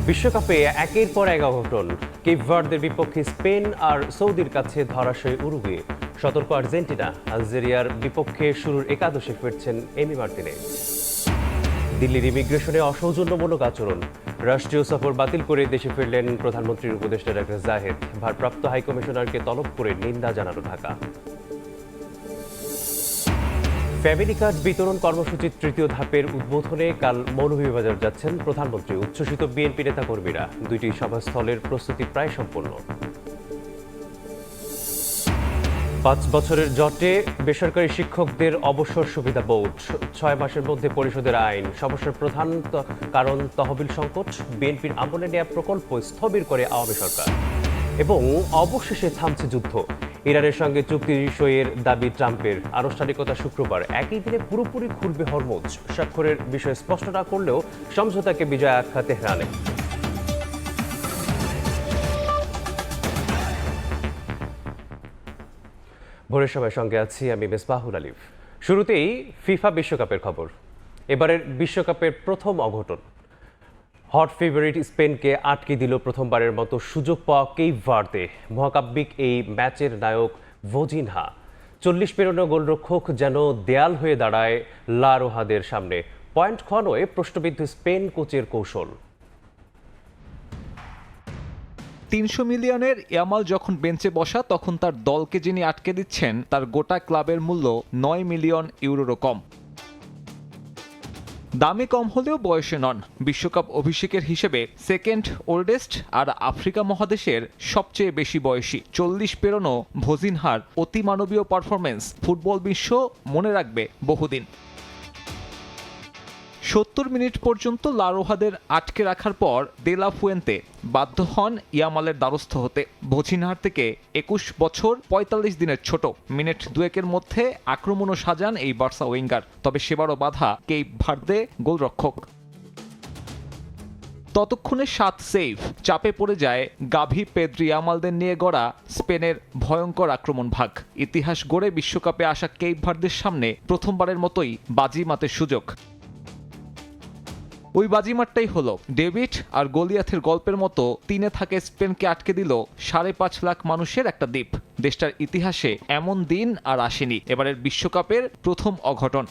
বিশ্বকাপে একের পর এক অঘটন। কেপ ভার্দের বিপক্ষে স্পেন আর সৌদির কাছে ধরাশয়ী উরুগুয়ে। সতর্ক আর্জেন্টিনা। আলজেরিয়ার বিপক্ষে শুরুর একাদশে ফিরছেন এমি মার্টিনেজ। দিল্লির ইমিগ্রেশনে অসৌজন্যমূলক আচরণ। রাষ্ট্রীয় সফর বাতিল করে দেশে ফিরলেন প্রধানমন্ত্রীর উপদেষ্টা ডক্টর জাহেদ। ভারপ্রাপ্ত হাইকমিশনারকে তলব করে নিন্দা জানালো ঢাকা। ফ্যামিলি কার্ড বিতরণ কর্মসূচির তৃতীয় ধাপের উদ্বোধনে কাল মৌলভীবাজার যাচ্ছেন প্রধানমন্ত্রী। উচ্ছ্বসিত বিএনপি নেতাকর্মীরা। দুইটি সভাস্থলের প্রস্তুতি প্রায় সম্পন্ন। 5 বছরের জটে বেসরকারি শিক্ষকদের অবসর সুবিধা বোর্ড। 6 মাসের মধ্যে পরিশোধের আইন। সমস্যার প্রধান কারণ তহবিল সংকট। বিএনপির আমলে নেওয়া প্রকল্প স্থবির করে আওয়ামী সরকার। এবং অবশেষে থামছে যুদ্ধ। ইরানের সঙ্গে চুক্তি সইয়ের দাবি ট্রাম্পের। আনুষ্ঠানিকতা শুক্রবার। একই দিনে পুরোপুরি খুলবে হরমুজ। স্বাক্ষরের বিষয়ে স্পষ্ট না করলেও সমঝোতাকে বিজয় আখ্যা তেহরানে। ভোরের সময় সঙ্গে আছি আমি মেসবাহুল আলিফ। শুরুতেই ফিফা বিশ্বকাপের খবর। এবারের বিশ্বকাপের প্রথম অঘটন। হট ফেভারিট স্পেনকে আটকে দিল প্রথমবারের মতো সুযোগ পাওয়া কেপ ভার্দে। মহাকাব্যিক এই ম্যাচের নায়ক ভোজিনহা। 40 পেরোনো গোলরক্ষক যেন দেয়াল হয়ে দাঁড়ায় লা রোহাদের সামনে। পয়েন্ট খনয়ে প্রশ্নবিদ্ধ স্পেন কোচের কৌশল। 300 মিলিয়নের ইয়ামাল যখন বেঞ্চে বসা, তখন তার দলকে যিনি আটকে দিচ্ছেন তার গোটা ক্লাবের মূল্য 9 মিলিয়ন ইউরোরও কম। দামে কম হলেও বয়সে নন। বিশ্বকাপ অভিষেকের হিসেবে সেকেন্ড ওল্ডেস্ট আর আফ্রিকা মহাদেশের সবচেয়ে বেশি বয়সী। 40 পেরোনো ভোজিনহার অতিমানবীয় পারফরমেন্স ফুটবল বিশ্ব মনে রাখবে বহুদিন। 70 মিনিট পর্যন্ত লা রোহাদের আটকে রাখার পর দে লা ফুয়েন্তে বাধ্য হন ইয়ামালের দ্বারস্থ হতে। ভোজিনহার থেকে 21 বছর 45 দিনের ছোট। মিনিট দুয়েকের মধ্যে আক্রমণও সাজান এই বার্সা উইঙ্গার। তবে সেবারও বাধা কেপ ভার্দে গোলরক্ষক। ততক্ষণে 7 সেভ। চাপে পড়ে যায় গাভি পেদ্রি ইয়ামালদের নিয়ে গড়া স্পেনের ভয়ঙ্কর আক্রমণ ভাগ। ইতিহাস গড়ে বিশ্বকাপে আসা কেপ ভার্দের সামনে প্রথমবারের মতোই বাজিমাতের সুযোগ। ওই বাজিমারটাই হলো ডেভিড আর গলিয়াথের গল্পের মতো। তিনে থাকে স্পেনকে আটকে দিল 5.5 লাখ মানুষের একটা দ্বীপ। দেশটার ইতিহাসে এমন দিন আর আসেনি। এবারের বিশ্বকাপের প্রথম অঘটন।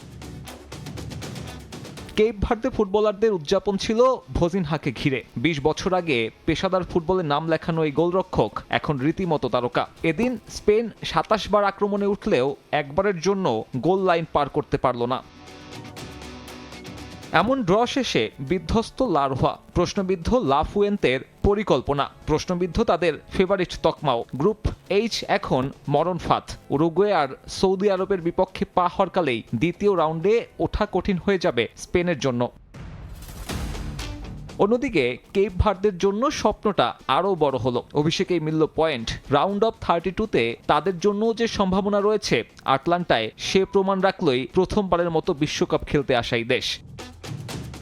কেপ ভার্দে ফুটবলারদের উদযাপন ছিল ভোজিনহাকে ঘিরে। 20 বছর আগে পেশাদার ফুটবলে নাম লেখানো এই গোলরক্ষক এখন রীতিমতো তারকা। এদিন স্পেন 27 বার আক্রমণে উঠলেও একবারের জন্য গোল লাইন পার করতে পারল না। এমন ড্র শেষে বিধ্বস্ত লা রোহা। প্রশ্নবিদ্ধ লা ফুয়েন্তের পরিকল্পনা। প্রশ্নবিদ্ধ তাদের ফেভারিট তকমাও। গ্রুপ এইচ এখন মরণ ফাঁদ। উরুগুয়ে আর সৌদি আরবের বিপক্ষে পা হরকালেই দ্বিতীয় রাউন্ডে ওঠা কঠিন হয়ে যাবে স্পেনের জন্য। অন্যদিকে কেপ ভার্দের জন্য স্বপ্নটা আরও বড় হলো। অভিষেকেই মিলল পয়েন্ট। রাউন্ড অফ 32-তে তাদের জন্যও যে সম্ভাবনা রয়েছে আটলান্টায়, সে প্রমাণ রাখলই প্রথমবারের মতো বিশ্বকাপ খেলতে আসা এই দেশ।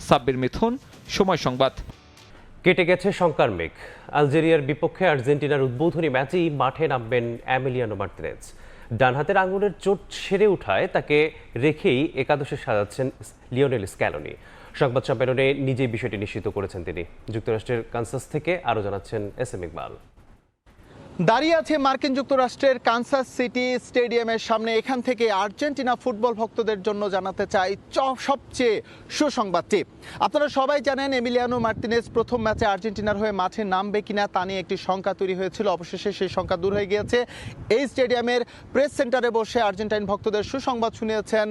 সাব্বির মিথুন, সময় সংবাদ। কেটে গেছে শঙ্কার মেঘ। আলজেরিয়ার বিপক্ষে আর্জেন্টিনার উদ্বোধনী ম্যাচেই মাঠে নামবেন এমিলিয়ানো মার্টিনেজ। ডান হাতের আঙুলের চোট সেরে উঠায় তাকে রেখেই একাদশে সাজাচ্ছেন লিওনেল স্ক্যালোনি। সংবাদ সম্মেলনে নিজেই বিষয়টি নিশ্চিত করেছেন তিনি। যুক্তরাষ্ট্রের কানসাস থেকে আরও জানাচ্ছেন এস এম ইকবাল। দাঁড়িয়ে আছে মার্কিন যুক্তরাষ্ট্রের কানসাস সিটি স্টেডিয়ামের সামনে। এখান থেকে আর্জেন্টিনা ফুটবল ভক্তদের জন্য জানাতে চাই সবচেয়ে সুসংবাদটি। আপনারা সবাই জানেন এমিলিয়ানো মার্টিনেজ প্রথম ম্যাচে আর্জেন্টিনার হয়ে মাঠে নামবে কিনা তা নিয়ে একটি শঙ্কা তৈরি হয়েছিল। অবশেষে সেই শঙ্কা দূর হয়ে গিয়েছে। এই স্টেডিয়ামের প্রেস সেন্টারে বসে আর্জেন্টাইন ভক্তদের সুসংবাদ শুনিয়েছেন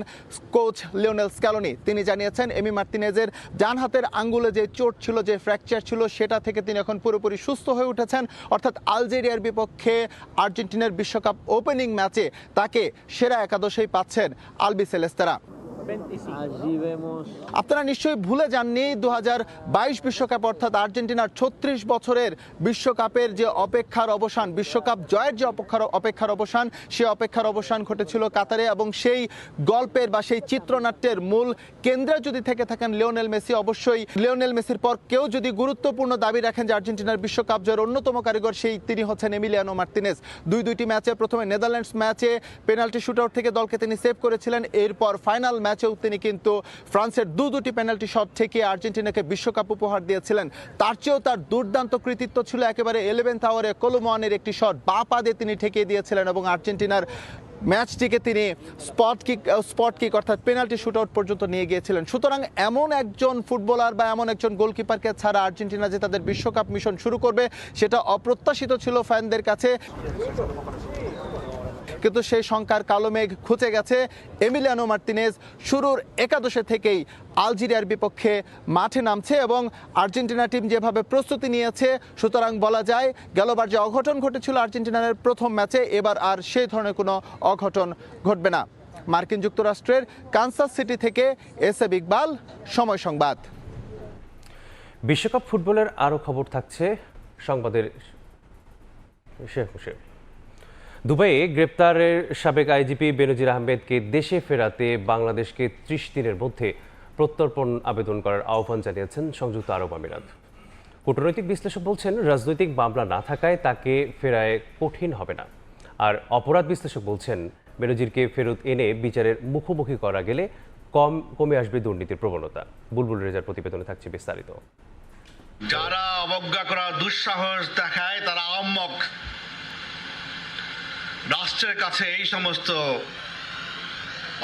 কোচ লিওনেল স্ক্যালোনি। তিনি জানিয়েছেন এমি মার্টিনেজের ডান হাতের আঙ্গুলে যে চোট ছিল, যে ফ্র্যাকচার ছিল, সেটা থেকে তিনি এখন পুরোপুরি সুস্থ হয়ে উঠেছেন। অর্থাৎ আলজেরিয়ার বিপক্ষে আর্জেন্টিনার বিশ্বকাপ ওপেনিং ম্যাচে তাকে সেরা একাদশেই পাচ্ছেন আলবি সেলেস্তেরা। আপনারা নিশ্চয়ই ভুলে যাননি 2022 বিশ্বকাপ অর্থাৎ আর্জেন্টিনার 36 বছরের বিশ্বকাপের যে অপেক্ষার অবসান, বিশ্বকাপ জয়ের যে অপেক্ষার অবসান, সেই অপেক্ষার অবসান ঘটেছিল কাতারে। এবং সেই গল্পের বা সেই চিত্রনাট্যের মূল কেন্দ্রে যদি থেকে থাকেন লিওনেল মেসি, অবশ্যই লিওনেল মেসির পর কেউ যদি গুরুত্বপূর্ণ দাবি রাখেন যে আর্জেন্টিনার বিশ্বকাপ জয়ের অন্যতম কারিগর, সেই তিনি হচ্ছেন এমিলিয়ানো মার্টিনেজ। দুইটি ম্যাচে, প্রথমে নেদারল্যান্ডস ম্যাচে পেনাল্টি শুটআউট থেকে দলকে তিনি সেভ করেছিলেন। এরপর ফাইনাল ম্যাচ ম্যাচেও তিনি কিন্তু ফ্রান্সের দুটি পেনাল্টি শট থেকে আর্জেন্টিনাকে বিশ্বকাপ উপহার দিয়েছিলেন। তার চেয়েও তার দুর্দান্ত কৃতিত্ব ছিল একেবারে 11th আওয়ারে কোলোমোয়ানের একটি শট বা পা দিয়ে তিনি ঠেকিয়ে দিয়েছিলেন এবং আর্জেন্টিনার ম্যাচটিকে তিনি স্পট কিক অর্থাৎ পেনাল্টি শুটআউট পর্যন্ত নিয়ে গিয়েছিলেন। সুতরাং এমন একজন ফুটবলার বা এমন একজন গোলকিপারকে ছাড়া আর্জেন্টিনা যে তাদের বিশ্বকাপ মিশন শুরু করবে সেটা অপ্রত্যাশিত ছিল ফ্যানদের কাছে, কিন্তু সেই শঙ্কার কালো মেঘ খুঁজে গেছে। এমিলিয়ানো মার্তিনেজ শুরুর একাদশে থেকেই আলজেরিয়ার বিপক্ষে মাঠে নামছে এবং আর্জেন্টিনা টিম যেভাবে প্রস্তুতি নিয়েছে, সুতরাং বলা যায় গেলবার যে অঘটন ঘটেছিল আর্জেন্টিনার প্রথম ম্যাচে, এবার আর সেই ধরনের কোনো অঘটন ঘটবে না। মার্কিন যুক্তরাষ্ট্রের কানসাস সিটি থেকে এসএব ইকবাল, সময় সংবাদ। বিশ্বকাপ ফুটবলের আরও খবর থাকছে সংবাদের শেষে। দুবাইয়ে গ্রেপ্তারের সাবেক আইজিপি বেনজির আহমেদকে দেশে ফেরাতে বাংলাদেশকে 30 দিনের মধ্যে প্রত্যর্পণ আবেদন করার আহ্বান জানিয়েছেন সংযুক্ত আরব আমিরাত। কূটনৈতিক বিশ্লেষক বলছেন, রাজনৈতিক মামলা না থাকায় তাকে ফেরায় কঠিন হবে না। আর বিশ্লেষক বলছেন, বেনজিরকে ফেরত এনে বিচারের মুখোমুখি করা গেলে কমে আসবে দুর্নীতির প্রবণতা। বুলবুল রেজার প্রতিবেদনে থাকছে বিস্তারিত। যারা অবজ্ঞা করার দুঃসাহস দেখায় তারা আহম্মক। রাষ্ট্রের কাছে এই সমস্ত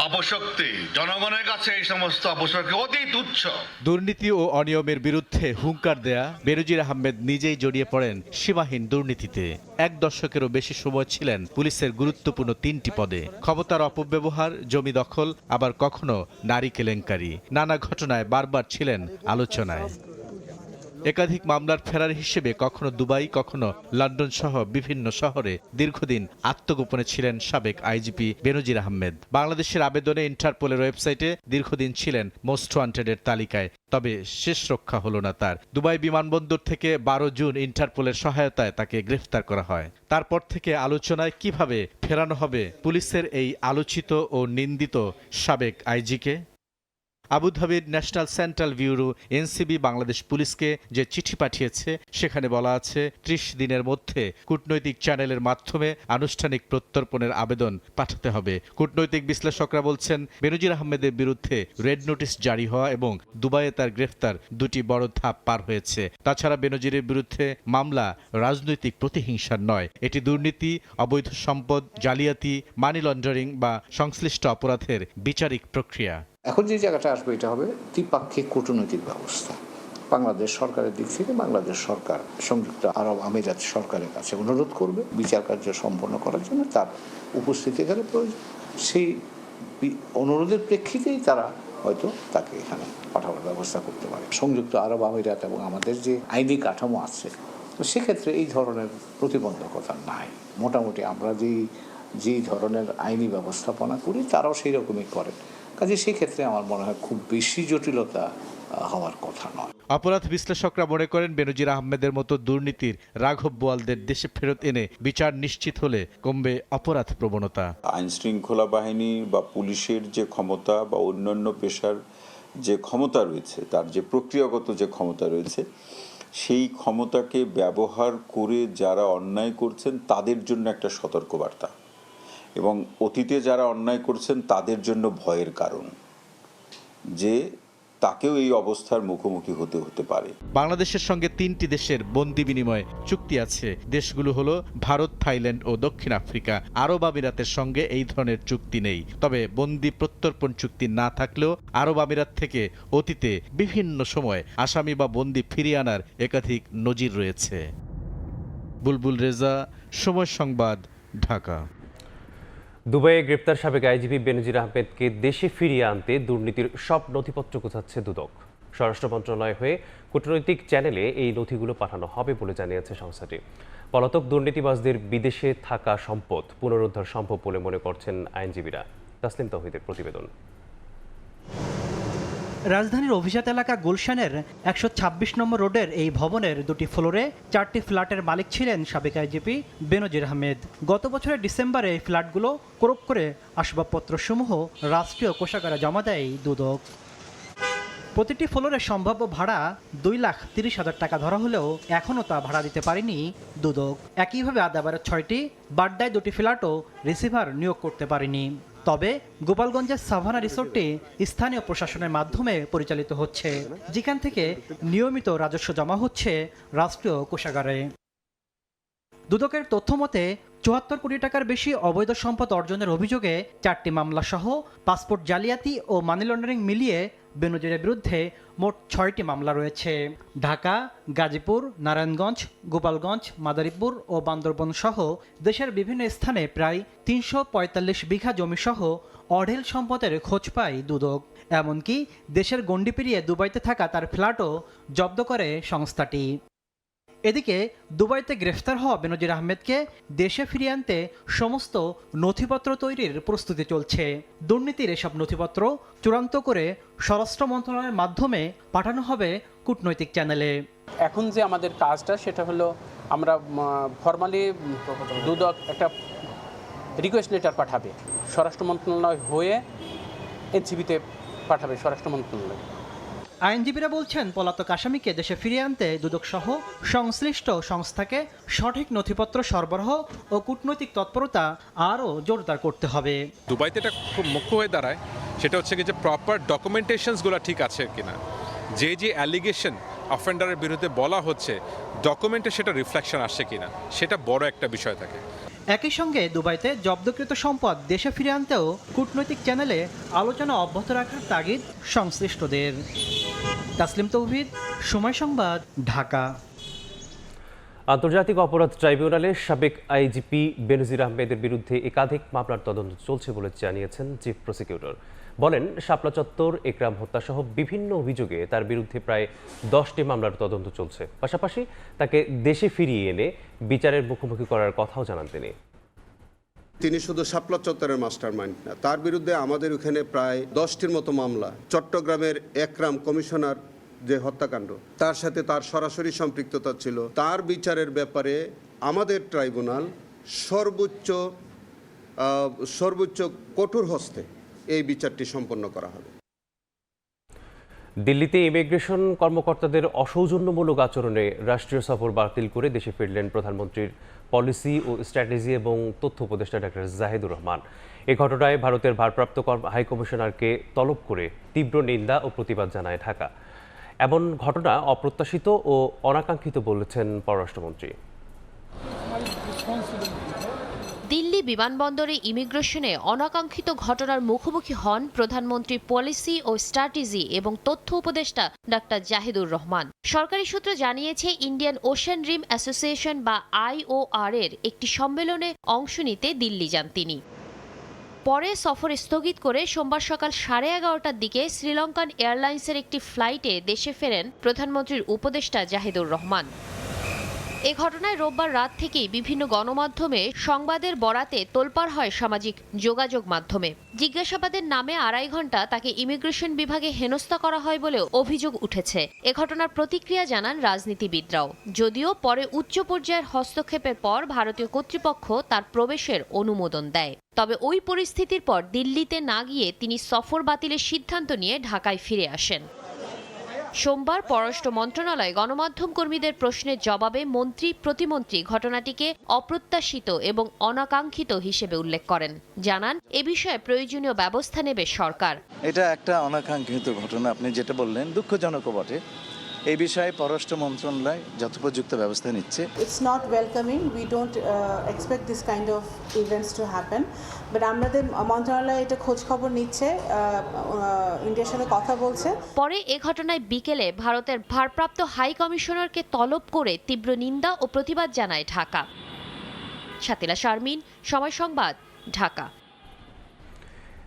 অপশক্তি, জনগণের কাছে এই সমস্ত অপশক্তি অতি তুচ্ছ। দুর্নীতি ও অনিয়মের বিরুদ্ধে হুঙ্কার দেয়া বেনজির আহমেদ নিজেই জড়িয়ে পড়েন সীমাহীন দুর্নীতিতে। 1 দশকেরও বেশি সময় ছিলেন পুলিশের গুরুত্বপূর্ণ 3টি পদে। ক্ষমতার অপব্যবহার, জমি দখল, আবার কখনো নারী কেলেঙ্কারি, নানা ঘটনায় বারবার ছিলেন আলোচনায়। একাধিক মামলার ফেরার হিসেবে কখনো দুবাই, কখনো লন্ডন সহ বিভিন্ন শহরে দীর্ঘদিন আত্মগোপনে ছিলেন সাবেক আইজিপি বেনজির আহমেদ। বাংলাদেশের আবেদনে ইন্টারপোলের ওয়েবসাইটে দীর্ঘদিন ছিলেন মোস্ট ওয়ান্টেডের তালিকায়, তবে শেষ রক্ষা হলো না তার। দুবাই বিমানবন্দর থেকে 12 জুন ইন্টারপোলের সহায়তায় তাকে গ্রেফতার করা হয়। তারপর থেকে আলোচনায় কিভাবে ফেরানো হবে পুলিশের এই আলোচিত ও নিন্দিত সাবেক আইজিকে। আবুধাবির national central bureau NCB Bangladesh পুলিশকে যে চিঠি পাঠিয়েছে সেখানে বলা আছে 30 দিনের মধ্যে কূটনৈতিক চ্যানেলের মাধ্যমে আনুষ্ঠানিক প্রত্যর্পণের আবেদন পাঠাতে হবে। কূটনৈতিক বিশ্লেষকরা বলছেন, বেনজির আহমেদের বিরুদ্ধে রেড নোটিশ জারি হওয়া এবং দুবাইয়ে তার গ্রেফতার 2টি বড় ধাপ পার হয়েছে। তাছাড়া বেনজিরের বিরুদ্ধে মামলা রাজনৈতিক প্রতিহিংসার নয়, এটি দুর্নীতি, অবৈধ সম্পদ, জালিয়াতি, মানি লন্ডারিং বা সংশ্লিষ্ট অপরাধের বিচারিক প্রক্রিয়া। এখন যে জায়গাটা আসবে এটা হবে দ্বিপাক্ষিক কূটনৈতিক ব্যবস্থা। বাংলাদেশ সরকারের দিক থেকে বাংলাদেশ সরকার সংযুক্ত আরব আমিরাত সরকারের কাছে অনুরোধ করবে বিচার কার্য সম্পন্ন করার জন্য তার উপস্থিতি এখানে প্রয়োজন। সেই অনুরোধের প্রেক্ষিতেই তারা হয়তো তাকে এখানে পাঠানোর ব্যবস্থা করতে পারে। সংযুক্ত আরব আমিরাত এবং আমাদের যে আইনি কাঠামো আছে, তো সেক্ষেত্রে এই ধরনের প্রতিবন্ধকতা নাই। মোটামুটি আমরা যেই ধরনের আইনি ব্যবস্থাপনা করি তারাও সেই রকমই করেন। কাজে সেই ক্ষেত্রে আমার মনে হয় খুব বেশি জটিলতা হওয়ার কথা নয়। অপরাধ বিশ্লেষকরা মনে করেন, বেনজির আহমেদের মতো দুর্নীতির রাঘব বোয়ালদের দেশে ফেরত এনে বিচার নিশ্চিত হলে কমবে অপরাধ প্রবণতা। আইন শৃঙ্খলা বাহিনী বা পুলিশের যে ক্ষমতা বা অন্যান্য পেশার যে ক্ষমতা রয়েছে, তার যে প্রক্রিয়াগত যে ক্ষমতা রয়েছে, সেই ক্ষমতাকে ব্যবহার করে যারা অন্যায় করছেন তাদের জন্য একটা সতর্কবার্তা, এবং অতীতে যারা অন্যায় করছেন তাদের জন্য ভয়ের কারণ যে তাকেও এই অবস্থার মুখোমুখি হতে পারে। বাংলাদেশের সঙ্গে 3টি দেশের বন্দি বিনিময় চুক্তি আছে। দেশগুলো হলো ভারত, থাইল্যান্ড ও দক্ষিণ আফ্রিকা। আরব আমিরাতের সঙ্গে এই ধরনের চুক্তি নেই। তবে বন্দি প্রত্যর্পণ চুক্তি না থাকলেও আরব আমিরাত থেকে অতীতে বিভিন্ন সময় আসামি বা বন্দি ফিরিয়ে আনার একাধিক নজির রয়েছে। বুলবুল রেজা, সময় সংবাদ, ঢাকা। দুবাইয়ে গ্রেপ্তার সাবেক আইজিপি বেনজির আহমেদকে দেশে ফিরিয়ে আনতে দুর্নীতির সব নথিপত্র গোছাচ্ছে দুদক। স্বরাষ্ট্র মন্ত্রণালয় হয়ে কূটনৈতিক চ্যানেলে এই নথিগুলো পাঠানো হবে বলে জানিয়েছে সংস্থাটি। পলাতক দুর্নীতিবাজদের বিদেশে থাকা সম্পদ পুনরুদ্ধার সম্ভব বলে মনে করছেন আইনজীবীরা। তাসলিম তৌহিদের প্রতিবেদন। রাজধানীর অভিজাত এলাকা গুলশানের 126 নম্বর রোডের এই ভবনের 2টি ফ্লোরে 4টি ফ্ল্যাটের মালিক ছিলেন সাবেক আইজিপি বেনজির আহমেদ। গত বছরের ডিসেম্বরে এই ফ্ল্যাটগুলো ক্রোপ করে আসবাবপত্রসমূহ রাষ্ট্রীয় কোষাগারে জমা দেয় দুদক। প্রতিটি ফ্লোরের সম্ভাব্য ভাড়া 2,30,000 টাকা ধরা হলেও এখনও তা ভাড়া দিতে পারেনি দুদক। একইভাবে আদাবারের 6টি, বাড্ডায় 2টি ফ্ল্যাটও রিসিভার নিয়োগ করতে পারেনি। তবে গোপালগঞ্জের সাভানা রিসোর্টটি স্থানীয় প্রশাসনের মাধ্যমে পরিচালিত হচ্ছে, যেখান থেকে নিয়মিত রাজস্ব জমা হচ্ছে রাষ্ট্রীয় কোষাগারে। দুদকের তথ্য মতে ৭৪ কোটি টাকার বেশি অবৈধ সম্পদ অর্জনের অভিযোগে 4টি মামলা সহ পাসপোর্ট জালিয়াতি ও মানি লন্ডারিং মিলিয়ে বেনজিরের বিরুদ্ধে মোট 6টি মামলা রয়েছে। ঢাকা, গাজীপুর, নারায়ণগঞ্জ, গোপালগঞ্জ, মাদারীপুর ও বান্দরবন সহ দেশের বিভিন্ন স্থানে প্রায় ৩৪৫ বিঘা জমি সহ অঢেল সম্পদের খোঁজ পায় দুদক। এমনকি দেশের গণ্ডি পেরিয়ে দুবাইতে থাকা তার ফ্ল্যাটও জব্দ করে সংস্থাটি। এদিকে দুবাইতে গ্রেফতার হওয়া বেনজির আহমেদকে দেশে ফিরিয়ে আনতে সমস্ত নথিপত্র তৈরির প্রস্তুতি চলছে। দুর্নীতির এসব নথিপত্র চূড়ান্ত করে স্বরাষ্ট্র মন্ত্রণালয়ের মাধ্যমে পাঠানো হবে কূটনৈতিক চ্যানেলে। এখন যে আমাদের কাজটা সেটা হলো আমরা ফরমালি দুদক একটা রিকোয়েস্ট লেটার পাঠাবে, স্বরাষ্ট্র মন্ত্রণালয় হয়ে এনসিবিতে পাঠাবে স্বরাষ্ট্র মন্ত্রণালয়। আইনজীবীরা বলছেন, পলাতক আসামিকে দেশে ফিরিয়ে আনতে দুদক সহ সংশ্লিষ্ট সংস্থাকে সঠিক নথিপত্র সরবরাহ ও কূটনৈতিক তৎপরতা আরও জোরদার করতে হবে। দুবাইতে এটা খুব মুখ্য হয়ে দাঁড়ায়, সেটা হচ্ছে কি যে প্রপার ডকুমেন্টেশনসগুলো ঠিক আছে কিনা, যে অ্যালিগেশন অফেন্ডারের বিরুদ্ধে বলা হচ্ছে ডকুমেন্টে সেটা রিফ্লেকশন আসছে কিনা, সেটা বড় একটা বিষয় থাকে। একই সঙ্গে দুবাইতে জব্দকৃত সম্পদ দেশে ফিরে আনতেও কূটনৈতিক চ্যানেলে আলোচনা অব্যাহত রাখার তাগিদ সংশ্লিষ্টদের। তাসলিম তৌহিদ, সময় সংবাদ, ঢাকা। আন্তর্জাতিক অপরাধ ট্রাইব্যুনালে সাবেক আইজিপি বেনজির আহমেদের বিরুদ্ধে একাধিক মামলার তদন্ত চলছে বলে জানিয়েছেন চিফ প্রসিকিউটর। বলেন, শাপলা চত্বর, একরাম হত্যাসহ বিভিন্ন অভিযোগে তার বিরুদ্ধে প্রায় 10টি মামলার তদন্ত চলছে। পাশাপাশি তাকে দেশে ফিরিয়ে এনে বিচারের মুখোমুখি করার কথাও জানান তিনি শুধু শাপলা চত্বরের মাস্টারমাইন্ড না, তার বিরুদ্ধে আমাদের ওখানে প্রায় 10টির মতো মামলা। চট্টগ্রামের একরাম কমিশনার যে হত্যাকাণ্ড, তার সাথে তার সরাসরি সম্পৃক্ততা ছিল। তার বিচারের ব্যাপারে আমাদের ট্রাইব্যুনাল সর্বোচ্চ কঠোর হস্তে এই বিচারটি সম্পন্ন করা হবে। দিল্লিতে ইমিগ্রেশন কর্মকর্তাদের অসৌজন্যমূলক আচরণে রাষ্ট্রীয় সফর বাতিল করে দেশে ফিরলেন প্রধানমন্ত্রীর পলিসি ও স্ট্র্যাটেজি এবং তথ্য উপদেষ্টা ডক্টর জাহিদুর রহমান। এ ঘটনায় ভারতের ভারপ্রাপ্ত হাইকমিশনারকে তলব করে তীব্র নিন্দা ও প্রতিবাদ জানায় ঢাকা। এমন ঘটনা অপ্রত্যাশিত ও অনাকাঙ্ক্ষিত বলেছেন পররাষ্ট্রমন্ত্রী। দিল্লি বিমানবন্দরে ইমিগ্রেশনে অনাকাঙ্ক্ষিত ঘটনার মুখোমুখি হন প্রধানমন্ত্রীর পলিসি ও স্ট্র্যাটেজি এবং তথ্য উপদেষ্টা ডাক্তার জাহিদুর রহমান। সরকারি সূত্র জানিয়েছে, ইন্ডিয়ান ওশেন রিম অ্যাসোসিয়েশন বা IOR এর একটি সম্মেলনে অংশ নিতে দিল্লি যান তিনি। পরে সফর স্থগিত করে সোমবার সকাল 11:30টার দিকে শ্রীলঙ্কান এয়ারলাইন্সের একটি ফ্লাইটে দেশে ফেরেন প্রধানমন্ত্রীর উপদেষ্টা জাহিদুর রহমান। এ ঘটনায় রোববার রাত থেকেই বিভিন্ন গণমাধ্যমে সংবাদের বরাতে তোলপাড় হয় সামাজিক যোগাযোগ মাধ্যমে। জিজ্ঞাসাবাদের নামে 2.5 ঘণ্টা তাকে ইমিগ্রেশন বিভাগে হেনস্থা করা হয় বলেও অভিযোগ উঠেছে। এ ঘটনার প্রতিক্রিয়া জানান রাজনীতিবিদরাও, যদিও পরে উচ্চ পর্যায়ের হস্তক্ষেপের পর ভারতীয় কর্তৃপক্ষ তার প্রবেশের অনুমোদন দেয়। তবে ওই পরিস্থিতির পর দিল্লিতে না গিয়ে তিনি সফর বাতিলের সিদ্ধান্ত নিয়ে ঢাকায় ফিরে আসেন। সোমবার পররাষ্ট্র মন্ত্রণালয় গণমাধ্যম কর্মীদের প্রশ্নের জবাবে মন্ত্রী প্রতিমন্ত্রী ঘটনাটিকে অপ্রত্যাশিত এবং অনাকাঙ্ক্ষিত হিসেবে উল্লেখ করেন। জানান, এ বিষয়ে প্রয়োজনীয় ব্যবস্থা নেবে সরকার। এটা একটা অনাকাঙ্ক্ষিত ঘটনা, আপনি যেটা বললেন দুঃখজনক বটে। এই বিষয়ে পররাষ্ট্র মন্ত্রণালয় যথোপযুক্ত ব্যবস্থা নিচ্ছে। It's not welcoming. We don't expect this kind of events to happen. But আমাদের মন্ত্রণালয় এটা খোঁজ খবর নিচ্ছে, ইন্ডিয়ার সাথে কথা বলছে। পরে এ ঘটনায় বিকেলে ভারতের ভারপ্রাপ্ত হাই কমিশনারকে তলব করে তীব্র নিন্দা ও প্রতিবাদ জানায় ঢাকা। শাতিলা শারমিন, সময় সংবাদ, ঢাকা।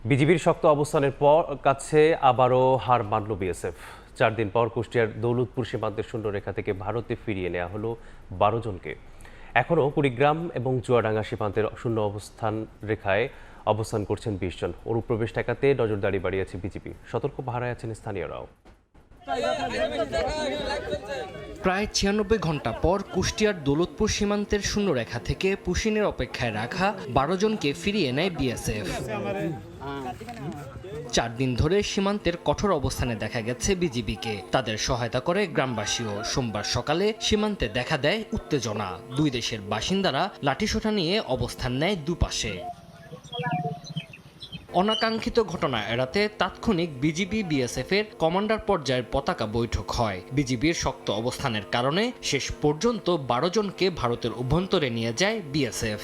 বিজিবির শক্ত অবস্থানের পর কাছে আবারও হার মানল বিএসএফ। 4 দিন পর কুষ্টিয়ার দৌলতপুর সীমান্তের শূন্যরেখা থেকে ভারতে ফিরিয়ে নেওয়া হলো 12 জনকে। এখনও কুড়িগ্রাম এবং চুয়াডাঙ্গা সীমান্তের শূন্য অবস্থান রেখায় অবস্থান করছেন 20 জন। অনুপ্রবেশ ঠেকাতে নজরদারি বাড়িয়েছে বিজিবি। সতর্ক পাহারায় আছেন স্থানীয়রাও। প্রায় 96 ঘন্টা পর কুষ্টিয়ার দৌলতপুর সীমান্তের শূন্যরেখা থেকে পুশিনের অপেক্ষায় রাখা 12 জনকে ফিরিয়ে নেয় বিএসএফ। 4 দিন ধরে সীমান্তের কঠোর অবস্থানে দেখা গেছে বিজিবিকে। তাদের সহায়তা করে গ্রামবাসীও। সোমবার সকালে সীমান্তে দেখা দেয় উত্তেজনা। দুই দেশের বাসিন্দারা লাঠিসোঁটা নিয়ে অবস্থান নেয় দুপাশে। অনাকাঙ্ক্ষিত ঘটনা এড়াতে তাৎক্ষণিক বিজিবি বিএসএফ এর কমান্ডার পর্যায়ের পতাকা বৈঠক হয়। বিজিবির শক্ত অবস্থানের কারণে শেষ পর্যন্ত 12 জনকে ভারতের অভ্যন্তরে নিয়ে যায় বিএসএফ।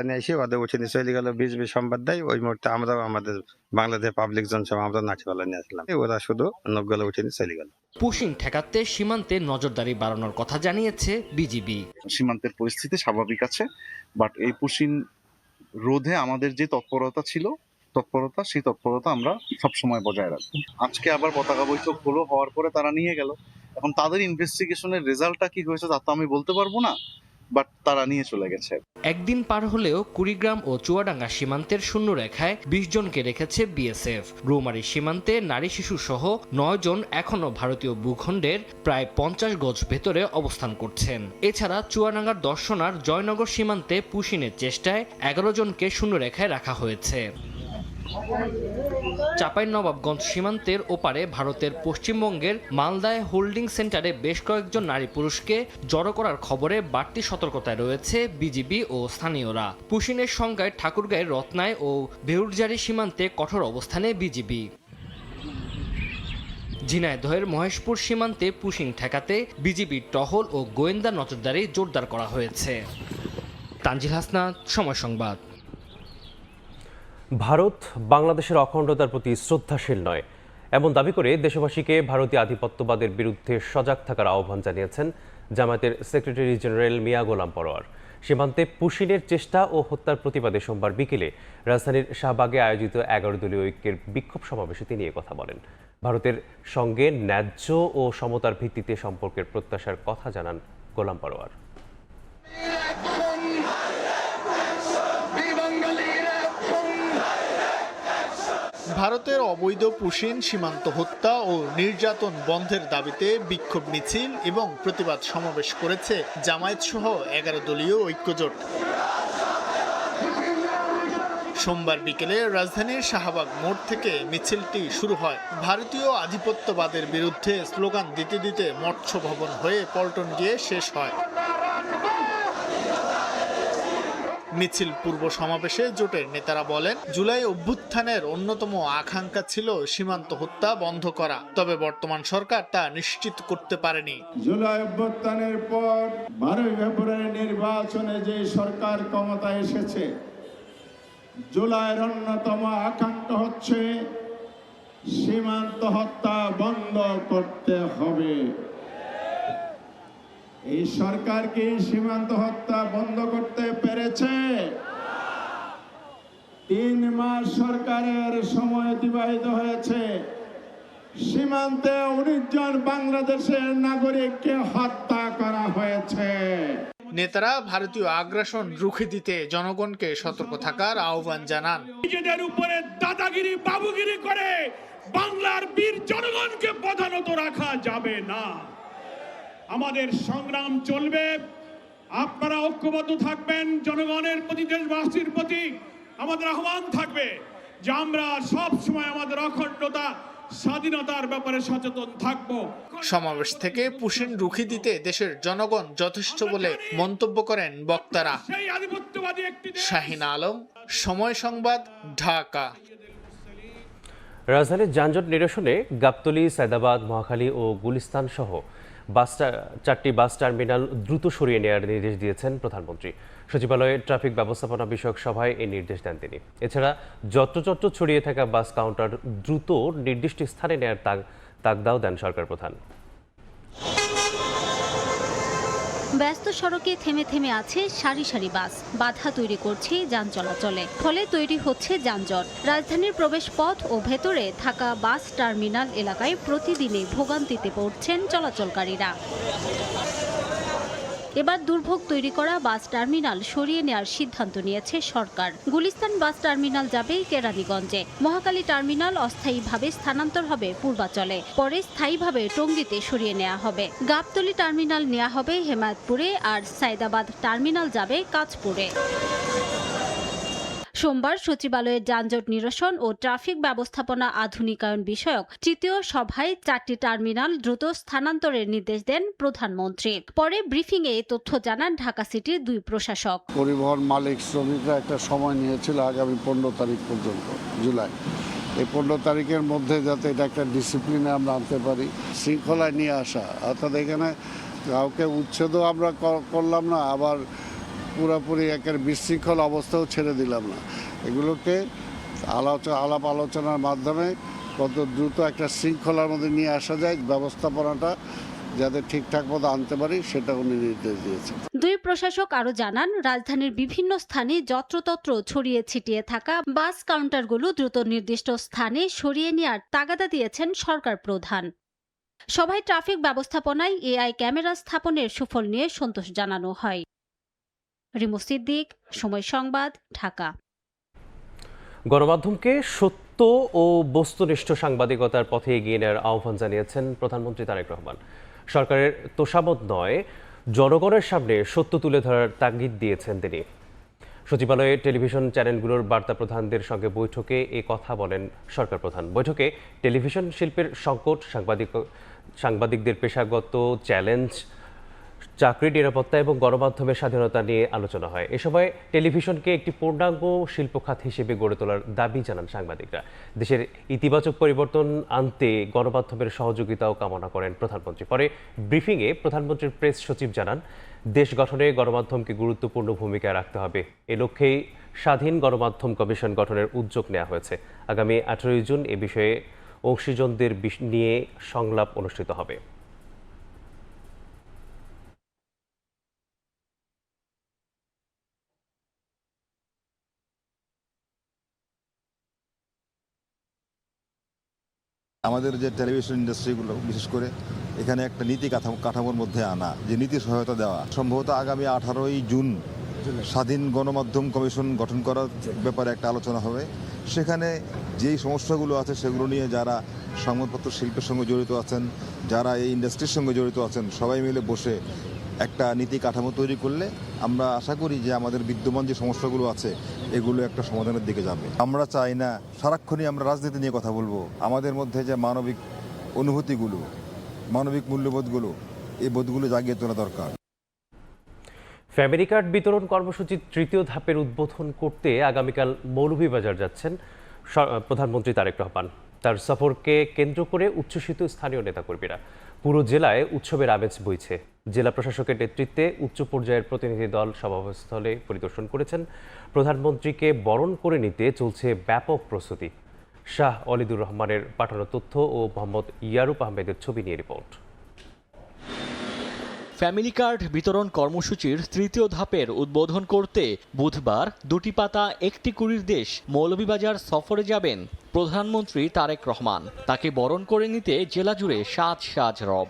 নিয়ে এসে ওদের উঠে নিয়ে চলে গেল, বিজিবি সংবাদ দেয়। ওই মুহূর্তে আমরাও আমাদের বাংলাদেশ পাবলিক জন সব আমরা নাঠিবালা নিয়ে আসলাম, ওরা শুধু নখগুলো উঠে নিয়ে চলে গেল। পুশিং ঠেকাতে সীমান্তে নজরদারি বাড়ানোর কথা জানিয়েছে বিজিবি। সীমান্তের পরিস্থিতি স্বাভাবিক আছে, বাট এই পুশিং রোধে আমাদের যে সেই তৎপরতা আমরা সবসময় বজায় রাখবো। আজকে আবার পতাকা বৈঠক হওয়ার পরে তারা নিয়ে গেল। এখন তাদের ইনভেস্টিগেশনের রেজাল্টটা কি হয়েছে তা তো আমি বলতে পারবো না, বাট তারা নিয়ে চলে গেছে। একদিন পার হলেও কুড়িগ্রাম ও চুয়াডাঙ্গা সীমান্তের শূন্য রেখায় 20 জনকে রেখেছে বিএসএফ। রৌমারী সীমান্তে নারী শিশু সহ 9 জন এখনও ভারতীয় ভূখণ্ডের প্রায় 50 গজ ভেতরে অবস্থান করছেন। এছাড়া চুয়াডাঙ্গার দর্শনার জয়নগর সীমান্তে পুশিনের চেষ্টায় 11 জনকে শূন্য রেখায় রাখা হয়েছে। চাঁপাইনবাবগঞ্জ সীমান্তের ওপারে ভারতের পশ্চিমবঙ্গের মালদায় হোল্ডিং সেন্টারে বেশ কয়েকজন নারী পুরুষকে জড়ো করার খবরে বাড়তি সতর্কতায় রয়েছে বিজিবি ও স্থানীয়রা। পুশিনের সংজ্ঞায় ঠাকুরগাঁয়ের রত্নায় ও বেউরজারি সীমান্তে কঠোর অবস্থানে বিজিবি। ঝিনাইদহের মহেশপুর সীমান্তে পুশিং ঠেকাতে বিজিবির টহল ও গোয়েন্দা নজরদারি জোরদার করা হয়েছে। তানজিল হাসনাত, সময় সংবাদ। ভারত বাংলাদেশের অখণ্ডতার প্রতি শ্রদ্ধাশীল নয়, এমন দাবি করে দেশবাসীকে ভারতীয় আধিপত্যবাদের বিরুদ্ধে সজাগ থাকার আহ্বান জানিয়েছেন জামায়াতের সেক্রেটারি জেনারেল মিয়া গোলাম পরোয়ার। সীমান্তে পুশিনের চেষ্টা ও হত্যার প্রতিবাদে সোমবার বিকেলে রাজধানীর শাহবাগে আয়োজিত 11 দলীয় ঐক্যের বিক্ষোভ সমাবেশে তিনি কথা বলেন। ভারতের সঙ্গে ন্যায্য ও সমতার ভিত্তিতে সম্পর্কের প্রত্যাশার কথা জানান গোলাম পরোয়ার। ভারতের অবৈধ পুশিন, সীমান্ত হত্যা ও নির্যাতন বন্ধের দাবিতে বিক্ষোভ মিছিল এবং প্রতিবাদ সমাবেশ করেছে জামায়াত সহ 11 দলীয় ঐক্যজোট। সোমবার বিকেলে রাজধানীর শাহবাগ মোড় থেকে মিছিলটি শুরু হয়। ভারতীয় আধিপত্যবাদের বিরুদ্ধে স্লোগান দিতে দিতে মৎস্য ভবন হয়ে পল্টন গিয়ে শেষ হয়। মিছিল পূর্ব সমাবেশে জোটের নেতারা বলেন, জুলাই অভ্যুত্থানের অন্যতম আকাঙ্ক্ষা ছিল সীমান্ত হত্যা বন্ধ করা, তবে বর্তমান সরকার তা নিশ্চিত করতে পারেনি। জুলাই অভ্যুত্থানের পর 12 ফেব্রুয়ারি নির্বাচনে যে সরকার ক্ষমতায় এসেছে, জুলাইয়ের অন্যতম আকাঙ্ক্ষা হচ্ছে সীমান্ত হত্যা বন্ধ করতে হবে। এই সরকার কি সীমান্ত হত্যা বন্ধ করতে পেরেছে? 3 মাস সরকারের সময় অতিবাহিত হয়েছে, সীমান্তে 19 জন বাংলাদেশের নাগরিককে হত্যা করা হয়েছে। নেতারা ভারতীয় আগ্রাসন রুখে দিতে জনগণকে সতর্ক থাকার আহ্বান জানান। নিজেদের উপরে দাদাগিরি বাবুগিরি করে বাংলার বীর জনগণকে প্রধানত রাখা যাবে না। আমাদের সংগ্রাম চলবে, আপনারা ঐক্যবদ্ধ থাকবেন। জনগণের প্রতি, দেশবাসীর প্রতি আমাদের আহ্বান থাকবে যে আমরা সব সময় আমাদের অখণ্ডতা, স্বাধীনতার ব্যাপারে সচেতন থাকব। সমাবেশ থেকে পুশিন রুখে দিতে দেশের জনগণ যথেষ্ট বলে মন্তব্য করেন বক্তারা। শাহিন আলম, সময় সংবাদ, ঢাকা। রাজধানীর যানজট নিরসনে গাবতলী, সায়দাবাদ, মহাখালী ও গুলিস্তান সহ 4টি বাস টার্মিনাল দ্রুত সরিয়ে নেওয়ার নির্দেশ দিয়েছেন প্রধানমন্ত্রী। সচিবালয়ে ট্রাফিক ব্যবস্থাপনা বিষয়ক সভায় এই নির্দেশ দেন তিনি। এছাড়া যত্রতত্র ছড়িয়ে থাকা বাস কাউন্টার দ্রুত নির্দিষ্ট স্থানে নেওয়ার তাগদাও দেন সরকার প্রধান। ব্যস্ত সড়কে থেমে থেমে আছে সারি সারি বাস, বাধা তৈরি করছে যান চলাচলে, ফলে তৈরি হচ্ছে যানজট। রাজধানীর প্রবেশ পথ ও ভেতরে থাকা বাস টার্মিনাল এলাকায় প্রতিদিনই ভোগান্তিতে পড়ছেন চলাচলকারীরা। এবার দুর্ভোগ তৈরি করা বাস টার্মিনাল সরিয়ে নেওয়ার সিদ্ধান্ত নিয়েছে সরকার। গুলিস্তান বাস টার্মিনাল যাবে কেরানীগঞ্জে, মহাখালী টার্মিনাল অস্থায়ীভাবে স্থানান্তর হবে পূর্বাচলে, পরে স্থায়ীভাবে টঙ্গীতে সরিয়ে নেওয়া হবে। গাবতলী টার্মিনাল নেওয়া হবে সোমবার সচিবালয়ের যানজট নিরসন ও ট্রাফিক ব্যবস্থাপনা আধুনিকায়ন বিষয়ক তৃতীয় সভায় 4টি টার্মিনাল দ্রুত স্থানান্তরের নির্দেশ দেন প্রধানমন্ত্রী। পরে ব্রিফিংয়ে এই তথ্য জানান ঢাকা সিটির 2 প্রশাসক। পরিবহন মালিক শ্রমিকরা একটা সময় নিয়েছিল আগামী 15 তারিখ পর্যন্ত, জুলাই। এই 15 তারিখের মধ্যে যাতে এটা একটা ডিসিপ্লিনে আমরা আনতে পারি, শৃঙ্খলায় নিয়ে আসা। অর্থাৎ এখানে কাউকে উচ্ছেদও আমরা করলাম না, আবার পুরোপুরি একের বিশৃঙ্খল অবস্থাও ছেড়ে দিলাম না। এগুলোকে আলাপ আলোচনার মাধ্যমে কত দ্রুত একটা শৃঙ্খলার মধ্যে নিয়ে আসা যায়, ব্যবস্থাপনাটা যাতে ঠিকঠাক মতো আনতে পারি সেটা উনি নির্দেশ দিয়েছেন। 2 প্রশাসক আরও জানান, রাজধানীর বিভিন্ন স্থানে যত্রতত্র ছড়িয়ে ছিটিয়ে থাকা বাস কাউন্টারগুলো দ্রুত নির্দিষ্ট স্থানে সরিয়ে নেওয়ার তাগাদা দিয়েছেন সরকার প্রধান। সভায় ট্রাফিক ব্যবস্থাপনায় AI ক্যামেরা স্থাপনের সুফল নিয়ে সন্তোষ জানানো হয়। রিমু সিদ্দিক, সময় সংবাদ, ঢাকা। গণমাধ্যমকে সত্য ও বস্তুনিষ্ঠ সাংবাদিকতার পথে এগিয়ে নেওয়ার আহ্বান জানিয়েছেন প্রধানমন্ত্রী তারেক রহমান। সরকারের তোষামোদ নয়, জনগণের সামনে সত্য তুলে ধরার তাগিদ দিয়েছেন তিনি। সচিবালয়ে টেলিভিশন চ্যানেলগুলোর বার্তা প্রধানদের সঙ্গে বৈঠকে এ কথা বলেন সরকার প্রধান। বৈঠকে টেলিভিশন শিল্পের সংকট, সাংবাদিকদের পেশাগত চ্যালেঞ্জ, চাকরি নিরাপত্তা এবং গণমাধ্যমের স্বাধীনতা নিয়ে আলোচনা হয়। এ সময় টেলিভিশনকে একটি পূর্ণাঙ্গ শিল্প খাত হিসেবে গড়ে তোলার দাবি জানান সাংবাদিকরা। দেশের ইতিবাচক পরিবর্তন আনতে গণমাধ্যমের সহযোগিতাও কামনা করেন প্রধানমন্ত্রী। পরে ব্রিফিংয়ে প্রধানমন্ত্রীর প্রেস সচিব জানান, দেশ গঠনে গণমাধ্যমকে গুরুত্বপূর্ণ ভূমিকা রাখতে হবে। এ লক্ষ্যেই স্বাধীন গণমাধ্যম কমিশন গঠনের উদ্যোগ নেওয়া হয়েছে। আগামী 18 জুন এ বিষয়ে অংশীজনদের নিয়ে সংলাপ অনুষ্ঠিত হবে। আমাদের যে টেলিভিশন ইন্ডাস্ট্রিগুলো বিশেষ করে এখানে একটা নীতি কাঠামোর মধ্যে আনা, যে নীতি সহায়তা দেওয়া, সম্ভবত আগামী 18 জুন স্বাধীন গণমাধ্যম কমিশন গঠন করার ব্যাপারে একটা আলোচনা হবে। সেখানে যেই সমস্যাগুলো আছে সেগুলো নিয়ে যারা সংবাদপত্র শিল্পের সঙ্গে জড়িত আছেন, যারা এই ইন্ডাস্ট্রির সঙ্গে জড়িত আছেন, সবাই মিলে বসে একটা নীতি কাঠামো তৈরি করলে আমরা আশা করি যে আমাদের বিদ্যমান যে সমস্যাগুলো আছে এগুলো একটা সমাধানের দিকে যাবে। আমরা চাই না সারাক্ষণই আমরা রাজনীতি নিয়ে কথা বলবো। আমাদের মধ্যে যে মানবিক অনুভূতিগুলো, মানবিক মূল্যবোধগুলো, এই বোধগুলো জাগিয়ে তোলা দরকার। ফ্যামিলি কার্ড বিতরণ কর্মসূচির 3য় ধাপের উদ্বোধন করতে আগামীকাল মৌলভীবাজার যাচ্ছেন প্রধানমন্ত্রী তারেক রহমান। তার সফরকে কেন্দ্র করে উচ্ছ্বসিত স্থানীয় নেতাকর্মীরা। পুরো জেলায় উৎসবের আমেজ বইছে। জেলা প্রশাসকের নেতৃত্বে উচ্চ পর্যায়ের প্রতিনিধি দল সমাবেশস্থলে পরিদর্শন করেছেন। প্রধানমন্ত্রীকে বরণ করে নিতে চলছে ব্যাপক প্রস্তুতি। শাহ অলিদুর রহমানের পাঠানো তথ্য ও মোহাম্মদ ইয়ারুপ আহমেদের ছবি নিয়ে রিপোর্ট। ফ্যামিলি কার্ড বিতরণ কর্মসূচির 3য় ধাপের উদ্বোধন করতে বুধবার 2টি পাতা একটি কুড়ির দেশ মৌলভীবাজার সফরে যাবেন প্রধানমন্ত্রী তারেক রহমান। তাকে বরণ করে নিতে জেলা জুড়ে সাজ রব।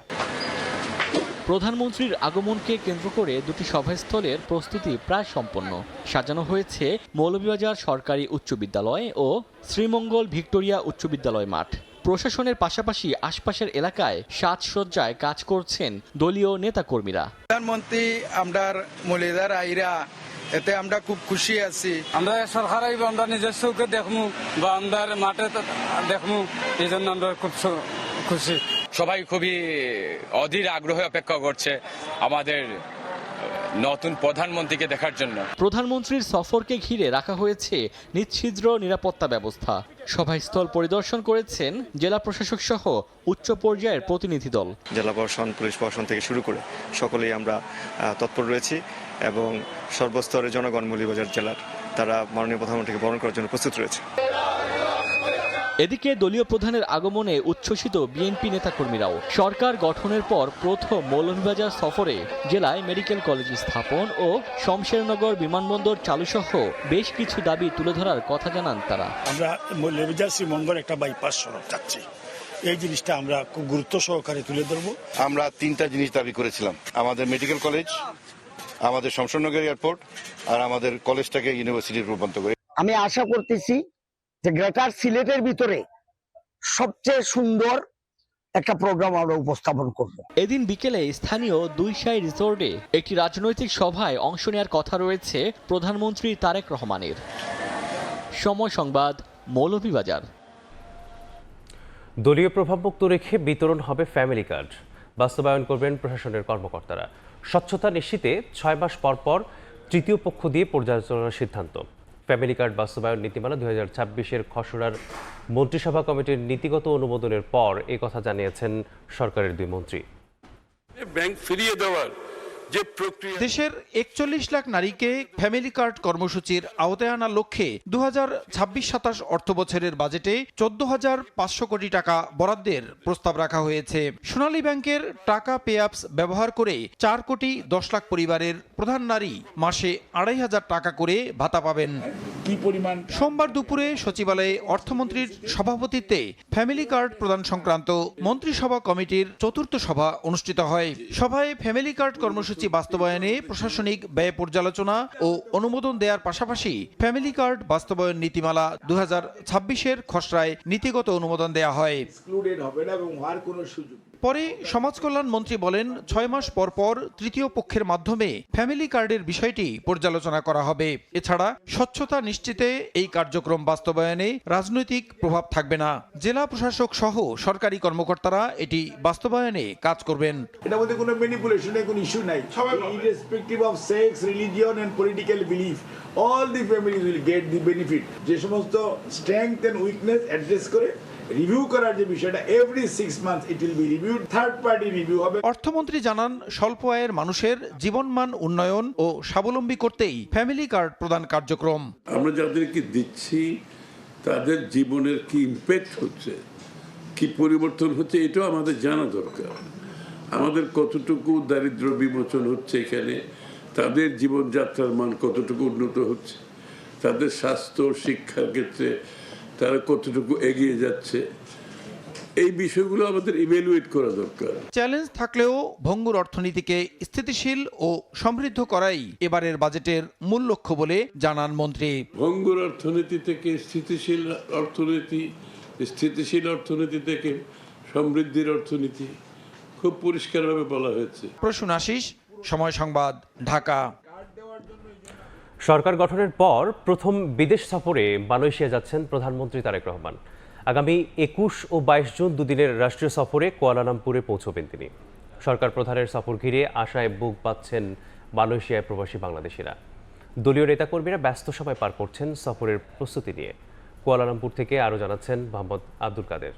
প্রধানমন্ত্রীর আগমনকে কেন্দ্র করে 2টি সভাস্থলের প্রস্তুতি প্রায় সম্পন্ন। সাজানো হয়েছে মৌলভীবাজার সরকারি উচ্চ বিদ্যালয় ও শ্রীমঙ্গল ভিক্টোরিয়া উচ্চ বিদ্যালয় মাঠ। প্রশাসনের পাশাপাশি আশপাশের এলাকায় সাজসজ্জায় কাজ করছেন দলীয় নেতাকর্মীরা। প্রধানমন্ত্রী আমরার মৌলভীবাজার আইরা, এতে আমরা খুব খুশি আছি। আমরা সরকার আইব, আমরা নিজের চৌকে দেখমু বা আমরার মাঠে দেখমু, এই জন্য আমরা খুব খুশি। সবাই খুবই অধীর আগ্রহে অপেক্ষা করছে আমাদের নতুন প্রধানমন্ত্রীকে দেখার জন্য। প্রধানমন্ত্রীর সফরকে ঘিরে রাখা হয়েছে নিশ্ছিদ্র নিরাপত্তা ব্যবস্থা। সভাস্থল পরিদর্শন করেছেন জেলা প্রশাসক সহ উচ্চ পর্যায়ের প্রতিনিধি দল। জেলা প্রশাসন, পুলিশ প্রশাসন থেকে শুরু করে সকলেই আমরা তৎপর রয়েছি এবং সর্বস্তরের জনগণ মৌলভীবাজার জেলার তারা মাননীয় প্রধানমন্ত্রীকে বরণ করার জন্য প্রস্তুত রয়েছে। এদিকে দলীয় প্রধানের আগমনে উচ্ছ্বসিত বিএনপি নেতাকর্মীরাও। সরকার গঠনের পর প্রথম মৌলভীবাজার সফরে জেলায় মেডিকেল কলেজ স্থাপন ও শমশেরনগর বিমানবন্দর চালু সহ বেশ কিছু দাবি তুলে ধরার কথা জানান তারা। আমরা মৌলভীবাজার শ্রীমঙ্গল একটা বাইপাস সড়ক চাচ্ছি, এই জিনিসটা আমরা খুব গুরুত্ব সহকারে তুলে ধরবো। আমরা 3টা জিনিস দাবি করেছিলাম, আমাদের মেডিকেল কলেজ, আমাদের শমশেরনগর এয়ারপোর্ট আর আমাদের কলেজটাকে ইউনিভার্সিটির রূপান্তর করে। আমি আশা করতেছি যে গ্রেটার সিলেটের ভিতরে সবচেয়ে সুন্দর একটা প্রোগ্রাম আমরা উপস্থাপন করব। এদিন বিকেলে স্থানীয় 2 সাই রিসোর্টে একটি রাজনৈতিক সভায় অংশ নেওয়ার কথা রয়েছে প্রধানমন্ত্রী তারেক রহমানের। সময় সংবাদ, মৌলভীবাজার। দলীয় প্রভাবমুক্ত রেখে বিতরণ হবে ফ্যামিলি কার্ড, বাস্তবায়ন করবেন প্রশাসনের কর্মকর্তারা। স্বচ্ছতা নিশ্চিতে 6 মাস পর পর তৃতীয় পক্ষ দিয়ে পর্যালোচনার সিদ্ধান্ত। ফ্যামিলি কার্ড বাস্তবায়ন নীতিমালা 2026-এর খসড়ার মন্ত্রিসভা কমিটির নীতিগত অনুমোদনের পর কথা জানিয়েছেন সরকারের 2 মন্ত্রী। ব্যাংক ফিরিয়ে দেওয়ার যে প্রক্রিয়া, দেশের 41 লাখ নারীকে ফ্যামিলি কার্ড কর্মসূচির আওতায় আনার লক্ষ্যে 2026-27 অর্থ বছরের বাজেটে 14,500 কোটি টাকা বরাদ্দের প্রস্তাব রাখা হয়েছে। সোনালী ব্যাংকের টাকা পে আপস ব্যবহার করে 4 কোটি 10 লাখ পরিবারের প্রধান নারী মাসে 2,500 টাকা করে ভাতা পাবেন। কি পরিমাণ? সোমবার দুপুরে সচিবালয়ে অর্থমন্ত্রীর সভাপতিত্বে ফ্যামিলি কার্ড প্রদান সংক্রান্ত মন্ত্রিসভা কমিটির 4র্থ সভা অনুষ্ঠিত হয়। সভায় ফ্যামিলি কার্ড কর্মসূচি বাস্তবায়নে প্রশাসনিক ব্যয় পর্যালোচনা ও অনুমোদন দেওয়ার পাশাপাশি ফ্যামিলি কার্ড বাস্তবায়ন নীতিমালা 2026-এর খসড়ায় নীতিগত অনুমোদন দেওয়া হয়। পরে সমাজ কল্যাণ মন্ত্রী বলেন, 6 মাস পর পর তৃতীয় পক্ষের মাধ্যমে ফ্যামিলি কার্ডের বিষয়টি পর্যালোচনা করা হবে। এছাড়া স্বচ্ছতা নিশ্চিতে এই কার্যক্রম বাস্তবায়নে রাজনৈতিক প্রভাব থাকবে না। জেলা প্রশাসক সহ সরকারি কর্মকর্তারা এটি বাস্তবায়নে কাজ করবেন। এটা মধ্যে কোনো ম্যানিপুলেশনের কোনো ইস্যু নাই। Irrespective of sex, religion and political belief, all the families will get the benefit. যে সমস্ত স্ট্রেংথ এন্ড উইকনেস অ্যাড্রেস করে রিভিউ করার যে বিষয়টা, every 6 months it will be reviewed, third party review হবে। অর্থমন্ত্রী জানান, স্বল্প আয়ের মানুষের জীবনমান উন্নয়ন ও স্বাবলম্বী করতেই ফ্যামিলি কার্ড প্রদান কার্যক্রম। আমরা যাদেরকে দিচ্ছি তাদের জীবনের কি ইমপ্যাক্ট হচ্ছে, কি পরিবর্তন হচ্ছে, এটাও আমাদের জানা দরকার। আমাদের কতটুকু দারিদ্র বিমোচন হচ্ছে এখানে, তাদের জীবনযাত্রার মান কতটুকু উন্নত হচ্ছে, তাদের স্বাস্থ্য শিক্ষার ক্ষেত্রে তারা কতটুকু এগিয়ে যাচ্ছে, এই বিষয়গুলো আমাদের ইভ্যালুয়েট করা দরকার। চ্যালেঞ্জ থাকলেও ভঙ্গুর অর্থনীতিকে স্থিতিশীল ও সমৃদ্ধ করাই এবারের বাজেটের মূল লক্ষ্য বলে জানান মন্ত্রী। ভঙ্গুর অর্থনীতি থেকে স্থিতিশীল অর্থনীতি, স্থিতিশীল অর্থনীতি থেকে সমৃদ্ধির অর্থনীতি, খুব পরিষ্কারভাবে বলা হয়েছে। প্রসূন আশিস, সময় সংবাদ, ঢাকা। সরকার গঠনের পর প্রথম বিদেশ সফরে মালয়েশিয়া যাচ্ছেন প্রধানমন্ত্রী তারেক রহমান। আগামী 21 ও 22 জুন দুদিনের রাষ্ট্রীয় সফরে কুয়ালালামপুরে পৌঁছবেন তিনি। সরকার প্রধানের সফর ঘিরে আশায় বুক বাঁধছেন মালয়েশিয়ায় প্রবাসী বাংলাদেশিরা। দলীয় নেতাকর্মীরা ব্যস্ত সময় পার করছেন সফরের প্রস্তুতি নিয়ে। কুয়ালালামপুর থেকে আরও জানাচ্ছেন মোহাম্মদ আব্দুল কাদের।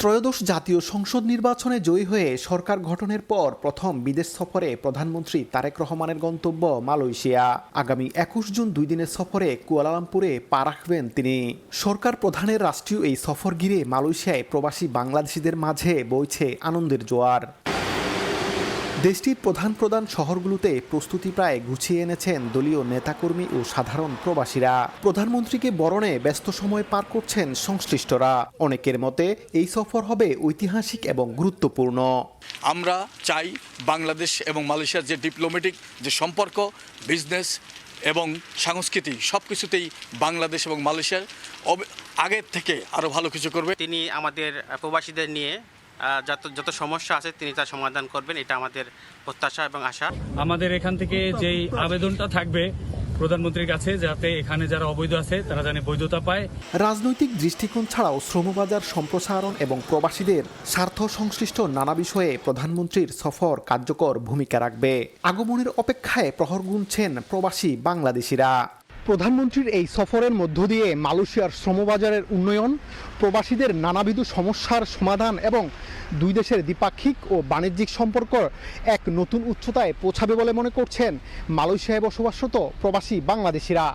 ত্রয়োদশ জাতীয় সংসদ নির্বাচনে জয়ী হয়ে সরকার গঠনের পর প্রথম বিদেশ সফরে প্রধানমন্ত্রী তারেক রহমানের গন্তব্য মালয়েশিয়া। আগামী 21 জুন 2 দিনের সফরে কুয়ালালামপুরে পা রাখবেন তিনি। সরকার প্রধানের রাষ্ট্রীয় এই সফর ঘিরে মালয়েশিয়ায় প্রবাসী বাংলাদেশিদের মাঝে বইছে আনন্দের জোয়ার। দেশটির প্রধান শহরগুলোতে প্রস্তুতি প্রায় গুছিয়ে এনেছেন দলীয় নেতাকর্মী ও সাধারণ প্রবাসীরা। প্রধানমন্ত্রীকে বরণে ব্যস্ত সময় পার করছেন সংশ্লিষ্টরা। অনেকের মতে এই সফর হবে ঐতিহাসিক এবং গুরুত্বপূর্ণ। আমরা চাই বাংলাদেশ এবং মালয়েশিয়ার যে ডিপ্লোম্যাটিক যে সম্পর্ক, বিজনেস এবং সংস্কৃতি সব কিছুতেই বাংলাদেশ এবং মালয়েশিয়ার আগের থেকে আরও ভালো কিছু করবে। তিনি আমাদের প্রবাসীদের নিয়ে যত সমস্যা আছে তিনি তার সমাধান করবেন, এটা আমাদের প্রত্যাশা এবং আশা। আমাদের এখান থেকে যেই আবেদনটা থাকবে প্রধানমন্ত্রীর কাছে, যাতে এখানে যারা অবৈধ আছে তারা যেন বৈধতা পায়। রাজনৈতিক দৃষ্টিকোণ ছাড়াও শ্রমবাজার সম্প্রসারণ এবং প্রবাসীদের স্বার্থ সংশ্লিষ্ট নানা বিষয়ে প্রধানমন্ত্রীর সফর কার্যকর ভূমিকা রাখবে। আগমনের অপেক্ষায় প্রহর গুনছেন প্রবাসী বাংলাদেশিরা। প্রধানমন্ত্রীর এই সফরের মধ্য দিয়ে মালয়েশিয়ার শ্রমবাজারের উন্নয়ন, প্রবাসীদের নানাবিধ সমস্যার সমাধান এবং দুই দেশের দ্বিপাক্ষিক ও বাণিজ্যিক সম্পর্ক এক নতুন উচ্চতায় পৌঁছাবে বলে মনে করছেন মালয়েশিয়ায় বসবাসরত প্রবাসী বাংলাদেশিরা।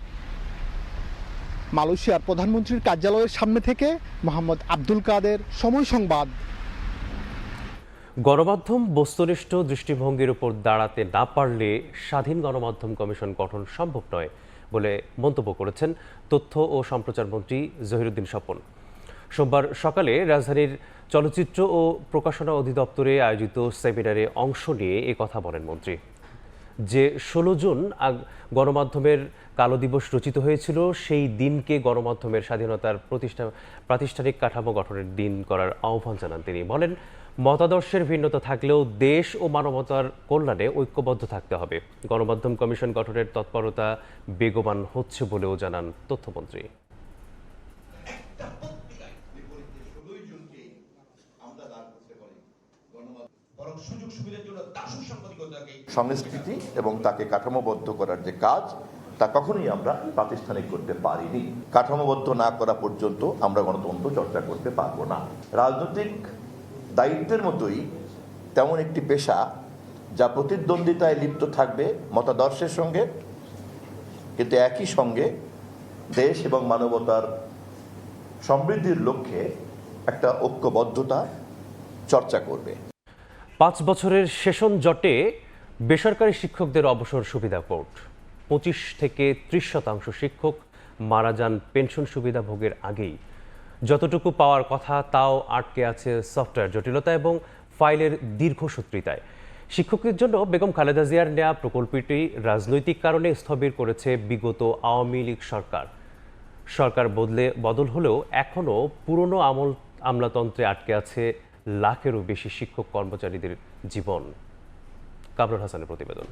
মালয়েশিয়ার প্রধানমন্ত্রীর কার্যালয়ের সামনে থেকে মোহাম্মদ আব্দুল কাদের, সময় সংবাদ। গণমাধ্যম বস্তুনিষ্ঠ দৃষ্টিভঙ্গির উপর দাঁড়াতে না পারলে স্বাধীন গণমাধ্যম কমিশন গঠন সম্ভব নয় বলে মন্তব্য করেছেন তথ্য ও সম্প্রচার মন্ত্রী জহিরুদ্দিন স্বপন। সোমবার সকালে রাজধানীর চলচ্চিত্র ও প্রকাশনা অধিদপ্তরে আয়োজিত সেমিনারে অংশ নিয়ে কথা বলেন মন্ত্রী। যে 16 জুন গণমাধ্যমের কালো দিবস রচিত হয়েছিল, সেই দিনকে গণমাধ্যমের স্বাধীনতার প্রাতিষ্ঠানিক কাঠামো গঠনের দিন করার আহ্বান জানান তিনি। বলেন, মতাদর্শের ভিন্নতা থাকলেও দেশ ও মানবতার কল্যাণে ঐক্যবদ্ধ থাকতে হবে। গণমাধ্যম কমিশন গঠনের তৎপরতা বেগবান হচ্ছে বলেও জানান তথ্যমন্ত্রী। সংস্কৃতি এবং তাকে কাঠামোবদ্ধ করার যে কাজ তা কখনোই আমরা প্রাতিষ্ঠানিক করতে পারিনি। কাঠামোবদ্ধ না করা পর্যন্ত আমরা গণতন্ত্র চর্চা করতে পারবো না। রাজনৈতিক দায়িত্বের মতোই তেমন একটি পেশা যা প্রতিদ্বন্দ্বিতায় লিপ্ত থাকবে মতাদর্শের সঙ্গে, কিন্তু একই সঙ্গে দেশ এবং মানবতার সমৃদ্ধির লক্ষ্যে একটা ঐক্যবদ্ধতা চর্চা করবে। 5 বছরের সেশন জটে বেসরকারি শিক্ষকদের অবসর সুবিধা বোর্ড। 25 থেকে 30% শিক্ষক মারা যান পেনশন সুবিধা ভোগের আগেই। যতটুকু পাওয়ার কথা তাও আটকে আছে সফটওয়্যার জটিলতা এবং ফাইলের দীর্ঘসূত্রিতায়। শিক্ষকদের জন্য বেগম খালেদা জিয়ার নেয়া প্রকল্পটি রাজনৈতিক কারণে স্থবির করেছে বিগত আওয়ামী লীগ সরকার। সরকার বদল হলেও এখনও পুরনো আমলাতন্ত্রে আটকে আছে লাখেরও বেশি শিক্ষক কর্মচারীদের জীবন। কামরুল হাসানের প্রতিবেদন।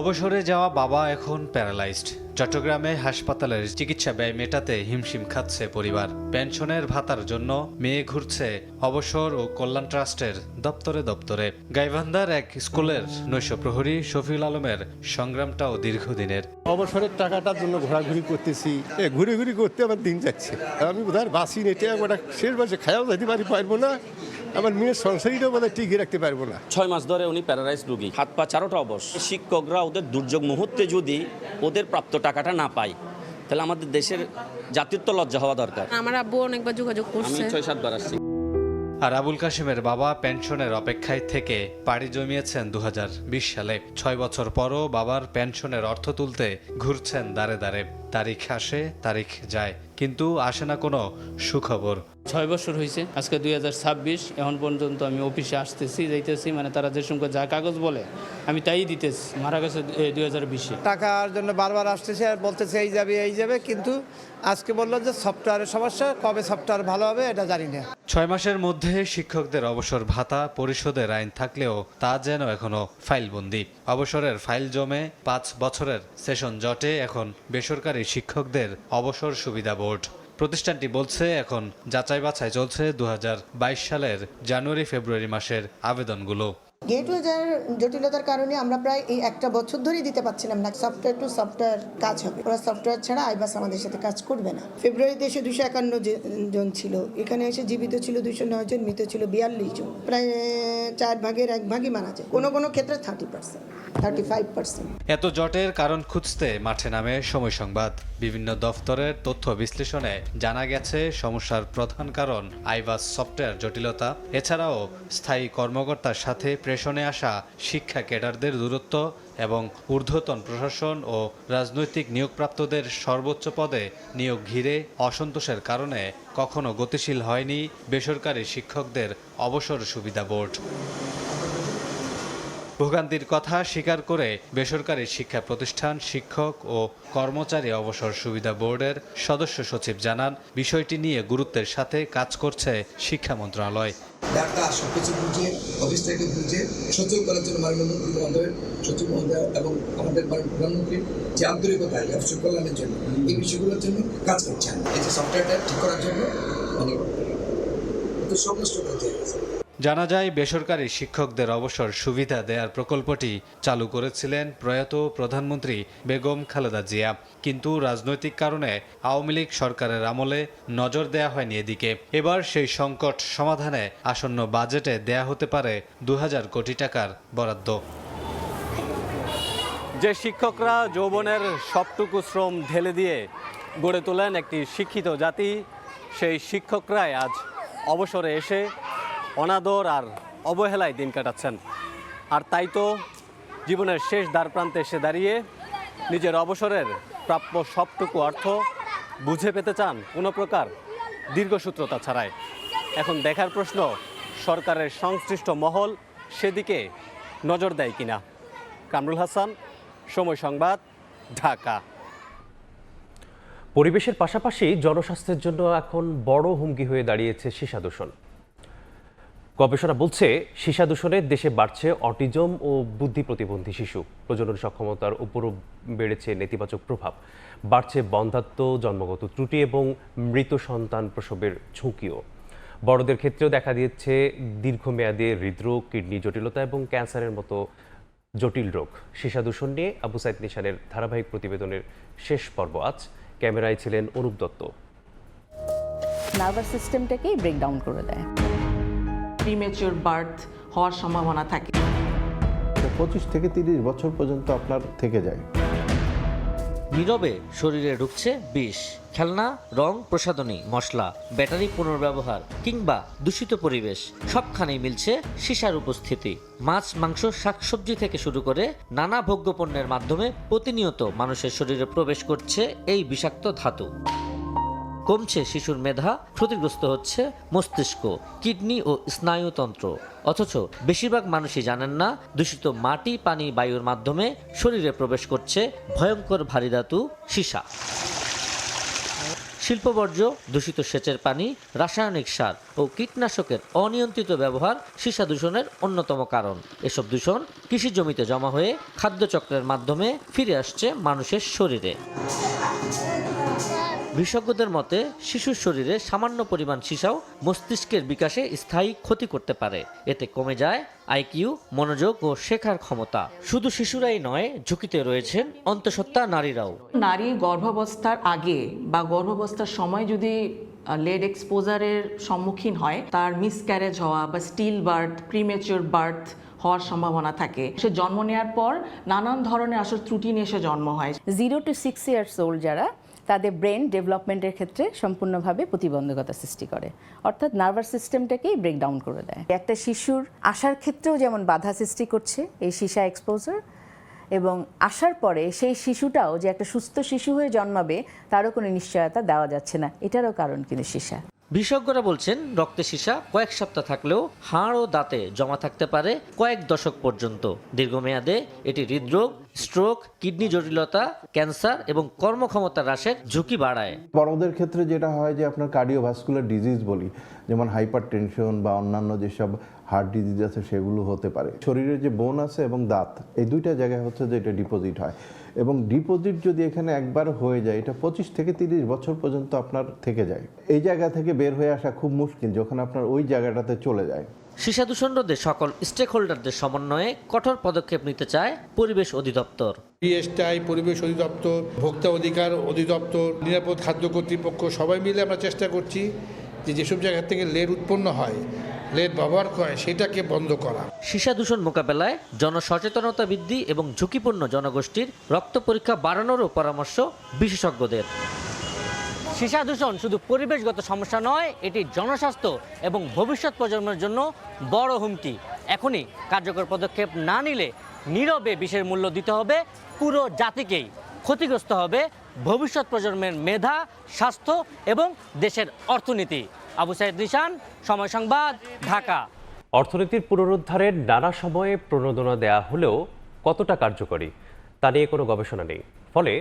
অবসরে যাওয়া বাবা এখন প্যারালাইজড। চট্টগ্রামে হাসপাতালের চিকিৎসা ব্যয় মেটাতে হিমশিম খাচ্ছে পরিবার। পেনশনের ভাতার জন্য মেয়ে ঘুরছে অবসর ও কল্যাণ ট্রাস্টের দপ্তরে দপ্তরে। গাইবান্ধার এক স্কুলের নৈশ প্রহরী শফিউল আলমের সংগ্রামটাও দীর্ঘদিনের। অবসরের টাকাটার জন্য ঘোরাঘুরি করতেছি, ঘুরে করতে আমার দিন যাচ্ছে। আমি বোধহয় বাসি নেটে ওটা শেষ বছর খায়াও যেতে পারবো না, আমার মেয়ের সংসারীটাও বোধহয় টিকিয়ে রাখতে পারবো না। 6 মাস ধরে উনি প্যারালাইজ রোগী, হাত পা চারোটা অবশ। শিক্ষকরা ওদের দুর্যোগ মুহূর্তে যদি ওদের প্রাপ্ত টাকাটা না পায়, তাহলে আমাদের দেশের জাতীয়ত্ব লজ্জা হওয়া দরকার। আমার আব্বু অনেকবার যোগাযোগ করছে, আমি 6-7 বার আসছি। আর আবুল কাশেমের বাবা পেনশনের অপেক্ষায় থেকে পাড়ি জমিয়েছেন 2020 সালে। 6 বছর পরও বাবার পেনশনের অর্থ তুলতে ঘুরছেন দাঁড়ে দাঁড়ে। তারিখ আসে তারিখ যায়, কিন্তু আসে না কোনো সুখবর। 6 বছর হয়েছে, আজকে 2026, এখন পর্যন্ত আমি অফিসে আসতেছি যাইতেছি, মানে তারা যে সঙ্গে যা কাগজ বলে আমি তাই দিতেছি। মারা গেছে 2020-এ। টাকার জন্য বারবার আসতেছে আর বলতেছে এই যাবে, কিন্তু আজকে বললো যে সফটওয়্যারের সমস্যা, কবে সফটওয়্যার ভালো হবে এটা জানি না। 6 মাসের মধ্যে শিক্ষকদের অবসর ভাতা পরিশোধের আইন থাকলেও তা যেন এখনো ফাইলবন্দি। অবসরের ফাইল জমে 5 বছরের সেশন জটে এখন বেসরকারি শিক্ষকদের অবসর সুবিধা বোর্ড। প্রতিষ্ঠানটি বলছে এখন যাচাই বাছাই চলছে 2022 সালের জানুয়ারি-ফেব্রুয়ারি মাসের আবেদনগুলো। গেটওয়ের জটিলতার কারণে আমরা প্রায় এই 1 বছর ধরেই দিতে পারছিলাম না। সফটওয়্যার টু সফটওয়্যার কাজ হবে, ওরা সফটওয়্যার ছাড়া আইবাস আমাদের সাথে কাজ করবে না। ফেব্রুয়ারিতে এসে 251 জন ছিল, এখানে এসে জীবিত ছিল 209 জন, মৃত ছিল 42 জন। প্রায় 4 ভাগের 1 ভাগই মারা যায়, কোনো ক্ষেত্রে 30%, 35%। এত জটের কারণ খুঁজতে মাঠে নামে সময় সংবাদ। বিভিন্ন দফতরের তথ্য বিশ্লেষণে জানা গেছে সমস্যার প্রধান কারণ আইবাস সফটওয়্যার জটিলতা। এছাড়াও স্থায়ী কর্মকর্তার সাথে প্রেষণে আসা শিক্ষা ক্যাডারদের দূরত্ব এবং ঊর্ধ্বতন প্রশাসন ও রাজনৈতিক নিয়োগপ্রাপ্তদের সর্বোচ্চ পদে নিয়োগ ঘিরে অসন্তোষের কারণে কখনো গতিশীল হয়নি বেসরকারি শিক্ষকদের অবসর সুবিধা বোর্ড। ভোগান্তির কথা স্বীকার করে বেসরকারি শিক্ষা প্রতিষ্ঠান শিক্ষক ও কর্মচারী অবসর সুবিধা বোর্ডের সদস্য সচিব জানান, বিষয়টি নিয়ে গুরুত্বের সাথে কাজ করছে শিক্ষা মন্ত্রণালয়। ঢাকা সবকিছু বুঝে, অফিস থেকে বুঝে সচল করার জন্য মাননীয় মন্ত্রী মহোদয়, সচিব মহোদয় এবং আমাদের প্রধানমন্ত্রীর যে আন্তরিকতা ব্যবসায়িক কল্যাণের জন্য এই বিষয়গুলোর জন্য কাজ করছেন। এই যে সফটওয়্যারটা ঠিক করার জন্য মানে সমস্ত করতে হয়েছে। জানা যায়, বেসরকারি শিক্ষকদের অবসর সুবিধা দেওয়ার প্রকল্পটি চালু করেছিলেন প্রয়াত প্রধানমন্ত্রী বেগম খালেদা জিয়া, কিন্তু রাজনৈতিক কারণে আওয়ামী লীগ সরকারের আমলে নজর দেয়া হয়নি এদিকে। এবার সেই সংকট সমাধানে আসন্ন বাজেটে দেয়া হতে পারে 2000 কোটি টাকার বরাদ্দ। যে শিক্ষকরা যৌবনের সবটুকু শ্রম ঢেলে দিয়ে গড়ে তোলেন একটি শিক্ষিত জাতি, সেই শিক্ষকরাই আজ অবসরে এসে অনাদর আর অবহেলায় দিন কাটাচ্ছেন। আর তাই তো জীবনের শেষ দ্বারপ্রান্তে এসে দাঁড়িয়ে নিজের অবসরের প্রাপ্য সবটুকু অর্থ বুঝে পেতে চান কোনো প্রকার দীর্ঘসূত্রতা ছাড়াই। এখন দেখার প্রশ্ন, সরকারের সংশ্লিষ্ট মহল সেদিকে নজর দেয় কিনা। কামরুল হাসান, সময় সংবাদ, ঢাকা। পরিবেশের পাশাপাশি জনস্বাস্থ্যের জন্য এখন বড় হুমকি হয়ে দাঁড়িয়েছে সীসা দূষণ। গবেষণা বলছে সীসা দূষণে দেশে বাড়ছে অটিজম ও বুদ্ধি প্রতিবন্ধী শিশু। প্রজনন সক্ষমতার উপরও বেড়েছে নেতিবাচক প্রভাব। বাড়ছে বন্ধ্যাত্ব, জন্মগত ত্রুটি এবং মৃত সন্তান প্রসবের ঝুঁকিও। বড়দের ক্ষেত্রেও দেখা দিয়েছে দীর্ঘমেয়াদী হৃদরোগ, কিডনি জটিলতা এবং ক্যান্সারের মতো জটিল রোগ। সীসা দূষণ নিয়ে আবু সাইদ নিশানের ধারাবাহিক প্রতিবেদনের শেষ পর্ব আজ। ক্যামেরায় ছিলেন অনুপ দত্ত। নার্ভাস সিস্টেমটাকেই ব্রেকডাউন করে দেয়। প্রিমেচিউর বার্থ হওয়ার সম্ভাবনা থাকে। 25 থেকে 30 বছর পর্যন্ত আপনার থেকে যায়। নীরবে শরীরে ঢুকছে বিষ, খেলনা, রং, প্রসাধনী, মশলা, ব্যাটারি পুনর্ব্যবহার কিংবা দূষিত পরিবেশ, সবখানেই মিলছে সীসার উপস্থিতি। মাছ, মাংস, শাকসবজি থেকে শুরু করে নানা ভোগ্যপণ্যের মাধ্যমে প্রতিনিয়ত মানুষের শরীরে প্রবেশ করছে এই বিষাক্ত ধাতু। কমছে শিশুর মেধা, ক্ষতিগ্রস্ত হচ্ছে মস্তিষ্ক, কিডনি ও স্নায়ুতন্ত্র। অথচ বেশিরভাগ মানুষই জানেন না দূষিত মাটি, পানি, বায়ুর মাধ্যমে শরীরে প্রবেশ করছে ভয়ঙ্কর ভারী ধাতু সীসা। শিল্পবর্জ্য, দূষিত সেচের পানি, রাসায়নিক সার ও কীটনাশকের অনিয়ন্ত্রিত ব্যবহার সীসা দূষণের অন্যতম কারণ। এসব দূষণ কৃষি জমিতে জমা হয়ে খাদ্যচক্রের মাধ্যমে ফিরে আসছে মানুষের শরীরে। বিশেষজ্ঞদের মতে শিশুর শরীরে সামান্য পরিমাণ সীসাও মস্তিষ্কের বিকাশে স্থায়ী ক্ষতি করতে পারে। এতে কমে যায় আইকিউ, মনোযোগ ও শেখার ক্ষমতা। শুধু শিশুরাই নয়, ঝুঁকিতে রয়েছেন অন্তঃসত্ত্বা নারীরাও। নারী গর্ভাবস্থার আগে বা গর্ভাবস্থার সময় যদি লেড এক্সপোজারের সম্মুখীন হয়, তার মিসক্যারেজ হওয়া বা স্টিল বার্থ, প্রিমেচিউর বার্থ হওয়ার সম্ভাবনা থাকে। সে জন্ম নেওয়ার পর নানান ধরনের আসলে ত্রুটি নিয়ে সে জন্ম হয়। 0 to 6 years old যারা, তাদের ব্রেন ডেভেলপমেন্টের ক্ষেত্রে সম্পূর্ণভাবে প্রতিবন্ধকতা সৃষ্টি করে, অর্থাৎ নার্ভাস সিস্টেমটাকেই ব্রেকডাউন করে দেয়। একটা শিশুর আসার ক্ষেত্রেও যেমন বাধা সৃষ্টি করছে এই সীসা এক্সপোজার, এবং আসার পরে সেই শিশুটাও যে একটা সুস্থ শিশু হয়ে জন্মাবে তারও কোনো নিশ্চয়তা দেওয়া যাচ্ছে না। এটারও কারণ কিন্তু সীসা। বিশেষজ্ঞরা বলছেন রক্তে সীসা কয়েক সপ্তাহ থাকলেও হাড় ও দাঁতে জমা থাকতে পারে কয়েক দশক পর্যন্ত। দীর্ঘমেয়াদে এটি হৃদরোগ, স্ট্রোক, কিডনি জটিলতা, ক্যান্সার এবং কর্মক্ষমতা হ্রাসের ঝুঁকি বাড়ায়। বড়দের ক্ষেত্রে যেটা হয় যে আপনার কার্ডিওভাস্কুলার ডিজিজ বলি, যেমন হাইপারটেনশন বা অন্যান্য যেসব হার্ট ডিজিজ আছে সেগুলো হতে পারে। শরীরের যে বোন আছে এবং দাঁত, এই দুইটা জায়গায় হচ্ছে যে এটা ডিপোজিট হয়, এবং ডিপোজিট যদি এখানে একবার হয়ে যায় এটা 25 থেকে 30 বছর পর্যন্ত আপনার থেকে যায়। এই জায়গা থেকে বের হয়ে আসা খুব মুশকিল যখন আপনার ওই জায়গাটাতে চলে যায়। সীসা দূষণ রোধে সকল স্টেক হোল্ডারদের সমন্বয়ে কঠোর পদক্ষেপ নিতে চায় পরিবেশ অধিদপ্তর। পিএসটিআই, পরিবেশ অধিদপ্তর, ভোক্তা অধিকার অধিদপ্তর, নিরাপদ খাদ্য কর্তৃপক্ষ সবাই মিলে আমরা চেষ্টা করছি যে যেসব জায়গা থেকে লেড উৎপন্ন হয়, লেড ব্যবহার করে সেটাকে বন্ধ করা। সীসা দূষণ মোকাবেলায় জনসচেতনতা বৃদ্ধি এবং ঝুঁকিপূর্ণ জনগোষ্ঠীর রক্ত পরীক্ষা বাড়ানোরও পরামর্শ বিশেষজ্ঞদের। সীসা দূষণ শুধু পরিবেশগত সমস্যা নয়, এটি জনস্বাস্থ্য এবং ভবিষ্যৎ প্রজন্মের জন্য বড় হুমকি। এখনই কার্যকর পদক্ষেপ না নিলে নীরবে বিষের মূল্য দিতে হবে পুরো জাতিকেই। ক্ষতিগ্রস্ত হবে ভবিষ্যৎ প্রজন্মের মেধা, স্বাস্থ্য এবং দেশের অর্থনীতি। আবু সাইদ নিশান, সময় সংবাদ, ঢাকা। অর্থনীতির পুনরুদ্ধারের নানা সময়ে প্রণোদনা দেয়া হলেও কতটা কার্যকরী তা নিয়ে কোনো গবেষণা নেই। ফলে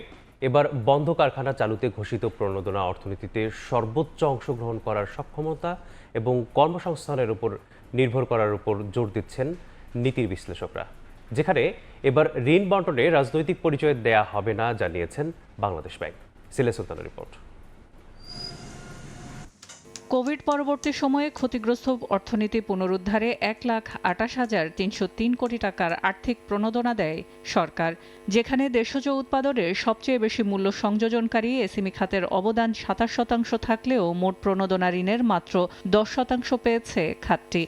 এবার বন্ধ কারখানা চালুতে ঘোষিত প্রণোদনা অর্থনীতিতে সর্বোচ্চ অংশগ্রহণ করার সক্ষমতা এবং কর্মসংস্থানের উপর নির্ভর করার উপর জোর দিচ্ছেন নীতির বিশ্লেষকরা। যেখানে এবার ঋণ বন্টনে রাজনৈতিক পরিচয় দেয়া হবে না জানিয়েছেন বাংলাদেশ ব্যাংক। সিলে সুলতানের রিপোর্ট। কোভিড পরবর্তী সময়ে ক্ষতিগ্রস্ত অর্থনীতি পুনরুদ্ধারে 1,28,303 কোটি টাকার আর্থিক প্রণোদনা দেয় সরকার। যেখানে দেশজ উৎপাদনের সবচেয়ে বেশি মূল্য সংযোজনকারী এসএমই খাতের অবদান 27% থাকলেও মোট প্রণোদনা ঋণের মাত্র 10% পেয়েছে খাতটি।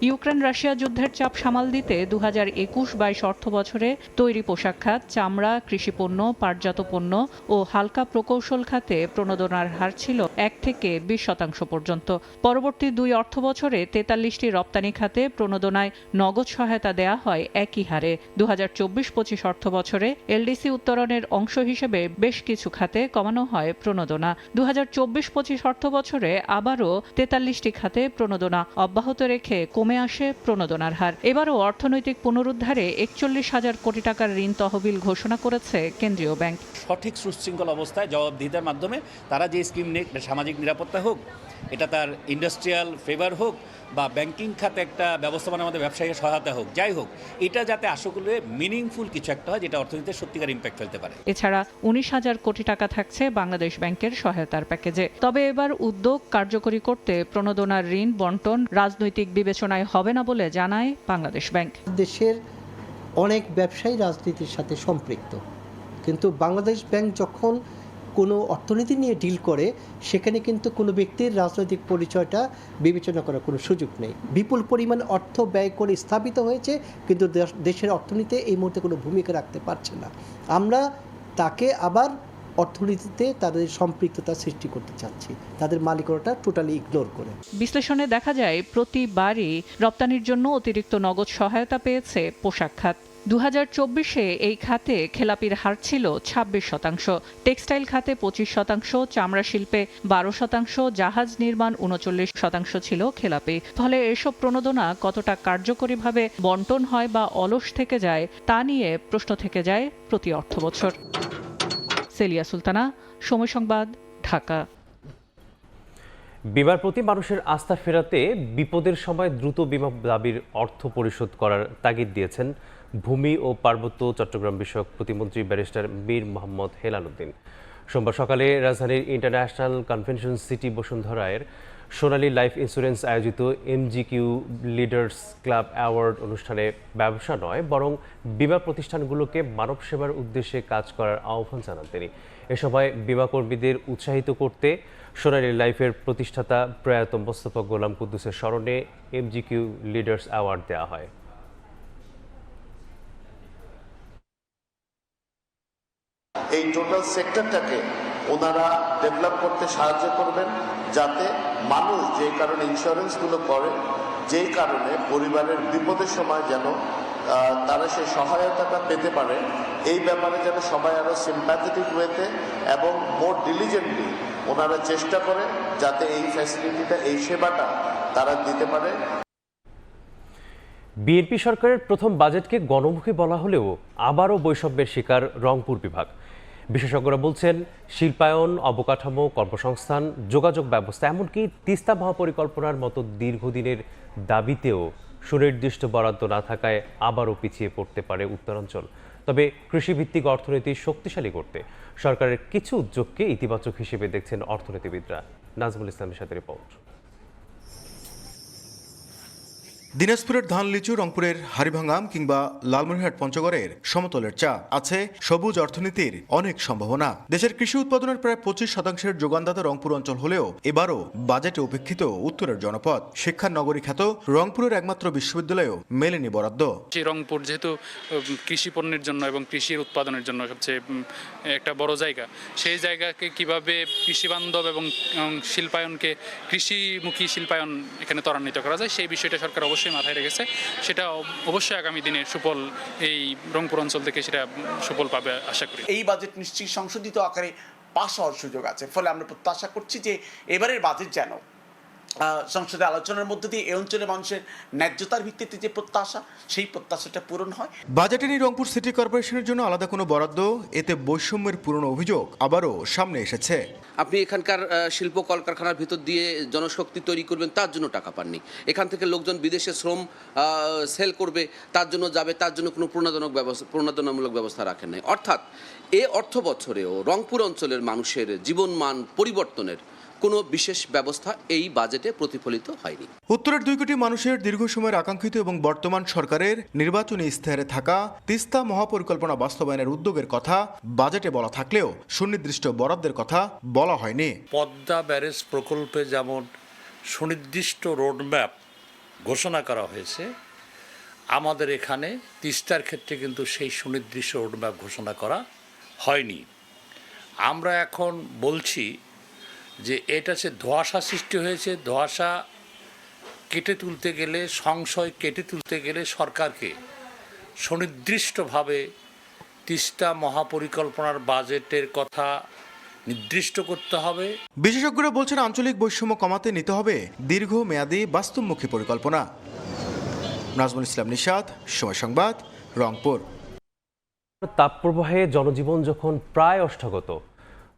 ইউক্রেন রাশিয়া যুদ্ধের চাপ সামাল দিতে 2021-22 অর্থবছরে তৈরি পোশাক খাত, চামড়া, কৃষিপণ্য, পাটজাত পণ্য ও হালকা প্রকৌশল খাতে প্রণোদনার হার ছিল 1 থেকে 20% পর্যন্ত। পরবর্তী 2 অর্থবছরে 43টি রপ্তানি খাতে প্রণোদনায় নগদ সহায়তা দেয়া হয় একই হারে। 2024-25 অর্থবছরে এলডিসি উত্তরণের অংশ হিসেবে বেশ কিছু খাতে কমানো হয় প্রণোদনা। 2024-25 অর্থবছরে আবারও 43টি খাতে প্রণোদনা অব্যাহত রেখে কমে আসে প্রণোদনার হার। এবারও অর্থনৈতিক পুনরুদ্ধারে 41,000 কোটি টাকার ঋণ তহবিল ঘোষণা করেছে কেন্দ্রীয় ব্যাংক। সঠিক সুশৃঙ্খল অবস্থায় জবাবদিহিতার মাধ্যমে তারা যে স্কিম নিয়ে সামাজিক নিরাপত্তা হোক, এটা তার ইন্ডাস্ট্রিয়াল ফেভার হোক বা ব্যাংকিং খাতে একটা ব্যবস্থাপনার মধ্যে ব্যবসায়ীর সহায়তা হোক, যাই হোক, এটা যাতে আসলে মিনিংফুল কিছু একটা হয় যেটা অর্থনীতিতে সত্যিকার ইম্প্যাক্ট ফেলতে পারে। এছাড়া 19,000 কোটি টাকা থাকছে বাংলাদেশ ব্যাংকের সহায়তার প্যাকেজে। তবে এবার উদ্যোগ কার্যকরী করতে প্রণোদনার ঋণ বন্টন রাজনৈতিক বিবেচনায় হবে না বলে জানায় বাংলাদেশ ব্যাংক। দেশের অনেক ব্যবসায়ী রাজনীতির সাথে সম্পৃক্ত, কিন্তু বাংলাদেশ ব্যাংক যখন কোনো অর্থনীতি নিয়ে ডিল করে সেখানে কিন্তু কোনো ব্যক্তির রাজনৈতিক পরিচয়টা বিবেচনা করার কোনো সুযোগ নেই। বিপুল পরিমাণ অর্থ ব্যয় করে স্থাপিত হয়েছে, কিন্তু দেশের অর্থনীতিতে এই মুহূর্তে কোনো ভূমিকা রাখতে পারছে না। আমরা তাকে আবার অর্থনীতিতে তাদের সম্পৃক্ততা সৃষ্টি করতে চাচ্ছি, তাদের মালিকানাটা টোটালি ইগনোর করে। বিশ্লেষণে দেখা যায় প্রতিবারই রপ্তানির জন্য অতিরিক্ত নগদ সহায়তা পেয়েছে পোশাক খাত। 2024-এ এই খাতে খেলাপির হার ছিল 26%, টেক্সটাইল খাতে 25%, চামড়া শিল্পে 12%, জাহাজ নির্মাণ 39% ছিল খেলাপি। ফলে এসব প্রণোদনা কতটা কার্যকরীভাবে বন্টন হয় বা অলস থেকে যায় তা নিয়ে প্রশ্ন থেকে যায় প্রতি অর্থবছর। সেলিয়া সুলতানা, সময় সংবাদ, ঢাকা। বিমার প্রতি মানুষের আস্থা ফেরাতে বিপদের সময় দ্রুত বিমা দাবির অর্থ পরিশোধ করার তাগিদ দিয়েছেন ভূমি ও পার্বত্য চট্টগ্রাম বিষয়ক প্রতিমন্ত্রী ব্যারিস্টার মীর মোহাম্মদ হেলাল উদ্দিন। সোমবার সকালে রাজধানীর ইন্টারন্যাশনাল কনভেনশন সিটি বসুন্ধরায় সোনালী লাইফ ইন্স্যুরেন্স আয়োজিত এমজিকিউ লিডার্স ক্লাব অ্যাওয়ার্ড অনুষ্ঠানে ব্যবসা নয় বরং বিমা প্রতিষ্ঠানগুলোকে মানব সেবার উদ্দেশ্যে কাজ করার আহ্বান জানান তিনি। এ সময় বিমা কর্মীদের উৎসাহিত করতে সোনালী লাইফের প্রতিষ্ঠাতা প্রয়াত মোস্তফা গোলাম কুদ্দুসের স্মরণে এমজিকিউ লিডার্স অ্যাওয়ার্ড দেওয়া হয়। এই টোটাল সেক্টরটাকে ওনারা ডেভেলপ করতে সাহায্য করবেন, যাতে মানুষ যে কারণে ইন্স্যুরেন্সগুলো করে, যেই কারণে পরিবারের বিপদের সময় যেন তারা সেই সহায়তাটা পেতে পারে, এই ব্যাপারে যেন সবাই আরও সিম্প্যাথেটিক ওয়েতে এবং মোর ডিলিজেন্টলি ওনারা চেষ্টা করে যাতে এই ফ্যাসিলিটিটা, এই সেবাটা তারা দিতে পারে। বিএনপি সরকারের প্রথম বাজেটকে গণমুখী বলা হলেও আবারও বৈষম্যের শিকার রংপুর বিভাগ। বিশেষজ্ঞরা বলছেন শিল্পায়ন, অবকাঠামো, কর্মসংস্থান, যোগাযোগ ব্যবস্থা, এমনকি তিস্তা মহাপরিকল্পনার মতো দীর্ঘদিনের দাবিতেও সুনির্দিষ্ট বরাদ্দ না থাকায় আবারও পিছিয়ে পড়তে পারে উত্তরাঞ্চল। তবে কৃষিভিত্তিক অর্থনীতি শক্তিশালী করতে সরকারের কিছু উদ্যোগকে ইতিবাচক হিসেবে দেখছেন অর্থনীতিবিদরা। নাজমুল ইসলামের সাথে রিপোর্ট। দিনাজপুরের ধান লিচু, রংপুরের হাড়িভাঙা কিংবা লালমনিরহাট পঞ্চগড়ের সমতলের চা, আছে সবুজ অর্থনীতির অনেক সম্ভাবনা। দেশের কৃষি উৎপাদনের প্রায় 25% যোগানদাতা রংপুর অঞ্চল হলেও এবারও বাজেটে উপেক্ষিত উত্তরের জনপদ। শিক্ষার নগরী খ্যাত রংপুরের একমাত্র বিশ্ববিদ্যালয়েও মেলেনি বরাদ্দ। রংপুর যেহেতু কৃষি পণ্যের জন্য এবং কৃষির উৎপাদনের জন্য সবচেয়ে একটা বড় জায়গা, সেই জায়গাকে কিভাবে কৃষি বান্ধব এবং শিল্পায়নকে, কৃষিমুখী শিল্পায়ন এখানে ত্বরান্বিত করা যায়, সেই বিষয়টা সরকার অবশ্যই মাথায় রেখেছে। সেটা অবশ্যই আগামী দিনে সুফল এই রংপুর অঞ্চল থেকে সেটা সুফল পাবে আশা করি। এই বাজেট নিশ্চয়ই সংশোধিত আকারে পাস হওয়ার সুযোগ আছে, ফলে আমরা প্রত্যাশা করছি যে এবারের বাজেট যেন সংসদে আলোচনার মধ্য দিয়ে এই অঞ্চলের মানুষের ন্যায্যতার ভিত্তিতে যে প্রত্যাশা, সেই প্রত্যাশাটা পূরণ হয়। বাজেটে নেই রংপুর সিটি কর্পোরেশনের জন্য আলাদা কোনো বরাদ্দ, এতে বৈষম্যের পুরনো অভিযোগ আবারও সামনে এসেছে। আপনি এখানকার শিল্প কলকারখানার ভিতর দিয়ে জনশক্তি তৈরি করবেন, তার জন্য টাকা পাননি। এখান থেকে লোকজন বিদেশে শ্রম সেল করবে, তার জন্য যাবে, তার জন্য কোনো প্রণোদনামূলক ব্যবস্থা রাখেন নাই। অর্থাৎ এ অর্থ বছরেও রংপুর অঞ্চলের মানুষের জীবনমান পরিবর্তনের কোনো বিশেষ ব্যবস্থা এই বাজেটে প্রতিফলিত হয়নি। উত্তরের 2 কোটি মানুষের দীর্ঘ সময়ের আকাঙ্ক্ষিত এবং বর্তমান সরকারের নির্বাচনী ইস্তেহারে থাকা তিস্তা মহাপরিকল্পনা বাস্তবায়নের উদ্যোগের কথা বাজেটে বলা থাকলেও সুনির্দিষ্ট বরাদ্দের কথা বলা হয়নি। পদ্মা ব্যারেজ প্রকল্পে যেমন সুনির্দিষ্ট রোডম্যাপ ঘোষণা করা হয়েছে, আমাদের এখানে তিস্তার ক্ষেত্রে কিন্তু সেই সুনির্দিষ্ট রোডম্যাপ ঘোষণা করা হয়নি। আমরা এখন বলছি যে এটা সে ধোঁয়াশা সৃষ্টি হয়েছে। ধোঁয়াশা কেটে তুলতে গেলে, সংশয় কেটে তুলতে গেলে সরকারকে সুনির্দিষ্টভাবে তিস্তা মহাপরিকল্পনার বাজেটের কথা নির্দিষ্ট করতে হবে। বিশেষজ্ঞরা বলছেন আঞ্চলিক বৈষম্য কমাতে নিতে হবে দীর্ঘমেয়াদী বাস্তবমুখী পরিকল্পনা। নাজমুল ইসলাম নিশাত, সময় সংবাদ, রংপুর। তাপপ্রবাহে জনজীবন যখন প্রায় অষ্টাগত,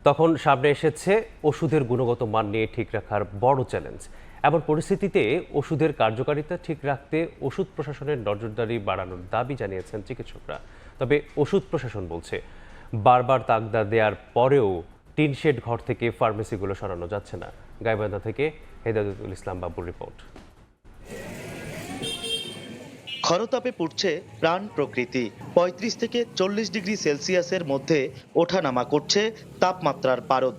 তখন সামনে এসেছে ওষুধের গুণগত মান নিয়ে ঠিক রাখার বড় চ্যালেঞ্জ। এমন পরিস্থিতিতে ওষুধের কার্যকারিতা ঠিক রাখতে ওষুধ প্রশাসনের নজরদারি বাড়ানোর দাবি জানিয়েছেন চিকিৎসকরা। তবে ওষুধ প্রশাসন বলছে, বারবার তাগদা দেওয়ার পরেও টিন শেড ঘর থেকে ফার্মেসিগুলো সরানো যাচ্ছে না। গাইবান্ধা থেকে হেদায়েতুল ইসলাম বাবুর রিপোর্ট। খরতাপে পুড়ছে প্রাণ প্রকৃতি। ৩৫ থেকে ৪০ ডিগ্রি সেলসিয়াসের মধ্যে ওঠানামা করছে তাপমাত্রার পারদ।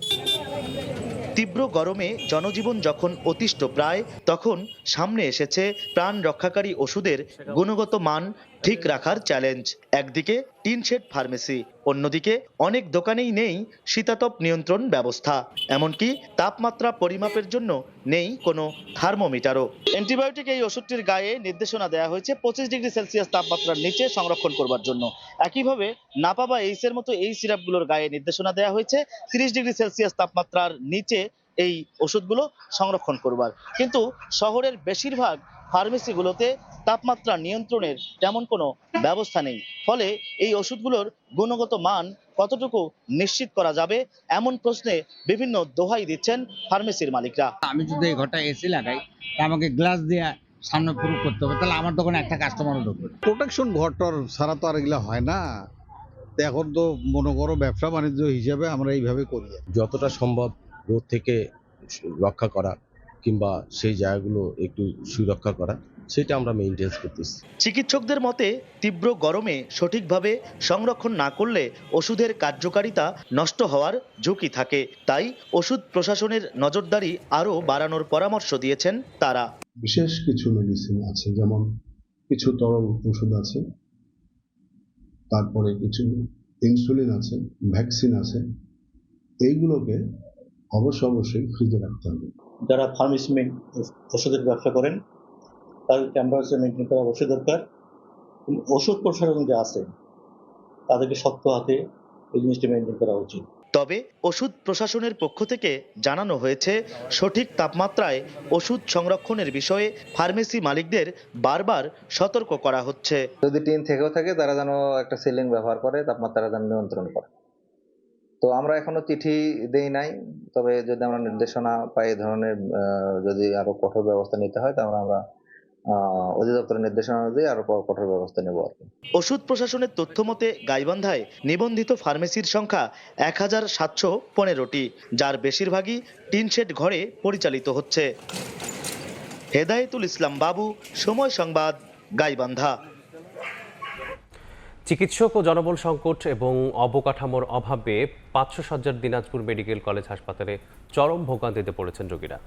তীব্র গরমে জনজীবন যখন অতিষ্ঠ প্রায়, তখন সামনে এসেছে প্রাণ রক্ষাকারী ওষুধের গুণগত মান ঠিক রাখার চ্যালেঞ্জ। একদিকে টিন শেড ফার্মেসি, অন্যদিকে অনেক দোকানেই নেই শীতাতপ নিয়ন্ত্রণ ব্যবস্থা, এমনকি তাপমাত্রা পরিমাপের জন্য নেই কোনো থার্মোমিটারও। অ্যান্টিবায়োটিক এই ওষুধটির গায়ে নির্দেশনা দেওয়া হয়েছে 25 ডিগ্রি সেলসিয়াস তাপমাত্রার নিচে সংরক্ষণ করবার জন্য। একইভাবে নাপা বা এইসের মতো এই সিরাপগুলোর গায়ে নির্দেশনা দেওয়া হয়েছে 30 ডিগ্রি সেলসিয়াস তাপমাত্রার নিচে এই ওষুধগুলো সংরক্ষণ করবার। কিন্তু শহরের বেশিরভাগ ফার্মেসিগুলোতে তাপমাত্রা নিয়ন্ত্রণের তেমন কোনো ব্যবস্থা নেই। ফলে এই ওষুধগুলোর গুণগত মান কতটুকু নিশ্চিত করা যাবে, এমন প্রশ্নে বিভিন্ন দোহাই দিচ্ছেন ফার্মেসির মালিকরা। আমি যদি এই ঘরটা এসি লাগাই, আমাকে গ্লাস দিয়ে সামনে প্রুফ করতে হবে, তাহলে আমার দোকানে একটা কাস্টমারও ঢুকবে। প্রোটেকশন ঘরটার ছাড়া তো আর এগুলা হয় না। এখন তো মনে করো ব্যবসা বাণিজ্য হিসাবে আমরা এইভাবে করি। যতটা সম্ভব রোদ থেকে রক্ষা করা কিংবা সেই জায়গাগুলো একটু সুরক্ষা করা, সেটা আমরা মেইনটেইন করতেছি। চিকিৎসকদের মতে তীব্র গরমে সঠিকভাবে সংরক্ষণ না করলে ওষুধের কার্যকারিতা নষ্ট হওয়ার ঝুঁকি থাকে। তাই ওষুধ প্রশাসনের নজরদারি আরও বাড়ানোর পরামর্শ দিয়েছেন তারা। বিশেষ কিছু মেডিসিন আছে, যেমন কিছু তরল ওষুধ আছে, তারপরে কিছু ইনসুলিন আছে, ভ্যাকসিন আছে, এইগুলোকে অবশ্যই ফ্রিজে রাখতে হবে। যারা ফার্মেসি ওষুধের ব্যবসা করেন তাদের টেম্পারেচার মেনটেন করা অবশ্যই দরকার। ওষুধ প্রশাসন যে আছে তাদেরকে শক্ত হাতে এই জিনিসটা মেনটেন করা উচিত। তবে ওষুধ প্রশাসনের পক্ষ থেকে জানানো হয়েছে, সঠিক তাপমাত্রায় ওষুধ সংরক্ষণের বিষয়ে ফার্মেসি মালিকদের বারবার সতর্ক করা হচ্ছে। যদি টিন থেকেও থাকে, তারা যেন একটা সিলিং ব্যবহার করে তাপমাত্রা যেন নিয়ন্ত্রণ করে। তো আমরা এখনো চিঠি দেই নাই, তবে যদি আমরা নির্দেশনা পাই এই ধরনের যদি আরো কঠোর ব্যবস্থা নিতে হয়, তাহলে আমরা অধিদপ্তরের নির্দেশনা অনুযায়ী আরো কঠোর ব্যবস্থা নেব আর কি। ওষুধ প্রশাসনের তথ্য মতে গাইবান্ধায় নিবন্ধিত ফার্মেসির সংখ্যা 1715টি, যার বেশিরভাগই টিন শেড ঘরে পরিচালিত হচ্ছে। হেদায়েতুল ইসলাম বাবু, সময় সংবাদ, গাইবান্ধা। চিকিৎসক ও জনবল সংকট এবং অবকাঠামোর অভাবে 500 শয্যার দিনাজপুর মেডিকেল কলেজ হাসপাতালে চরম ভোগান্তিতে পড়েছেন রোগীরা।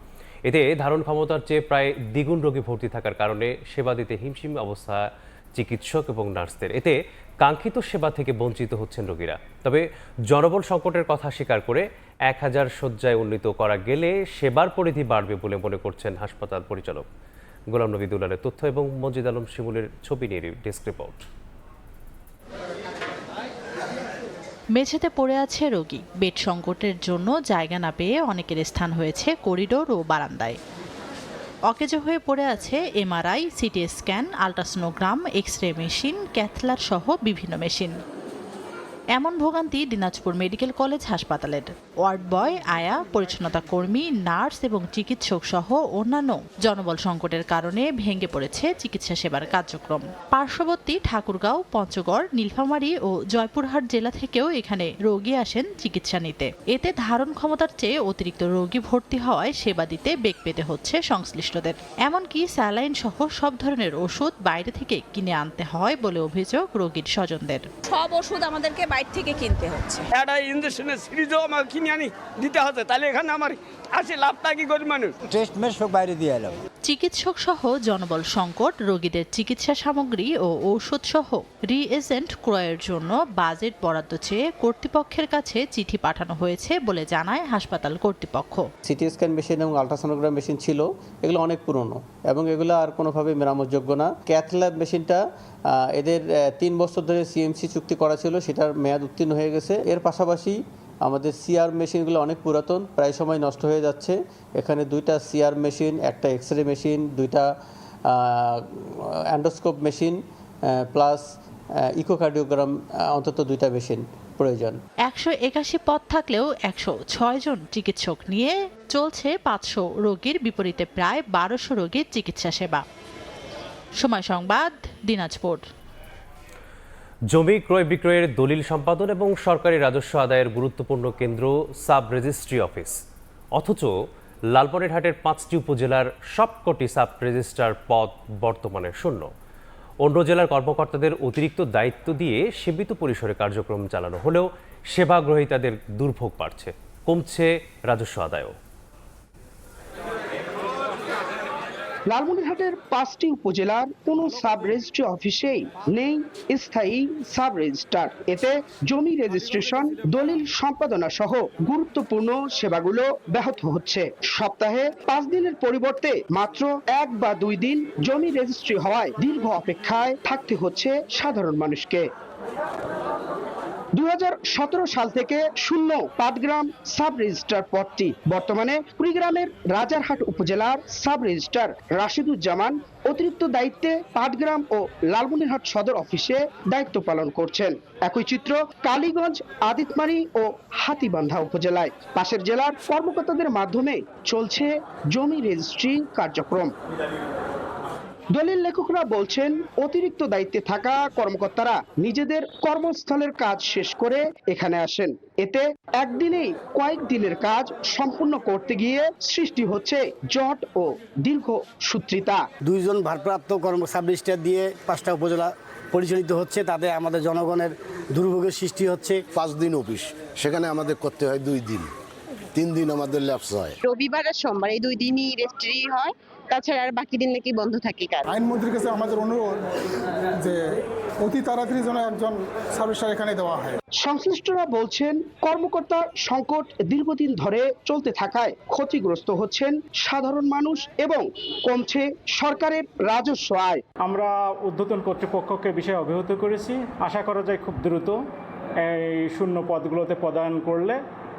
এতে ধারণ ক্ষমতার চেয়ে প্রায় দ্বিগুণ রোগী ভর্তি থাকার কারণে সেবা দিতে হিমশিম অবস্থা চিকিৎসক এবং নার্সদের। এতে কাঙ্ক্ষিত সেবা থেকে বঞ্চিত হচ্ছেন রোগীরা। তবে জনবল সংকটের কথা স্বীকার করে 1000 শয্যায় উন্নীত করা গেলে সেবার পরিধি বাড়বে বলে মনে করছেন হাসপাতাল পরিচালক। গোলাম নবী দুলালের তথ্য এবং মজিদ আলম শিমুলের ছবি নিয়ে ডেস্ক রিপোর্ট। মেঝেতে পড়ে আছে রোগী। বেড সংকটের জন্য জায়গা না পেয়ে অনেকের স্থান হয়েছে করিডোর ও বারান্দায়। অকেজো হয়ে পড়ে আছে MRI, CT scan, ultrasonogram, X ray machine, ক্যাথলার সহ বিভিন্ন মেশিন। এমন ভোগান্তি দিনাজপুর মেডিকেল কলেজ হাসপাতালের। ওয়ার্ড বয়, আয়া, পরিচ্ছন্নতা কর্মী, নার্স এবং চিকিৎসক সহ অন্যান্য জনবল সংকটের কারণে ভেঙে পড়েছে চিকিৎসা সেবার কার্যক্রম। পার্শ্ববর্তী ঠাকুরগাঁও, পঞ্চগড়, নীলফামারী ও জয়পুরহাট জেলা থেকেও এখানে রোগী আসেন চিকিৎসা নিতে। এতে ধারণ ক্ষমতার চেয়ে অতিরিক্ত রোগী ভর্তি হওয়ায় সেবা দিতে বেগ পেতে হচ্ছে সংশ্লিষ্টদের। এমনকি স্যালাইন সহ সব ধরনের ওষুধ বাইরে থেকে কিনে আনতে হয় বলে অভিযোগ রোগীর স্বজনদের। সব ওষুধ আমাদেরকে বাইরে থেকে কিনতে হচ্ছে। একটা ইঞ্জেকশনের সিরিজও আমাকে কিনে আনি দিতে হচ্ছে, তাহলে এখানে আমার আসে লাভটা কি করি মানুষ। টেস্ট মেশ সব বাইরে দিয়ে এলাম। চিকিৎসক সহ জনবল সংকট, রোগীদের চিকিৎসা সামগ্রী ও ঔষধ সহ রিএজেন্ট ক্রয়ের জন্য বাজেট বরাদ্দ চেয়ে কর্তৃপক্ষের কাছে চিঠি পাঠানো হয়েছে বলে জানায় হাসপাতাল কর্তৃপক্ষ। সিটি স্ক্যান মেশিন এবং আল্ট্রাসোনোগ্রাম মেশিন ছিল, এগুলো অনেক পুরনো এবং এগুলো আর কোনোভাবে মেরামতযোগ্য না। ক্যাথল্যাব মেশিনটা এদের 3 বছর ধরে সিএমসি চুক্তি করা ছিল, সেটার মেয়াদ উত্তীর্ণ হয়ে গেছে। এর পাশাপাশি আমাদের সিআর মেশিনগুলো অনেক পুরাতন, প্রায় সময় নষ্ট হয়ে যাচ্ছে। এখানে 2টা সিআর মেশিন, একটা এক্স রে মেশিন, 2টা অ্যান্ডোস্কোপ মেশিন প্লাস ইকোকার্ডিওগ্রাম অন্তত 2টা মেশিন প্রয়োজন। 181 পদ থাকলেও 106 জন চিকিৎসক নিয়ে চলছে 500 রোগীর বিপরীতে প্রায় 1200 রোগীর চিকিৎসা সেবা। সময় সংবাদ, দিনাজপুর। জমি ক্রয় বিক্রয়ের দলিল সম্পাদন এবং সরকারি রাজস্ব আদায়ের গুরুত্বপূর্ণ কেন্দ্র সাব রেজিস্ট্রি অফিস, অথচ লালমনিরহাটের 5টি উপজেলার সবকটি সাব রেজিস্ট্রার পদ বর্তমানে শূন্য। অন্য জেলার কর্মকর্তাদের অতিরিক্ত দায়িত্ব দিয়ে সীমিত পরিসরে কার্যক্রম চালানো হলেও সেবা গ্রহীতাদের দুর্ভোগ বাড়ছে, কমছে রাজস্ব আদায়ও। লালমনিরহাটের 5টি উপজেলার কোনো সাব রেজিস্ট্রি অফিসেই নেই স্থায়ী সাব রেজিস্ট্রার। এতে জমি রেজিস্ট্রেশন, দলিল সম্পাদনা সহ গুরুত্বপূর্ণ সেবাগুলো ব্যাহত হচ্ছে। সপ্তাহে 5 দিনের পরিবর্তে মাত্র 1 বা 2 দিন জমি রেজিস্ট্রি হওয়ায় দীর্ঘ অপেক্ষায় থাকতে হচ্ছে সাধারণ মানুষকে। 2017 সাল থেকে শূন্য পাটগ্রাম সাব রেজিস্ট্রার পদটি। বর্তমানে কুড়িগ্রামের রাজারহাট উপজেলার সাব রেজিস্ট্রার রাশিদুজ্জামান অতিরিক্ত দায়িত্বে পাটগ্রাম ও লালমনিরহাট সদর অফিসে দায়িত্ব পালন করছেন। একই চিত্র কালীগঞ্জ, আদিতমারি ও হাতীবান্ধা উপজেলায়। পাশের জেলার কর্মকর্তাদের মাধ্যমে চলছে জমি রেজিস্ট্রি কার্যক্রম। দলিল লেখকরা বলছেন, অতিরিক্ত দায়িত্বে থাকা কর্মকর্তারা নিজেদের কর্মস্থলের কাজ শেষ করে এখানে আসেন। এতে একদিনেই কয়েক দিনের কাজ সম্পূর্ণ করতে গিয়ে সৃষ্টি হচ্ছে জট ও দীর্ঘ সূত্রিতা। 2 জন ভারপ্রাপ্ত সাব রেজিস্ট্রার দিয়ে 5টা উপজেলা পরিচালিত হচ্ছে, তাতে আমাদের জনগণের দুর্ভোগের সৃষ্টি হচ্ছে। 5 দিন অফিস, সেখানে আমাদের করতে হয় 2 দিন, 3 দিন আমাদের ল্যাপস হয়। রবিবার আর সোমবার এই 2 দিনই রেজিস্ট্রি হয়, তাছাড়া আর বাকি দিন নাকি বন্ধ থাকে। আইনমন্ত্রীর কাছে আমাদের অনুরোধ যে অতি তাড়াতাড়ি যেন একজন সাব রেজিস্ট্রার এখানে দেওয়া হয়। সংশ্লিষ্টরা বলছেন, কর্মকর্তা সংকট দীর্ঘদিন ধরে চলতে থাকায় ক্ষতিগ্রস্ত হচ্ছেন সাধারণ মানুষ এবং কমছে সরকারের রাজস্ব আয়। আমরা ঊর্ধ্বতন কর্তৃপক্ষকে বিষয়ে অবহিত করেছি। আশা করা যায় খুব দ্রুত এই শূন্য পদগুলোতে পদায়ন করলে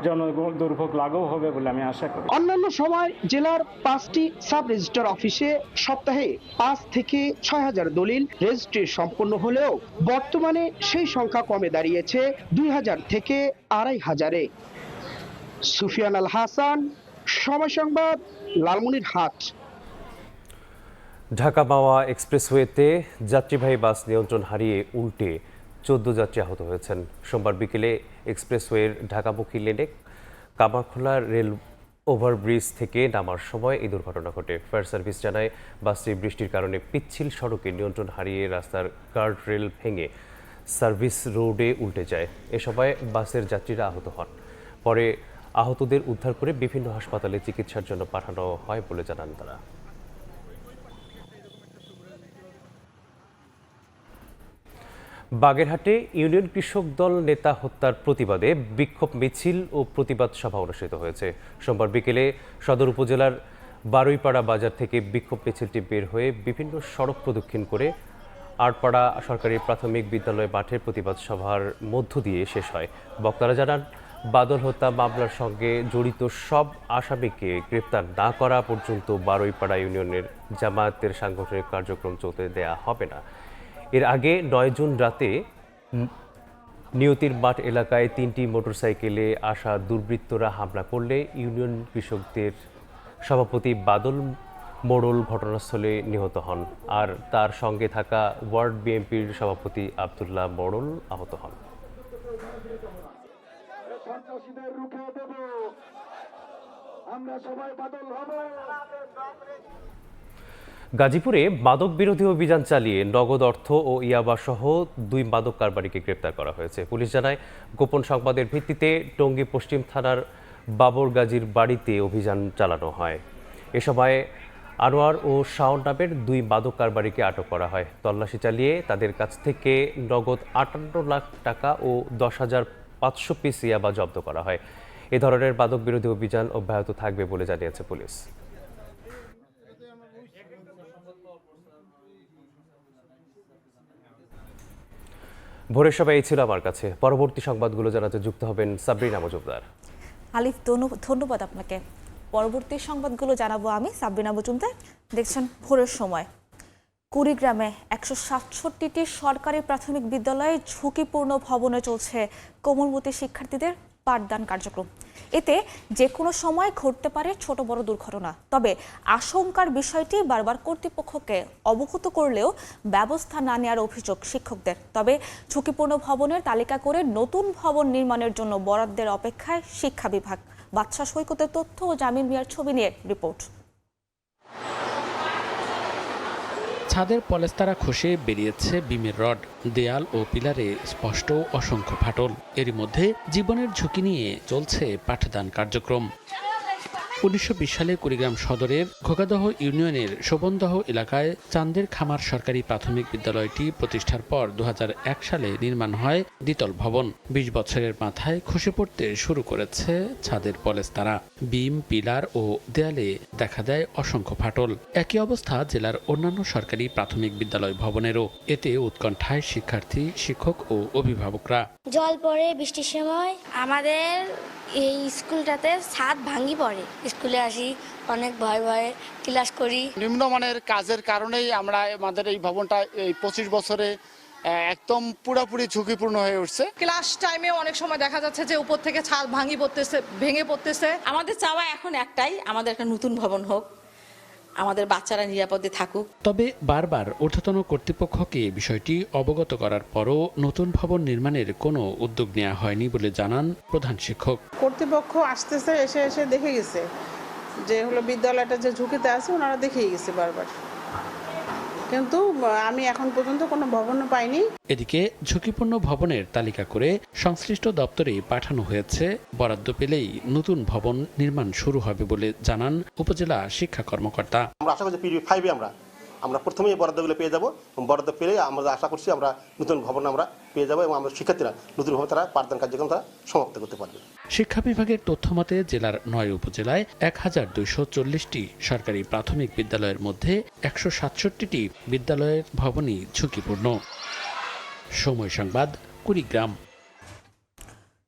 জনগণ দুর্ভোগ লাঘব হবে বলে আমি আশা করি। অন্যান্য সময় জেলার 5টি সাব রেজিস্ট্রার অফিসে সপ্তাহে 5 থেকে 6,000 দলিল রেজিস্ট্রি সম্পন্ন হলেও বর্তমানে সেই সংখ্যা কমে দাঁড়িয়েছে 2,000 থেকে 2,500-এ। সুফিয়ান আল হাসান, সময় সংবাদ, লালমনিরহাট। ঢাকা মাওয়া এক্সপ্রেসওয়েতে যাত্রীবাহী বাস নিয়ন্ত্রণ হারিয়ে উল্টে 14 যাত্রী আহত হয়েছেন। সোমবার বিকেলে এক্সপ্রেসওয়ের ঢাকামুখী লেনে কামারখোলা রেল ওভারব্রিজ থেকে নামার সময় এই দুর্ঘটনা ঘটে। ফায়ার সার্ভিস জানায়, বাসটি বৃষ্টির কারণে পিচ্ছিল সড়কে নিয়ন্ত্রণ হারিয়ে রাস্তার গার্ড রেল ভেঙে সার্ভিস রোডে উল্টে যায়। এ সময় বাসের যাত্রীরা আহত হন। পরে আহতদের উদ্ধার করে বিভিন্ন হাসপাতালে চিকিৎসার জন্য পাঠানো হয় বলে জানান তারা। বাগেরহাটে ইউনিয়ন কৃষক দল নেতা হত্যার প্রতিবাদে বিক্ষোভ মিছিল ও প্রতিবাদ সভা অনুষ্ঠিত হয়েছে। সোমবার বিকেলে সদর উপজেলার বারুইপাড়া বাজার থেকে বিক্ষোভ মিছিলটি বের হয়ে বিভিন্ন সড়ক প্রদক্ষিণ করে আটপাড়া সরকারি প্রাথমিক বিদ্যালয় মাঠের প্রতিবাদ সভার মধ্য দিয়ে শেষ হয়। বক্তারা জানান, বাদল হত্যা মামলার সঙ্গে জড়িত সব আসামিকে গ্রেপ্তার না করা পর্যন্ত বারুইপাড়া ইউনিয়নের জামায়াতের সাংগঠনিক কার্যক্রম চলতে দেয়া হবে না। এর আগে 9 জুন রাতে নিয়তির মাঠ এলাকায় 3টি মোটরসাইকেলে আসা দুর্বৃত্তরা হামলা করলে ইউনিয়ন কৃষকদের সভাপতি বাদল মোড়ল ঘটনাস্থলে নিহত হন, আর তার সঙ্গে থাকা ওয়ার্ড বিএনপির সভাপতি আব্দুল্লাহ মোড়ল আহত হন। গাজীপুরে মাদক বিরোধী অভিযান চালিয়ে নগদ অর্থ ও ইয়াবা সহ 2 মাদক কারবারিকে গ্রেপ্তার করা হয়েছে। পুলিশ জানায়, গোপন সংবাদের ভিত্তিতে টঙ্গী পশ্চিম থানার বাবর গাজীর বাড়িতে অভিযান চালানো হয়। এ সময় আনোয়ার ও শাওন নামের 2 মাদক কারবারিকে আটক করা হয়। তল্লাশি চালিয়ে তাদের কাছ থেকে নগদ 58 লাখ টাকা ও 10,500 পিস ইয়াবা জব্দ করা হয়। এ ধরনের মাদক বিরোধী অভিযান অব্যাহত থাকবে বলে জানিয়েছে পুলিশ। ভোরের সবাই এই ছিল আমার কাছে। পরবর্তী সংবাদগুলো জানাতে যুক্ত হবেন সাবরিনা মজুমদার। আলিফ, ধন্যবাদ আপনাকে। পরবর্তী সংবাদগুলো জানাবো আমি সাবরিনা মজুমদার। দেখছেন ভোরের সময়। কুড়িগ্রামে 167টি সরকারি প্রাথমিক বিদ্যালয়ে ঝুঁকিপূর্ণ ভবনে চলছে কোমলমতি শিক্ষার্থীদের পাঠদান কার্যক্রম। এতে যে কোনো সময় ঘটতে পারে ছোট বড় দুর্ঘটনা। তবে আশঙ্কার বিষয়টি বারবার কর্তৃপক্ষকে অবগত করলেও ব্যবস্থা না নেওয়ার অভিযোগ শিক্ষকদের। তবে ঝুঁকিপূর্ণ ভবনের তালিকা করে নতুন ভবন নির্মাণের জন্য বরাদ্দের অপেক্ষায় শিক্ষা বিভাগ। বাদশা সৈকতের তথ্য ও জামিল মিয়ার ছবি নিয়ে রিপোর্ট। ছাদের পলেস্তারা খসে বেরিয়েছে বিমের রড, দেয়াল ও পিলারে স্পষ্ট অসংখ্য ফাটল। এরই মধ্যে জীবনের ঝুঁকি নিয়ে চলছে পাঠদান কার্যক্রম। 1920 সালে কুড়িগ্রাম সদরের ঘোগাদহ ইউনিয়নের শোভনদহ এলাকায় চান্দের খামার সরকারি প্রাথমিক বিদ্যালয়টি প্রতিষ্ঠার পর 2001 সালে নির্মাণ হয় দ্বিতল ভবন। 20 বছরের মাথায় খসে পড়তে শুরু করেছে ছাদের পলেস্তারা, বিম, পিলার ও দেয়ালে দেখা দেয় অসংখ্য ফাটল। একই অবস্থা জেলার অন্যান্য সরকারি প্রাথমিক বিদ্যালয় ভবনেরও। এতে উৎকণ্ঠায় শিক্ষার্থী, শিক্ষক ও অভিভাবকরা। জল পড়ে বৃষ্টির সময়, আমাদের এই স্কুলটাতে ছাদ ভাঙি পড়ে। স্কুলে আসি, অনেক ভয়ে ভয়ে ক্লাস করি। নিম্নমানের কাজের কারণেই আমরা আমাদের এই ভবনটা এই 25 বছরে একদম পুরোপুরি ঝুঁকিপূর্ণ হয়ে উঠছে। ক্লাস টাইমে অনেক সময় দেখা যাচ্ছে যে উপর থেকে ছাদ ভেঙে পড়তেছে। আমাদের চাওয়া এখন একটাই, আমাদের একটা নতুন ভবন হোক, আমাদের বাচ্চারা নিরাপদে থাকুক। তবে বারবার ঊর্ধ্বতন কর্তৃপক্ষকে বিষয়টি অবগত করার পরও নতুন ভবন নির্মাণের কোনো উদ্যোগ নেওয়া হয়নি বলে জানান প্রধান শিক্ষক। কর্তৃপক্ষ আসতেছে, এসে দেখে গেছে যে বিদ্যালয়টা যে ঝুঁকিতে আছে, ওনারা দেখেই গেছে বারবার, কিন্তু আমি এখন পর্যন্ত কোনো ভবনও পাইনি। এদিকে ঝুঁকিপূর্ণ ভবনের তালিকা করে সংশ্লিষ্ট দপ্তরে পাঠানো হয়েছে। বরাদ্দ পেলেই নতুন ভবন নির্মাণ শুরু হবে বলে জানান উপজেলা শিক্ষা কর্মকর্তা। আমরা আশা করছি PDP-5 আমরা প্রথমেই বরাদ্দগুলো পেয়ে যাব। বরাদ্দ পেলে আমরা আশা করছি আমরা নতুন ভবন আমরা পেয়ে যাব এবং আমরা শিক্ষার্থীরা নতুন ভবন তারা পাঠদান কার্যক্রম তারা সমাপ্ত করতে পারবে। শিক্ষা বিভাগের তথ্য মতে জেলার 9 উপজেলায় 1240টি সরকারি প্রাথমিক বিদ্যালয়ের মধ্যে 167টি বিদ্যালয়ের ভবনই ঝুঁকিপূর্ণ। সময় সংবাদ, কুড়িগ্রাম।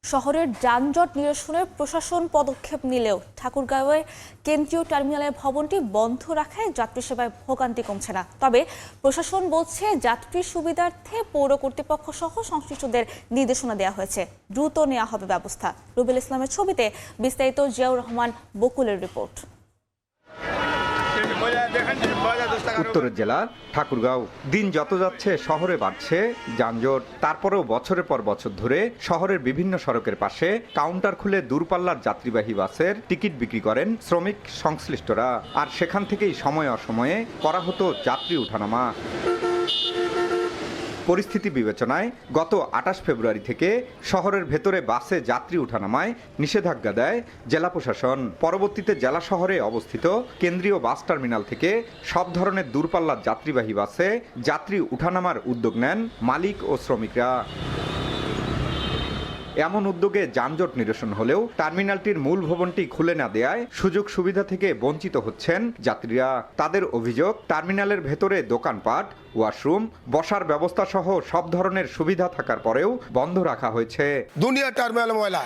শহরের যানজট নিরসনের প্রশাসন পদক্ষেপ নিলেও ঠাকুরগাঁওয়ে কেন্দ্রীয় টার্মিনালের ভবনটি বন্ধ রাখায় যাত্রী সেবায় ভোগান্তি কমছে না। তবে প্রশাসন বলছে যাত্রী সুবিধার্থে পৌর কর্তৃপক্ষ সহ সংশ্লিষ্টদের নির্দেশনা দেওয়া হয়েছে, দ্রুত নেওয়া হবে ব্যবস্থা। রুবেল ইসলামের ছবিতে বিস্তারিত জিয়াউর রহমান বকুলের রিপোর্ট। উত্তরের জেলা ঠাকুরগাঁও। দিন যত যাচ্ছে শহরে বাড়ছে যানজট। তারপরেও বছরের পর বছর ধরে শহরের বিভিন্ন সড়কের পাশে কাউন্টার খুলে দূরপাল্লার যাত্রীবাহী বাসের টিকিট বিক্রি করেন শ্রমিক সংশ্লিষ্টরা। আর সেখান থেকেই সময়ে অসময়ে করা হতো যাত্রী উঠানামা। পরিস্থিতি বিবেচনায় গত 28 ফেব্রুয়ারি থেকে শহরের ভেতরে বাসে যাত্রী উঠানামায় নিষেধাজ্ঞা দেয় জেলা প্রশাসন। পরবর্তীতে জেলা শহরে অবস্থিত কেন্দ্রীয় বাস টার্মিনাল থেকে সব ধরনের দূরপাল্লার যাত্রীবাহী বাসে যাত্রী উঠানামার উদ্যোগ নেন মালিক ও শ্রমিকরা। এমন উদ্যোগে যানজট নিরসন হলেও টার্মিনালটির মূল ভবনটি খুলে না দেয়ায় সুযোগ সুবিধা থেকে বঞ্চিত হচ্ছেন যাত্রীরা। তাদের অভিযোগ, টার্মিনালের ভেতরে দোকানপাট, ওয়াশরুম, বসার ব্যবস্থা সহ সব ধরনের সুবিধা থাকার পরেও বন্ধ রাখা হয়েছে। দুনিয়া টার্মিনাল ময়লা,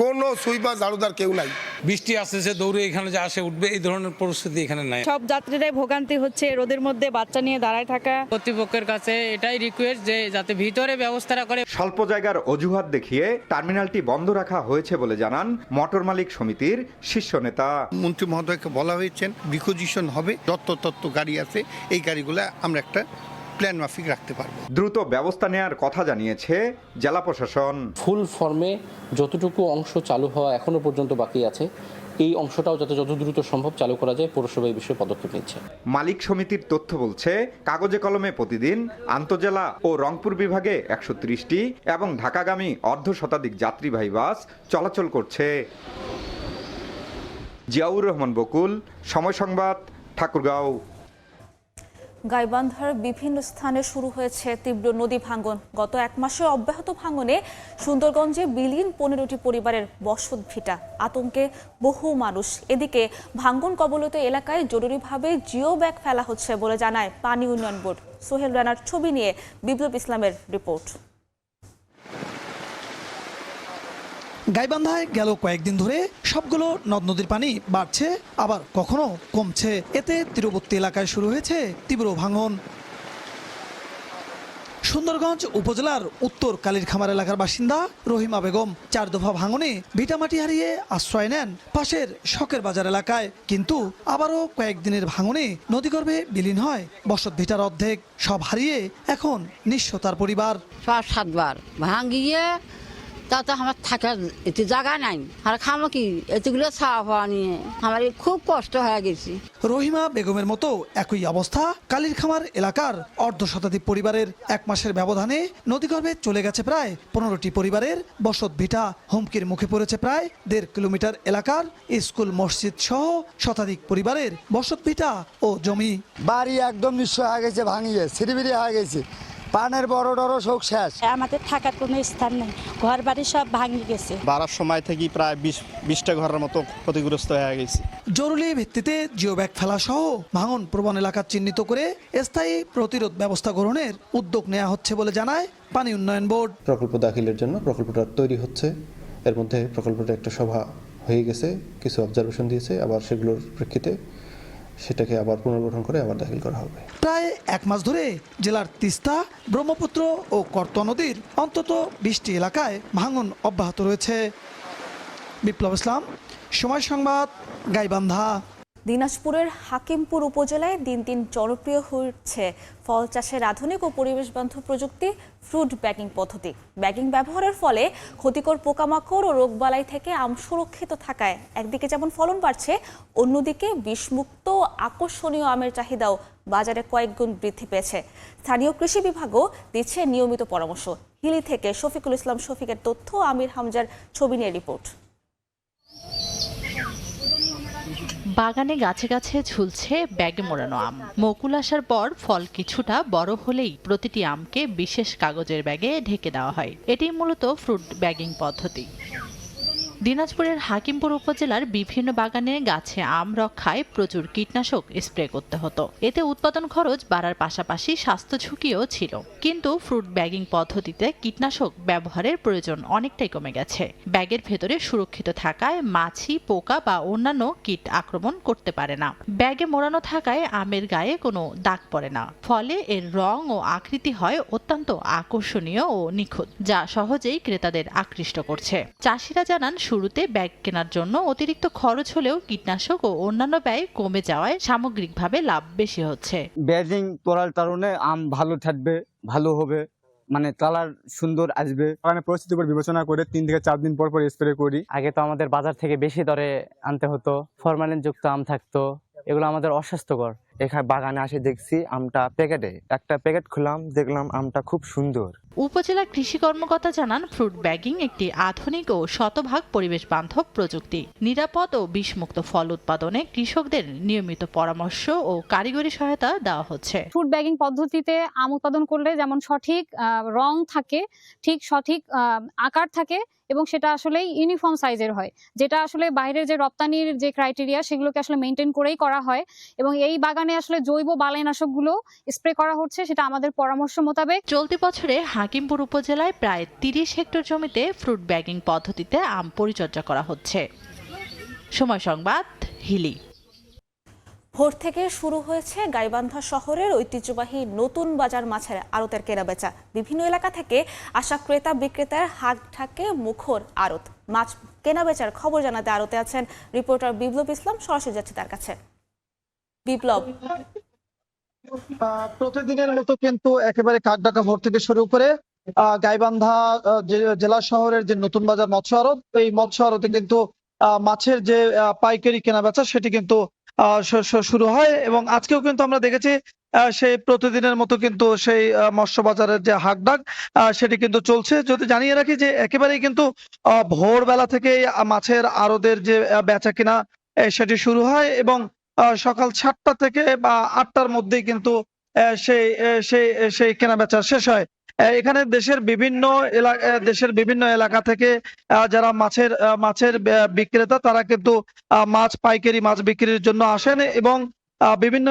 কোনো সুইপার ঝাড়ুদার কেউ নাই। বৃষ্টি আসতেছে, দৌড়ে এখানে যে আসে উঠবে, এই ধরনের পরিস্থিতি এখানে নাই। সব যাত্রীরাই ভোগান্তি হচ্ছে, রোদের মধ্যে বাচ্চা নিয়ে দাঁড়ায় থাকা। কর্তৃপক্ষের কাছে এটাই রিকোয়েস্ট যে যাতে ভিতরে ব্যবস্থাটা করে। স্বল্প জায়গার অজুহাত দেখিয়ে টার্মিনালটি বন্ধ রাখা হয়েছে বলে জানান মোটর মালিক সমিতির শীর্ষ নেতা। মন্ত্রী মহোদয়কে বলা হয়েছে রিকুইজিশন হবে, যত গাড়ি আছে এই গাড়িগুলো আমরা একটা প্ল্যান মাফিক রাখতে পারবো। দ্রুত ব্যবস্থা নেওয়ার কথা জানিয়েছে জেলা প্রশাসন। ফুল ফর্মে যতটুকু অংশ চালু হওয়া এখনো পর্যন্ত বাকি আছে, এই অংশটাও যাতে যত দ্রুত সম্ভব চালু করা যায়, পৌরসভা এই বিষয়ে পদক্ষেপ নিচ্ছে। মালিক সমিতির তথ্য বলছে, কাগজে কলমে প্রতিদিন আন্তজেলা ও রংপুর বিভাগে 130টি এবং ঢাকাগামী অর্ধশতাধিক যাত্রীবাহী বাস চলাচল করছে। জিয়াউর রহমান বকুল, সময় সংবাদ, ঠাকুরগাঁও। গাইবান্ধার বিভিন্ন স্থানে শুরু হয়েছে তীব্র নদী ভাঙন। গত এক মাসে অব্যাহত ভাঙনে সুন্দরগঞ্জে বিলীন 15টি পরিবারের বসত ভিটা, আতঙ্কে বহু মানুষ। এদিকে ভাঙন কবলিত এলাকায় জরুরিভাবে জিও ব্যাগ ফেলা হচ্ছে বলে জানায় পানি উন্নয়ন বোর্ড। সোহেল রানার ছবি নিয়ে বিপ্লব ইসলামের রিপোর্ট। গাইবান্ধায় গেল কয়েকদিন ধরে সবগুলো নদ নদীর পানি বাড়ছে, আবার কখনো কমছে। এতে তীরবর্তী এলাকায় শুরু হয়েছে তীব্র ভাঙন। সুন্দরগঞ্জ উপজেলার উত্তর কালীরখামার এলাকার বাসিন্দা রহিমা বেগম 4 দফা ভাঙনে ভিটামাটি হারিয়ে আশ্রয় নেন পাশের শখের বাজার এলাকায়, কিন্তু আবারও কয়েকদিনের ভাঙনে নদীগর্ভে বিলীন হয় বসত ভিটার অর্ধেক। সব হারিয়ে এখন নিঃস্ব তার পরিবার। 6-7 বার ভাঙিয়ে তাতে আমার থাকার এতে জায়গা নাই, আর খামো কি এতগুলো ছাওয়া নিয়ে আমার খুব কষ্ট হয়ে গেছি। রহিমা বেগমের মতো একই অবস্থা কালীরখামার এলাকার অর্ধশতাধিক পরিবারের। 1 মাসের ব্যবধানে নদীগর্ভে চলে গেছে প্রায় 15টি পরিবারের বসত ভিটা। হুমকির মুখে পড়েছে প্রায় 1.5 কিলোমিটার এলাকার স্কুল, মসজিদ সহ শতাধিক পরিবারের বসত ভিটা ও জমি। বাড়ি একদম নিঃস্ব হয়ে গেছে, ভাঙিয়ে সিঁড়িবিড়ি হয়ে গেছে, পানের বড় বড় শোক শেষ। আমাদের থাকার কোনো স্থান নেই, ঘর বাড়ি সব ভাঙিয়ে গেছে। বাড়ার সময় থেকে প্রায় 20টা ঘরের মতো ক্ষতিগ্রস্ত হয়ে গেছে। জরুরি ভিত্তিতে জিও ব্যাগ ফেলা সহ ভাঙন প্রবণ এলাকা চিহ্নিত করে স্থায়ী প্রতিরোধ ব্যবস্থা গ্রহণের উদ্যোগ নেওয়া হচ্ছে বলে জানায় পানি উন্নয়ন বোর্ড। প্রকল্প দাখিলের জন্য প্রকল্পটা তৈরি হচ্ছে, এর মধ্যে প্রকল্পটা একটা সভা হয়ে গেছে, কিছু অবজারভেশন দিয়েছে, আবার সেগুলোর প্রেক্ষিতে সেটাকে আবার পুনর্গঠন করে আবার দাখিল করা হবে। প্রায় 1 মাস ধরে জেলার তিস্তা, ব্রহ্মপুত্র ও করতোয়া নদীর অন্তত 20টি এলাকায় ভাঙন অব্যাহত রয়েছে। বিপ্লব ইসলাম, সময় সংবাদ, গাইবান্ধা। দিনাজপুরের হাকিমপুর উপজেলায় দিন দিন জনপ্রিয় হচ্ছে ফল চাষের আধুনিক ও পরিবেশ বান্ধব প্রযুক্তি ফ্রুট ব্যাগিং পদ্ধতি। ব্যাগিং ব্যবহারের ফলে ক্ষতিকর পোকামাকড় ও রোগবালাই থেকে আম সুরক্ষিত থাকায় একদিকে যেমন ফলন বাড়ছে, অন্যদিকে বিষমুক্ত আকর্ষণীয় আমের চাহিদাও বাজারে কয়েক গুণ বৃদ্ধি পেয়েছে। স্থানীয় কৃষি বিভাগও দিচ্ছে নিয়মিত পরামর্শ। হিলি থেকে শফিকুল ইসলাম শফিকের তথ্য, আমির হামজার ছবি নিয়ে রিপোর্ট। বাগানে গাছে গাছে ঝুলছে ব্যাগে মোড়ানো আম। মুকুল আসার পর ফল কিছুটা বড় হলেই প্রতিটি আমকে বিশেষ কাগজের ব্যাগে ঢেকে দেওয়া হয়। এটি মূলত ফ্রুট ব্যাগিং পদ্ধতি। দিনাজপুরের হাকিমপুর উপজেলার বিভিন্ন বাগানে গাছে আম রক্ষায় প্রচুর কীটনাশক স্প্রে করতে হতো। এতে উৎপাদন খরচ বাড়ার পাশাপাশি স্বাস্থ্য ঝুঁকিও ছিল। কিন্তু ফ্রুট ব্যাগিং পদ্ধতিতে কীটনাশক ব্যবহারের প্রয়োজন অনেকটাই কমে গেছে। ব্যাগের ভেতরে সুরক্ষিত থাকায় মাছি, পোকা বা অন্যান্য কীট আক্রমণ করতে পারে না। ব্যাগে মোড়ানো থাকায় আমের গায়ে কোনো দাগ পড়ে না, ফলে এর রং ও আকৃতি হয় অত্যন্ত আকর্ষণীয় ও নিখুঁত, যা সহজেই ক্রেতাদের আকৃষ্ট করছে। চাষিরা জানান, শুরুতে ব্যাগ কেনার জন্য অতিরিক্ত খরচ হলেও কীটনাশক ও অন্যান্য ব্যয় কমে যাওয়ায় সামগ্রিকভাবে লাভ বেশি হচ্ছে। ব্যাগিং করার কারণে আম ভালো থাকবে, ভালো হবে, মানে কালার সুন্দর আসবে। পরিস্থিতির উপর বিবেচনা করে 3 থেকে 4 দিন পর পর স্প্রে করি। আগে তো আমাদের বাজার থেকে বেশি দরে আনতে হতো, ফরমালিন যুক্ত আম থাকতো, এগুলো আমাদের অস্বাস্থ্যকর। এখানে বাগানে আসে দেখছি আমটা প্যাকেটে, একটা প্যাকেট খুললাম, দেখলাম আমটা খুব সুন্দর। উপজেলা কৃষি কর্মকর্তা জানান, ফ্রুট ব্যাগিং একটি আধুনিক ও শতভাগ পরিবেশ বান্ধব প্রযুক্তি। নিরাপদ ও বিষমুক্ত ফল উৎপাদনে কৃষকদের নিয়মিত পরামর্শ ও কারিগরি সহায়তা দেওয়া হচ্ছে। ফ্রুট ব্যাগিং পদ্ধতিতে আম উৎপাদন করলে যেমন সঠিক রং থাকে, ঠিক সঠিক আকার থাকে এবং সেটা আসলে ইউনিফর্ম সাইজের হয়, যেটা আসলে বাইরের যে রপ্তানির যে ক্রাইটেরিয়া সেগুলোকে আসলে মেনটেন করেই করা হয়। এবং এই বাগানে আসলে জৈব বালাইনাশকগুলো স্প্রে করা হচ্ছে, সেটা আমাদের পরামর্শ মোতাবেক। চলতি বছরে হাকিমপুর উপজেলায় প্রায় 30 হেক্টর জমিতে ফ্রুট ব্যাগিং পদ্ধতিতে আম পরিচর্যা করা হচ্ছে। সময় সংবাদ, হিলি। ভোর থেকে শুরু হয়েছে গাইবান্ধা শহরের ঐতিহ্যবাহী নতুন বাজার মাছের আড়তের কেনাবেচা। বিভিন্ন এলাকা থেকে আসা ক্রেতা বিক্রেতার হাত ঢাকে মুখর আড়ত। মাছ কেনাবেচার খবর জানাতে আড়তে আছেন রিপোর্টার বিপ্লব ইসলাম, সরাসরি যাচ্ছে তার কাছে। বিপ্লব, প্রতিদিনের মতো কিন্তু একেবারে কাকডাকা ভোর থেকে শুরু করে গাইবান্ধা জেলা শহরের যে নতুন বাজার মৎস্য আড়ত, এই মৎস্য আড়তে কিন্তু মাছের যে পাইকারি কেনাবেচা সেটি কিন্তু শুরু হয়। এবং আজকেও কিন্তু আমরা দেখেছি সেই প্রতিদিনের মতো কিন্তু সেই মৎস্য বাজারের যে হাকডাক সেটি কিন্তু চলছে। যদি জানিয়ে রাখি যে একেবারেই কিন্তু ভোরবেলা থেকে মাছের আড়তের যে বেচা কিনা সেটি শুরু হয় এবং সকাল 7টা থেকে বা 8টার মধ্যেই কিন্তু সেই কেনাবেচা শেষ হয়। এখানে দেশের বিভিন্ন এলাকা থেকে যারা মাছের বিক্রেতা, তারা কিন্তু মাছ পাইকারি মাছ বিক্রির জন্য আসেন এবং বিভিন্ন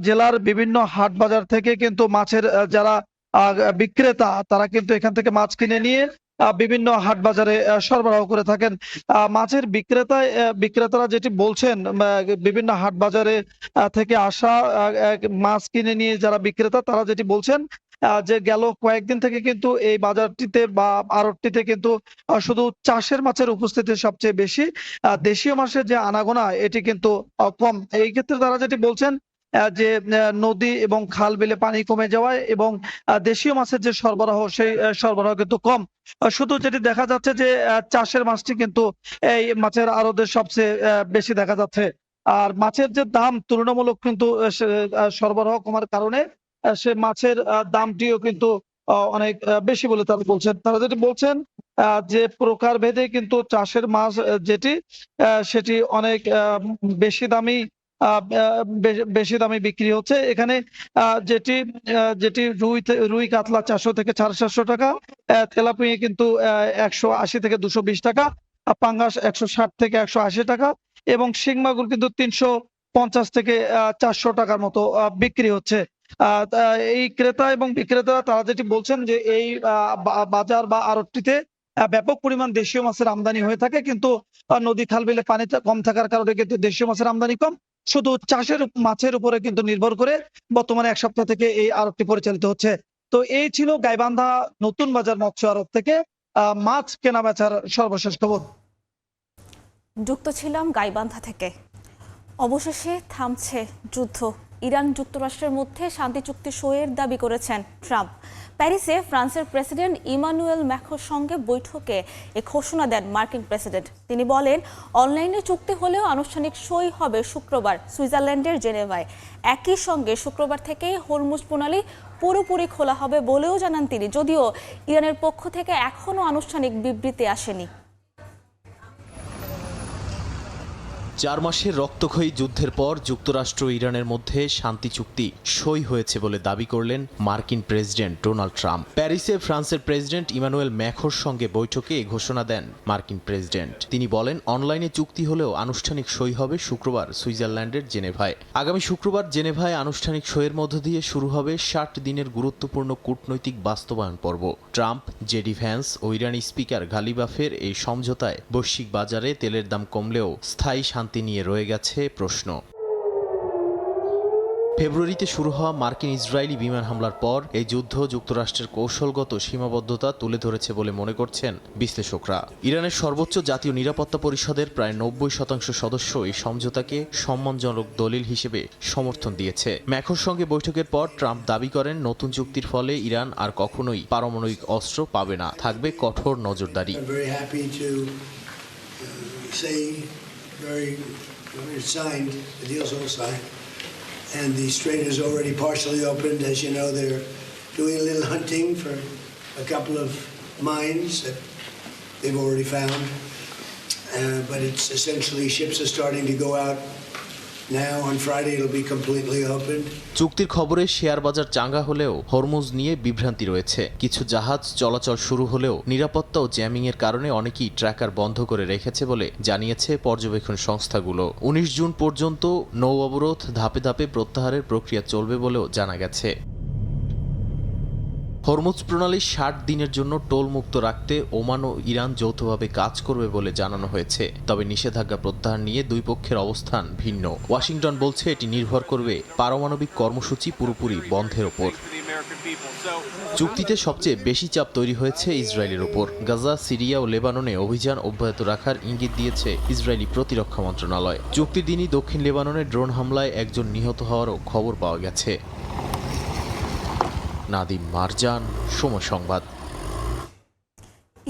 জেলার বিভিন্ন হাট বাজার থেকে কিন্তু মাছের যারা বিক্রেতা, তারা কিন্তু এখান থেকে মাছ কিনে নিয়ে বিভিন্ন হাট বাজারে সরবরাহ করে থাকেন। মাছের বিক্রেতারা যেটি বলছেন, বিভিন্ন হাট বাজারে থেকে আসা মাছ কিনে নিয়ে যারা বিক্রেতা, তারা যেটি বলছেন যে গেল কয়েকদিন থেকে কিন্তু এই বাজারটিতে বা আড়তটিতে কিন্তু শুধু চাষের মাছের উপস্থিতি সবচেয়ে বেশি, দেশীয় মাছের যে আনাগোনা এটি কিন্তু কম। এই ক্ষেত্রে তারা যেটি বলছেন যে নদী এবং খাল বিলে পানি কমে যাওয়ায় এবং দেশীয় মাছের যে সরবরাহ সেই সরবরাহ কিন্তু কম। শুধু যেটি দেখা যাচ্ছে যে চাষের মাছটি কিন্তু এই মাছের আড়তে সবচেয়ে বেশি দেখা যাচ্ছে। আর মাছের যে দাম তুলনামূলক কিন্তু সরবরাহ কমার কারণে সে মাছের দামটিও কিন্তু অনেক বেশি বলে তারা বলছেন। তারা যেটি বলছেন যে প্রকার ভেদে কিন্তু চাষের মাছ যেটি সেটি অনেক বেশি দামি বিক্রি হচ্ছে। এখানে যেটি রুই কাতলা 400 থেকে 450 টাকা, তেলাপিয়া কিন্তু 180 থেকে 220 টাকা, পাঙ্গাস 160 থেকে 180 টাকা এবং শিং মাগুর কিন্তু 350 থেকে 400 টাকার মতো বিক্রি হচ্ছে। এই ক্রেতা এবং বিক্রেতা তারা যেটি বলছেন যে এই বাজার বা আড়তটিতে ব্যাপক পরিমাণ দেশীয় মাছের আমদানি হয়ে থাকে, কিন্তু নদী খাল বিলে পানি কম থাকার কারণে কিন্তু দেশীয় মাছের আমদানি কম। শুধু চাষের মাছের উপরে কিন্তু নির্ভর করে বর্তমানে এক সপ্তাহ থেকে এই আড়তটি পরিচালিত হচ্ছে। তো এই ছিল গাইবান্ধা নতুন বাজার মৎস্য আড়ত থেকে মাছ কেনা বেচার সর্বশেষ খবর। যুক্ত ছিলাম গাইবান্ধা থেকে। অবশেষে থামছে যুদ্ধ। ইরান যুক্তরাষ্ট্রের মধ্যে শান্তি চুক্তি সইয়ের দাবি করেছেন ট্রাম্প। প্যারিসে ফ্রান্সের প্রেসিডেন্ট ইমানুয়েল ম্যাক্রোর সঙ্গে বৈঠকে এ ঘোষণা দেন মার্কিন প্রেসিডেন্ট। তিনি বলেন, অনলাইনে চুক্তি হলেও আনুষ্ঠানিক সই হবে শুক্রবার সুইজারল্যান্ডের জেনেভায়। একই সঙ্গে শুক্রবার থেকে হরমুজ প্রণালী পুরোপুরি খোলা হবে বলেও জানান তিনি, যদিও ইরানের পক্ষ থেকে এখনও আনুষ্ঠানিক বিবৃতি আসেনি। 4 মাসের রক্তক্ষয়ী যুদ্ধের পর যুক্তরাষ্ট্র ও ইরানের মধ্যে শান্তি চুক্তি সই হয়েছে বলে দাবি করলেন মার্কিন প্রেসিডেন্ট ডোনাল্ড ট্রাম্প। প্যারিসে ফ্রান্সের প্রেসিডেন্ট ইমানুয়েল ম্যাক্রোর সঙ্গে বৈঠকে এই ঘোষণা দেন মার্কিন প্রেসিডেন্ট। তিনি বলেন, অনলাইনে চুক্তি হলেও আনুষ্ঠানিক সই হবে শুক্রবার সুইজারল্যান্ডের জেনেভায়। আগামী শুক্রবার জেনেভায় আনুষ্ঠানিক সইয়ের মধ্য দিয়ে শুরু হবে 60 দিনের গুরুত্বপূর্ণ কূটনৈতিক বাস্তবায়ন পর্ব। ট্রাম্প, জেডি ভ্যান্স ও ইরানি স্পিকার গালিবাফের এই সমঝোতায় বৈশ্বিক বাজারে তেলের দাম কমলেও স্থায়ী শান্তি নিয়ে রয়ে গেছে প্রশ্ন। ফেব্রুয়ারিতে শুরু হওয়া মার্কিন ইসরায়েলি বিমান হামলার পর এই যুদ্ধ যুক্তরাষ্ট্রের কৌশলগত সীমাবদ্ধতা তুলে ধরেছে বলে মনে করছেন বিশ্লেষকরা। ইরানের সর্বোচ্চ জাতীয় নিরাপত্তা পরিষদের প্রায় 90% সদস্য এই সমঝোতাকে সম্মানজনক দলিল হিসেবে সমর্থন দিয়েছে। ম্যাক্রোর সঙ্গে বৈঠকের পর ট্রাম্প দাবি করেন, নতুন চুক্তির ফলে ইরান আর কখনোই পারমাণবিক অস্ত্র পাবে না, থাকবে কঠোর নজরদারি। And the strait is already partially opened. As you know, they're doing a little hunting for a couple of mines that they've already found. But it's essentially ships are starting to go out now. On Friday, it'll be completely opened. চুক্তির খবরে share বাজার চাঙ্গা হলেও Hormuz নিয়ে বিভ্রান্তি রয়েছে। কিছু জাহাজ চলাচল শুরু হলেও নিরাপত্তা ও জ্যামিং এর কারণে অনেকেই ট্র্যাকার বন্ধ করে রেখেছে বলে জানিয়েছে পর্যবেক্ষণ সংস্থাগুলো। 19 জুন পর্যন্ত নৌ অবরোধ ধাপে ধাপে প্রত্যাহারের প্রক্রিয়া চলবে বলেও জানা গেছে। হরমুজ প্রণালী 60 দিনের জন্য টোল মুক্ত রাখতে ওমান ও ইরান যৌথভাবে কাজ করবে বলে জানানো হয়েছে। তবে নিষেধাজ্ঞা প্রত্যাহার নিয়ে দুই পক্ষের অবস্থান ভিন্ন। ওয়াশিংটন বলছে এটি নির্ভর করবে পারমাণবিক কর্মসূচি পুরোপুরি বন্ধের ওপর। চুক্তিতে সবচেয়ে বেশি চাপ তৈরি হয়েছে ইসরায়েলের ওপর। গাজা, সিরিয়া ও লেবাননে অভিযান অব্যাহত রাখার ইঙ্গিত দিয়েছে ইসরায়েলি প্রতিরক্ষা মন্ত্রণালয়। চুক্তির দিনই দক্ষিণ লেবাননে ড্রোন হামলায় একজন নিহত হওয়ারও খবর পাওয়া গেছে। নাদিম মারজান, সময় সংবাদ।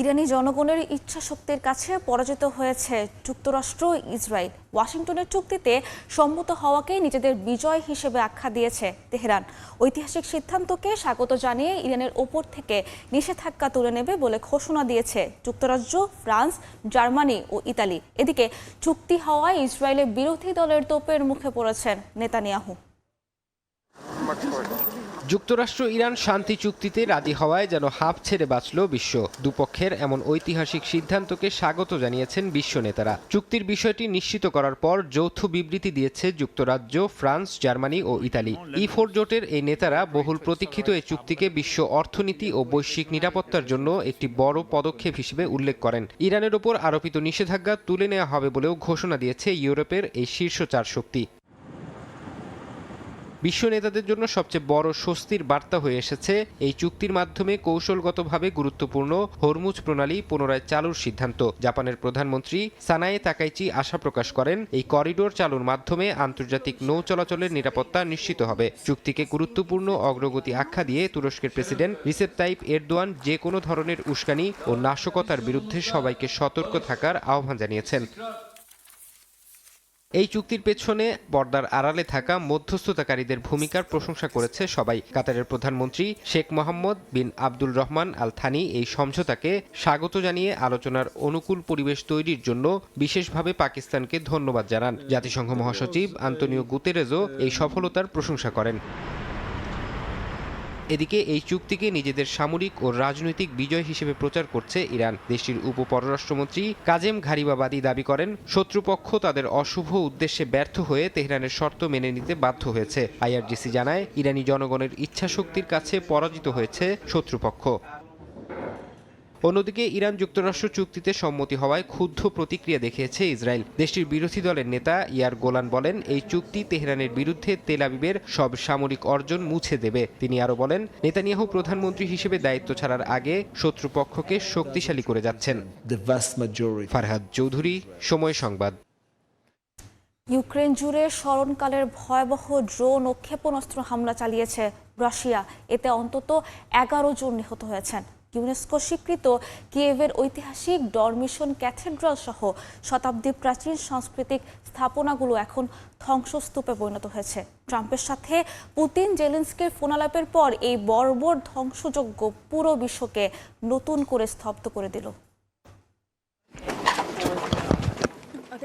ইরানি জনগণের ইচ্ছা শক্তির কাছে পরাজিত হয়েছে যুক্তরাষ্ট্র ইসরায়েল। ওয়াশিংটনের চুক্তিতে সম্মত হওয়াকে নিজেদের বিজয় হিসেবে আখ্যা দিয়েছে তেহরান। ঐতিহাসিক সিদ্ধান্তকে স্বাগত জানিয়ে ইরানের ওপর থেকে নিষেধাজ্ঞা তুলে নেবে বলে ঘোষণা দিয়েছে যুক্তরাজ্য, ফ্রান্স, জার্মানি ও ইতালি। এদিকে চুক্তি হওয়ায় ইসরায়েলের বিরোধী দলের তোপের মুখে পড়েছেন নেতানিয়াহু। যুক্তরাষ্ট্র ইরান শান্তি চুক্তিতে রাজি হওয়ায় যেন হাঁপ ছেড়ে বাঁচল বিশ্ব। দুপক্ষের এমন ঐতিহাসিক সিদ্ধান্তকে স্বাগত জানিয়েছেন বিশ্ব নেতারা। চুক্তির বিষয়টি নিশ্চিত করার পর যৌথ বিবৃতি দিয়েছে যুক্তরাজ্য, ফ্রান্স, জার্মানি ও ইতালি। E4 জোটের এই নেতারা বহুল প্রতীক্ষিত এই চুক্তিকে বিশ্ব অর্থনীতি ও বৈশ্বিক নিরাপত্তার জন্য একটি বড় পদক্ষেপ হিসেবে উল্লেখ করেন। ইরানের ওপর আরোপিত নিষেধাজ্ঞা তুলে নেওয়া হবে বলেও ঘোষণা দিয়েছে ইউরোপের এই শীর্ষ 4 শক্তি। বিশ্ব নেতাদের জন্য সবচেয়ে বড় স্বস্তির বার্তা হয়ে এসেছে এই চুক্তির মাধ্যমে কৌশলগতভাবে গুরুত্বপূর্ণ হরমুজ প্রণালী পুনরায় চালুর সিদ্ধান্ত। জাপানের প্রধানমন্ত্রী সানায়ে তাকাইচি আশা প্রকাশ করেন, এই করিডোর চালুর মাধ্যমে আন্তর্জাতিক নৌ চলাচলের নিরাপত্তা নিশ্চিত হবে। চুক্তিকে গুরুত্বপূর্ণ অগ্রগতি আখ্যা দিয়ে তুরস্কের প্রেসিডেন্ট রিসেপ তাইপ এরদোয়ান যে কোনো ধরনের উস্কানি ও নাশকতার বিরুদ্ধে সবাইকে সতর্ক থাকার আহ্বান জানিয়েছেন। এই চুক্তির পেছনে পর্দার আড়ালে থাকা মধ্যস্থতাকারীদের ভূমিকার প্রশংসা করেছে সবাই। কাতারের প্রধানমন্ত্রী শেখ মোহাম্মদ বিন আব্দুল রহমান আল থানি এই সমঝোতাকে স্বাগত জানিয়ে আলোচনার অনুকূল পরিবেশ তৈরির জন্য বিশেষভাবে পাকিস্তানকে ধন্যবাদ জানান। জাতিসংঘ মহাসচিব আন্তোনিও গুতেরেজও এই সফলতার প্রশংসা করেন। এদিকে এই চুক্তিকে নিজেদের সামরিক ও রাজনৈতিক বিজয় হিসেবে প্রচার করছে ইরান। দেশটির উপপররাষ্ট্রমন্ত্রী কাজেম ঘারিবাবাদী দাবি করেন, শত্রুপক্ষ তাদের অশুভ উদ্দেশ্যে ব্যর্থ হয়ে তেহরানের শর্ত মেনে নিতে বাধ্য হয়েছে। আইআরজিসি জানায়, ইরানি জনগণের ইচ্ছাশক্তির কাছে পরাজিত হয়েছে শত্রুপক্ষ। অন্যদিকে ইরান যুক্তরাষ্ট্র চুক্তিতে সম্মতি হওয়ায় ক্ষুব্ধ প্রতিক্রিয়া দেখিয়েছে ইসরায়েল। দেশটির বিরোধী দলের নেতা ইয়ার গোলান বলেন, এই চুক্তি তেহরানের বিরুদ্ধে তেল আবিবের সব সামরিক অর্জন মুছে দেবে। তিনি আরও বলেন, নেতানিয়াহু প্রধানমন্ত্রী হিসেবে দায়িত্ব ছাড়ার আগে শত্রুপক্ষকে শক্তিশালী করে যাচ্ছেন। ফারহাদ চৌধুরী, সময় সংবাদ। ইউক্রেন জুড়ে স্মরণকালের ভয়াবহ ড্রোন ও ক্ষেপণাস্ত্র হামলা চালিয়েছে রাশিয়া। এতে অন্তত 11 জন নিহত হয়েছেন। ইউনেস্কো স্বীকৃত কিয়েভের ঐতিহাসিক ডরমিশন ক্যাথেড্রাল সহ শতাব্দী প্রাচীন সাংস্কৃতিক স্থাপনাগুলো এখন ধ্বংসস্তূপে পরিণত হয়েছে। ট্রাম্পের সাথে পুতিন জেলেনস্কির ফোনালাপের পর এই বর্বর ধ্বংসযজ্ঞ পুরো বিশ্বকে নতুন করে স্তব্ধ করে দিল।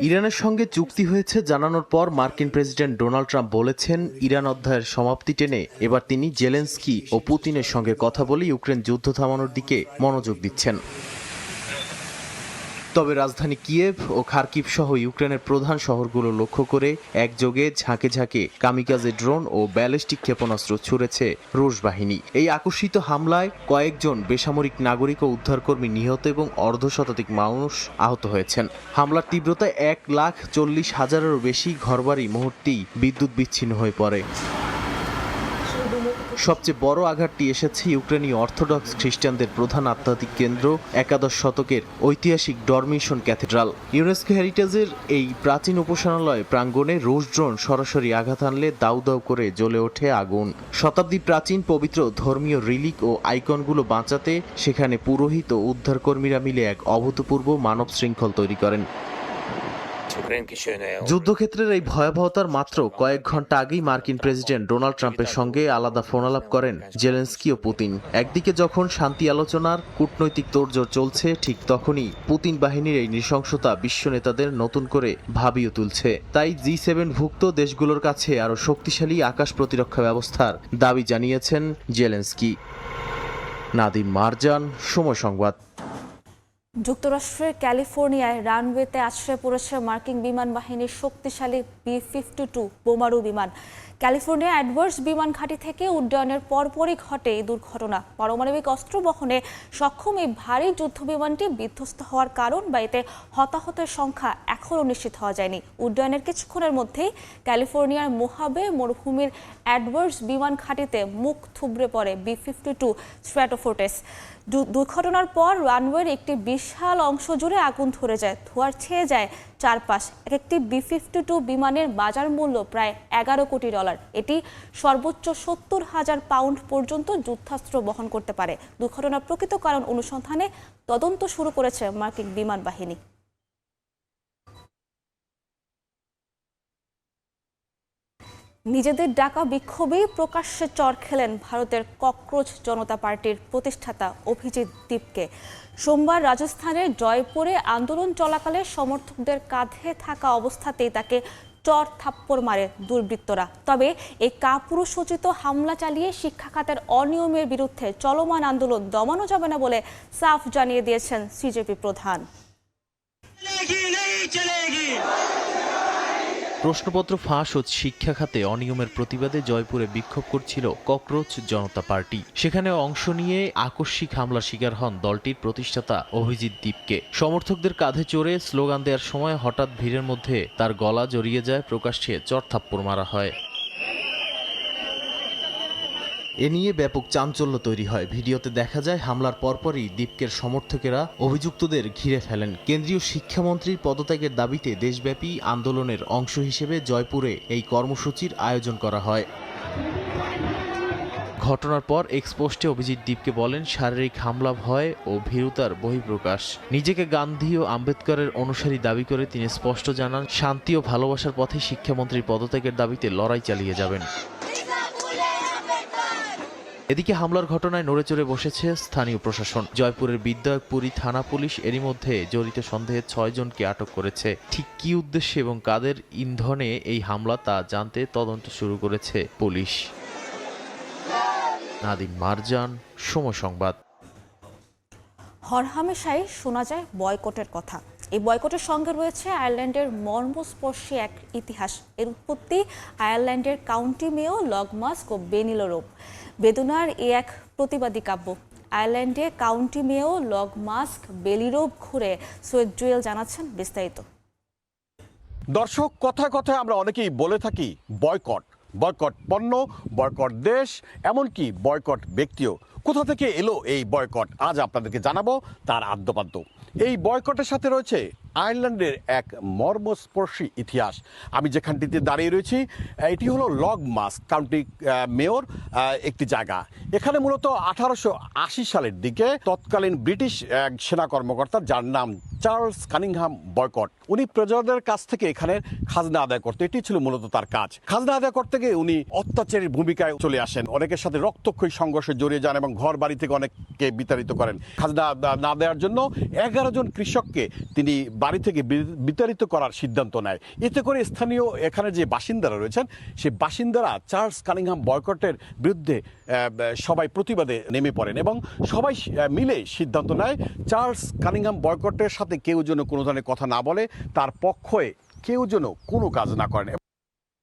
ইরানের সঙ্গে চুক্তি হয়েছে জানানোর পর মার্কিন প্রেসিডেন্ট ডোনাল্ড ট্রাম্প বলেছেন, ইরান অধ্যায়ের সমাপ্তি টেনে এবার তিনি জেলেনস্কি ও পুতিনের সঙ্গে কথা বলে ইউক্রেন যুদ্ধ থামানোর দিকে মনোযোগ দিচ্ছেন। তবে রাজধানী কিয়েভ ও খার্কিভ সহ ইউক্রেনের প্রধান শহরগুলো লক্ষ্য করে একযোগে ঝাঁকে ঝাঁকে কামিকাজে ড্রোন ও ব্যালিস্টিক ক্ষেপণাস্ত্র ছুড়েছে রুশ বাহিনী। এই আকস্মিত হামলায় কয়েকজন বেসামরিক নাগরিক ও উদ্ধারকর্মী নিহত এবং অর্ধশতাধিক মানুষ আহত হয়েছেন। হামলার তীব্রতায় 1,40,000-এরও বেশি ঘরবাড়ি মুহূর্তেই বিদ্যুৎ বিচ্ছিন্ন হয়ে পড়ে। সবচেয়ে বড় আঘাতটি এসেছে ইউক্রেনীয় অর্থোডক্স খ্রিস্টানদের প্রধান আধ্যাত্মিক কেন্দ্র একাদশ শতকের ঐতিহাসিক ডরমিশন ক্যাথেড্রাল। ইউনেস্কো হেরিটেজের এই প্রাচীন উপাসনালয় প্রাঙ্গণে রুশ ড্রোন সরাসরি আঘাত হানলে দাউ দাউ করে জ্বলে ওঠে আগুন। শতাব্দী প্রাচীন পবিত্র ধর্মীয় রিলিক ও আইকনগুলো বাঁচাতে সেখানে পুরোহিত ও উদ্ধারকর্মীরা মিলে এক অভূতপূর্ব মানব শৃঙ্খল তৈরি করেন। যুদ্ধক্ষেত্রের এই ভয়াবহতার মাত্র কয়েক ঘন্টা আগেই মার্কিন প্রেসিডেন্ট ডোনাল্ড ট্রাম্পের সঙ্গে আলাদা ফোনালাপ করেন জেলেনস্কি ও পুতিন। একদিকে যখন শান্তি আলোচনার কূটনৈতিক তোড়জোড় চলছে, ঠিক তখনই পুতিন বাহিনীর এই নৃশংসতা বিশ্ব নেতাদের নতুন করে ভাবিয়ে তুলছে। তাই G7 ভুক্ত দেশগুলোর কাছে আরও শক্তিশালী আকাশ প্রতিরক্ষা ব্যবস্থার দাবি জানিয়েছেন জেলেনস্কি। নাদিম মারজান, সময় সংবাদ। যুক্তরাষ্ট্রের ক্যালিফোর্নিয়ায় রানওয়েতে আছড়ে পড়েছে মার্কিন বিমান বাহিনীর শক্তিশালী B-52 বোমারু বিমান। ক্যালিফোর্নিয়া অ্যাডভার্স বিমান ঘাঁটি থেকে উড্ডয়নের পরপরই ঘটে এই দুর্ঘটনা। পারমাণবিক অস্ত্র বহনে সক্ষম এই ভারী যুদ্ধ বিমানটি বিধ্বস্ত হওয়ার কারণ বা এতে হতাহতের সংখ্যা এখনও নিশ্চিত হওয়া যায়নি। উড্ডয়নের কিছুক্ষণের মধ্যেই ক্যালিফোর্নিয়ার মোহাবে মরুভূমির অ্যাডভার্স বিমান ঘাঁটিতে মুখ থুবড়ে পড়ে B-52 স্ট্র্যাটোফোর্টেস। দুর্ঘটনার পর রানওয়ের একটি বিশাল অংশ জুড়ে আগুন ধরে যায়, ধোঁয়ার ছেয়ে যায় চারপাশ। একটি B-52 বিমানের বাজার মূল্য প্রায় $11 কোটি। এটি সর্বোচ্চ 70,000 পাউন্ড পর্যন্ত যুদ্ধাস্ত্র বহন করতে পারে। দুর্ঘটনার প্রকৃত কারণ অনুসন্ধানে তদন্ত শুরু করেছে মার্কিন বিমান বাহিনী। নিজেদের ডাকা বিক্ষোভেই প্রকাশ্যে চর খেলেন ভারতের ককরোচ জনতা পার্টির প্রতিষ্ঠাতা অভিজিৎ দীপকে। সোমবার রাজস্থানের জয়পুরে আন্দোলন চলাকালে সমর্থকদের কাঁধে থাকা অবস্থাতেই তাকে চর থাপ্পড় মারে দুর্বৃত্তরা। তবে এই কাপুরুষোচিত হামলা চালিয়ে শিক্ষা খাতের অনিয়মের বিরুদ্ধে চলমান আন্দোলন দমানো যাবে না বলে সাফ জানিয়ে দিয়েছেন সিজেপি প্রধান। প্রশ্নপত্র ফাঁস ও শিক্ষা খাতে অনিয়মের প্রতিবাদে জয়পুরে বিক্ষোভ করছিল ককরোচ জনতা পার্টি। সেখানে অংশ নিয়ে আকস্মিক হামলার শিকার হন দলটির প্রতিষ্ঠাতা অভিজিৎ দীপকে। সমর্থকদের কাঁধে চড়ে স্লোগান দেওয়ার সময় হঠাৎ ভিড়ের মধ্যে তার গলা জড়িয়ে যায়, প্রকাশ্যে চড়থাপ্পড় মারা হয়। এ নিয়ে ব্যাপক চাঞ্চল্য তৈরি হয়। ভিডিওতে দেখা যায় হামলার পরপরই দীপকের সমর্থকেরা অভিযুক্তদের ঘিরে ফেলেন। কেন্দ্রীয় শিক্ষামন্ত্রীর পদত্যাগের দাবিতে দেশব্যাপী আন্দোলনের অংশ হিসেবে জয়পুরে এই কর্মসূচির আয়োজন করা হয়। ঘটনার পর এক্সপোস্টে অভিজিৎ দীপকে বলেন, শারীরিক হামলা, ভয় ও ভীরুতার বহিঃপ্রকাশ। নিজেকে গান্ধী ও আম্বেদকরের অনুসারী দাবি করে তিনি স্পষ্ট জানান, শান্তি ও ভালোবাসার পথে শিক্ষামন্ত্রীর পদত্যাগের দাবিতে লড়াই চালিয়ে যাবেন। এদিকে হামলার ঘটনায় নড়েচড়ে বসেছে স্থানীয় প্রশাসন। জয়পুরের বিদ্যাপুরী থানা পুলিশ এরই মধ্যে জড়িত সন্দেহে 6 জনকে আটক করেছে। ঠিক কী উদ্দেশ্যে এবং কাদের ইন্ধনে এই হামলা তা জানতে তদন্ত শুরু করেছে পুলিশ। নাদিম মারজান, সময় সংবাদ। হরহামেশাই শোনা যায় বয়কটের কথা। এই বয়কটের সঙ্গে রয়েছে আয়ারল্যান্ডের মর্মস্পর্শী এক ইতিহাস। এর উৎপত্তি আয়ারল্যান্ডের কাউন্টি মেয় লগমাস্ক ও বেনিলরোপ বেদনার এ এক প্রতিবাদী কাব্য। আয়ারল্যান্ডে কাউন্টি মেয় লগমাস্ক বেলিরোপ ঘুরে সৈয়দ জুয়েল জানাচ্ছেন বিস্তারিত। দর্শক, কথায় কথায় আমরা অনেকেই বলে থাকি বয়কট, বয়কট পণ্য, বয়কট দেশ, এমনকি বয়কট ব্যক্তিও। কোথা থেকে এলো এই বয়কট আজ আপনাদেরকে জানাবো তার আদ্যপাদ্য। এই বয়কটের সাথে রয়েছে আয়ারল্যান্ডের এক মর্মস্পর্শী ইতিহাস। আমি যেখানটিতে দাঁড়িয়ে রয়েছি এটি হলো লগমাস্ক কাউন্টি মেয়র একটি জায়গা। এখানে মূলত 1880 সালের দিকে তৎকালীন ব্রিটিশ এক সেনা কর্মকর্তা যার নাম চার্লস কানিংহাম বয়কট, উনি প্রজাদের কাছ থেকে এখানে খাজনা আদায় করতে, এটি ছিল মূলত তার কাজ। খাজনা আদায় করতে গিয়ে উনি অত্যাচারীর ভূমিকায় চলে আসেন, অনেকের সাথে রক্তক্ষয়ী সংঘর্ষে জড়িয়ে যান এবং ঘর বাড়ি থেকে অনেককে বিতাড়িত করেন। খাজনা না দেওয়ার জন্য 11 জন কৃষককে তিনি বাড়ি থেকে বিতাড়িত করার সিদ্ধান্ত নেয়। এতে করে স্থানীয় এখানে যে বাসিন্দারা রয়েছেন সেই বাসিন্দারা চার্লস কানিংহাম বয়কটের বিরুদ্ধে সবাই প্রতিবাদে নেমে পড়েন এবং সবাই মিলে সিদ্ধান্ত নেয় চার্লস কানিংহাম বয়কটের সাথে কেউ যেন কোনো ধরনের কথা না বলে, তার পক্ষে কেউ যেন কোনো কাজ না করেন।